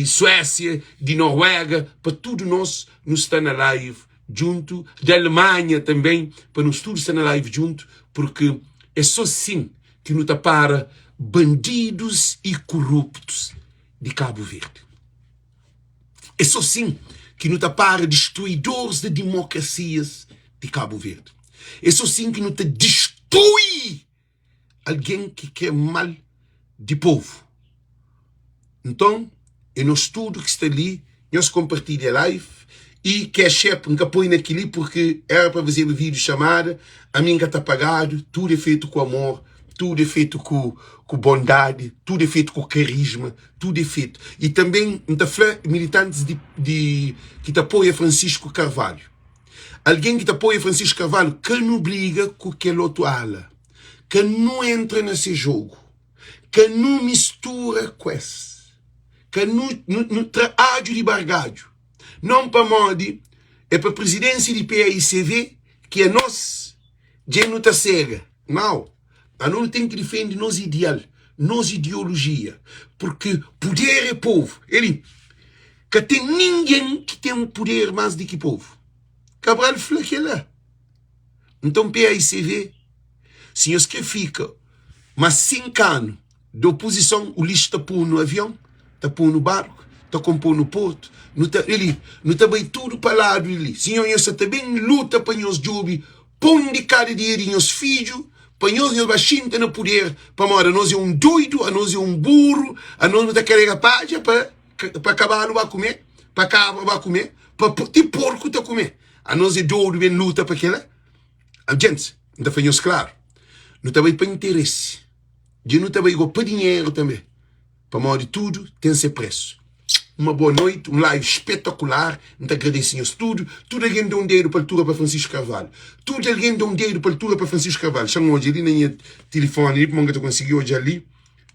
A: Suécia, de Noruega, para tudo nós está na live junto, da Alemanha também, para nós tudo estar na live junto, porque é só assim que nos para bandidos e corruptos de Cabo Verde. É só assim que nos para destruidores de democracias de Cabo Verde. É só assim que nos destrói alguém que quer mal de povo. Então, é no estudo que está ali, nós compartilha a live, e que é chefe, nunca põe naquilo, porque era para fazer vídeo chamada, a mim está pagado, tudo é feito com amor, tudo é feito com bondade, tudo é feito com carisma, tudo é feito. E também, militantes que te apoia Francisco Carvalho. Alguém que te apoia Francisco Carvalho, que não briga com aquele outro ala, que não entra nesse jogo, que não mistura com esse, que não traz de bargalho. Não para modi, é para a presidência de PAICV, que é nós, de não está cega. Não, a não tem que defender nos ideal, nos ideologia, porque poder é povo. Ele, que tem ninguém que tem um poder mais do que povo. Cabral falou que é lá. Então PAICV, se nós que fica, mas 5 anos de oposição, o lixo está pôr no avião, está pôr no barco, está compor no porto, não está bem tudo para lá ali. Senhor, nós também luta para nós jovens, põe de cada dia de nós filhos, para nós baixinhos no poder, para mora nós é um doido, a nós é um burro, a nós não está querendo página para cavalo vai comer, para cabra vai comer, para tipo porco está comer. A nós é doido, bem luta para aquela. A gente, não está fazendo claro. Não está bem para interesse. De não está bem para dinheiro também. Para mora tudo tem seu preço. Uma boa noite, um live espetacular. Muito agradecemos tudo. Tudo alguém dá um dedo para a altura para Francisco Carvalho. Tudo alguém dá um dedo para a altura para Francisco Carvalho. Chama hoje ali, nem telefone, porque eu consegui hoje ali.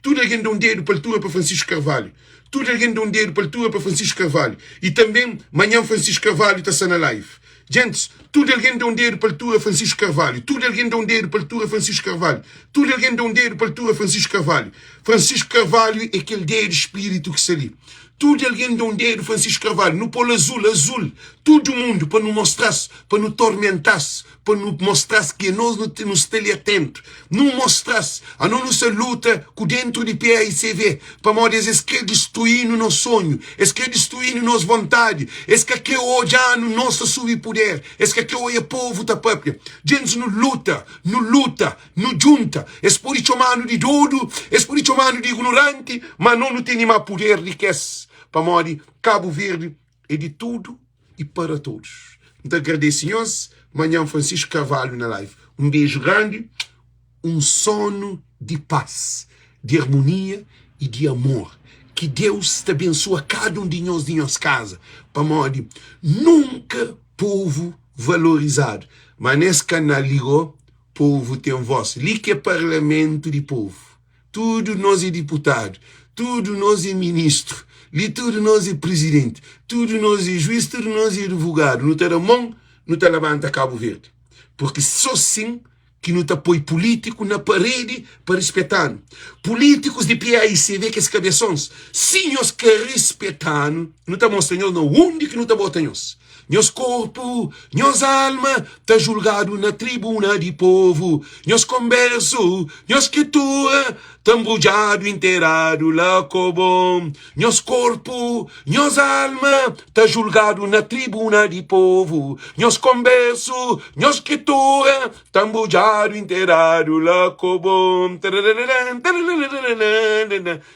A: Tudo alguém dá um dedo para a altura para Francisco Carvalho. Tudo alguém dá um dedo para a altura para Francisco Carvalho. E também, amanhã Francisco Carvalho está na live. Gente, tudo alguém dá um dedo para a altura Francisco Carvalho. Tudo alguém dá um dedo para a altura Francisco Carvalho. Tudo alguém dá um dedo para a altura Francisco Carvalho. Francisco Carvalho é aquele dedo espírito que está ali. Tudo alguém dá um dedo Francisco Carvalho. No polo azul, todo mundo para nos mostrar, para nos tormentar, para nos mostrar que nós não temos tele atento. Não mostrar a nossa luta com dentro de PAICV. Para nós, é que destruir no nosso sonho. É que destruir no nossa vontade. É que hoje no nosso subpoder. É que hoje é povo da própria. Gente, não luta, não junta. É por isso chamado de doido, é por isso chamado de ignorante, mas não tem mais poder de que esse. Para morrer, Cabo Verde é de tudo e para todos. Então agradecemos. Amanhã Francisco Carvalho na live. Um beijo grande, um sono de paz, de harmonia e de amor. Que Deus te abençoe cada um de nós casa. Para morrer, nunca povo valorizado. Mas nesse canal ligou, povo tem voz. Ali que é parlamento de povo. Tudo nós é deputado, tudo nós é ministro. Ali tudo nós é presidente, tudo nós é juiz, tudo nós é advogado. Não está a mão, não está levanta Cabo Verde. Porque só assim que não está põe político na parede para respeitar. Políticos de PAICV que são cabeções, se nós queremos respeitar, não está mostrando não onde que não está botando nós. Nosso corpo, nossa alma, está julgado na tribuna de povo. Nosso converso, nossa escritura, está embrulhado, inteirado lá como. Nosso corpo, nossa alma, está julgado na tribuna de povo. Nosso converso, nossa escritura, está embrulhado, inteirado lá como.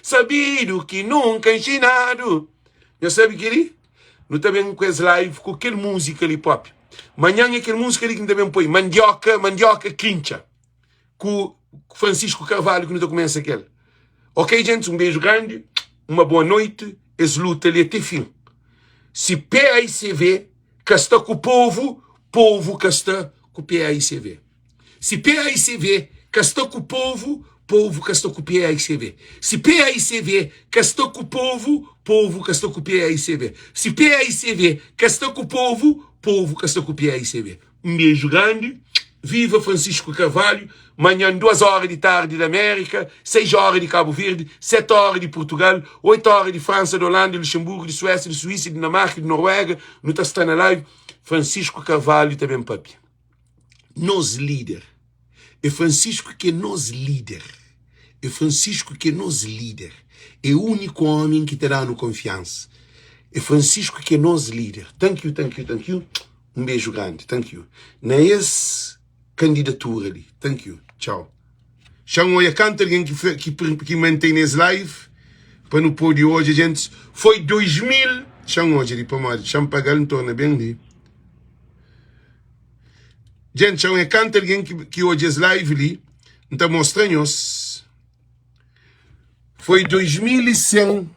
A: Sabido que nunca ensinado. Já sabe que ele? Não também com esse live, com aquela música ali pop. Amanhã é aquela música ali que também põe. Mandioca, quincha. Com Francisco Carvalho, que não começa aquele. Ok, gente? Um beijo grande. Uma boa noite. Essa luta ali até fim. Se PAICV que está com o povo que está com o PAICV. Se PAICV que está com o povo que está com o PAICV. Se PAICV que está com o povo que está com o PAICV. Se PAICV que está com o povo que está com o PAICV. Um beijo grande. Viva Francisco Carvalho. Amanhã 2 horas de tarde da América, 6 horas de Cabo Verde, 7 horas de Portugal, 8 horas de França, de Holanda, de Luxemburgo, de Suécia, de Suíça, de Dinamarca, de Noruega. Não está na live. Francisco Carvalho também, papi. Nos líder. É Francisco que é nos líder. É Francisco que é nos líder. É o único homem que terá no confiança. É Francisco que é nos líder. Thank you. Um beijo grande. Thank you. Na essa candidatura ali. Thank you. Tchau. Chamo a canta alguém que mantém esse live para no pôr de hoje, gente. Foi 2000, chão hoje, de pomada, chão pagar em torno bem ali. Gente, chão é canto alguém que hoje é live ali, então mostra-nos. Foi 2100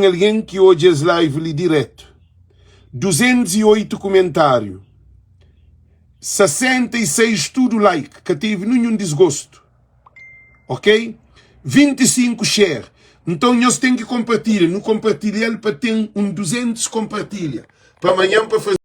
A: alguém que hoje é live ali direto. 208 comentários. 66 tudo like, que teve nenhum desgosto. Ok? 25 share. Então nós temos que compartilhar. Não compartilhar para ter 200 compartilha. Para amanhã para fazer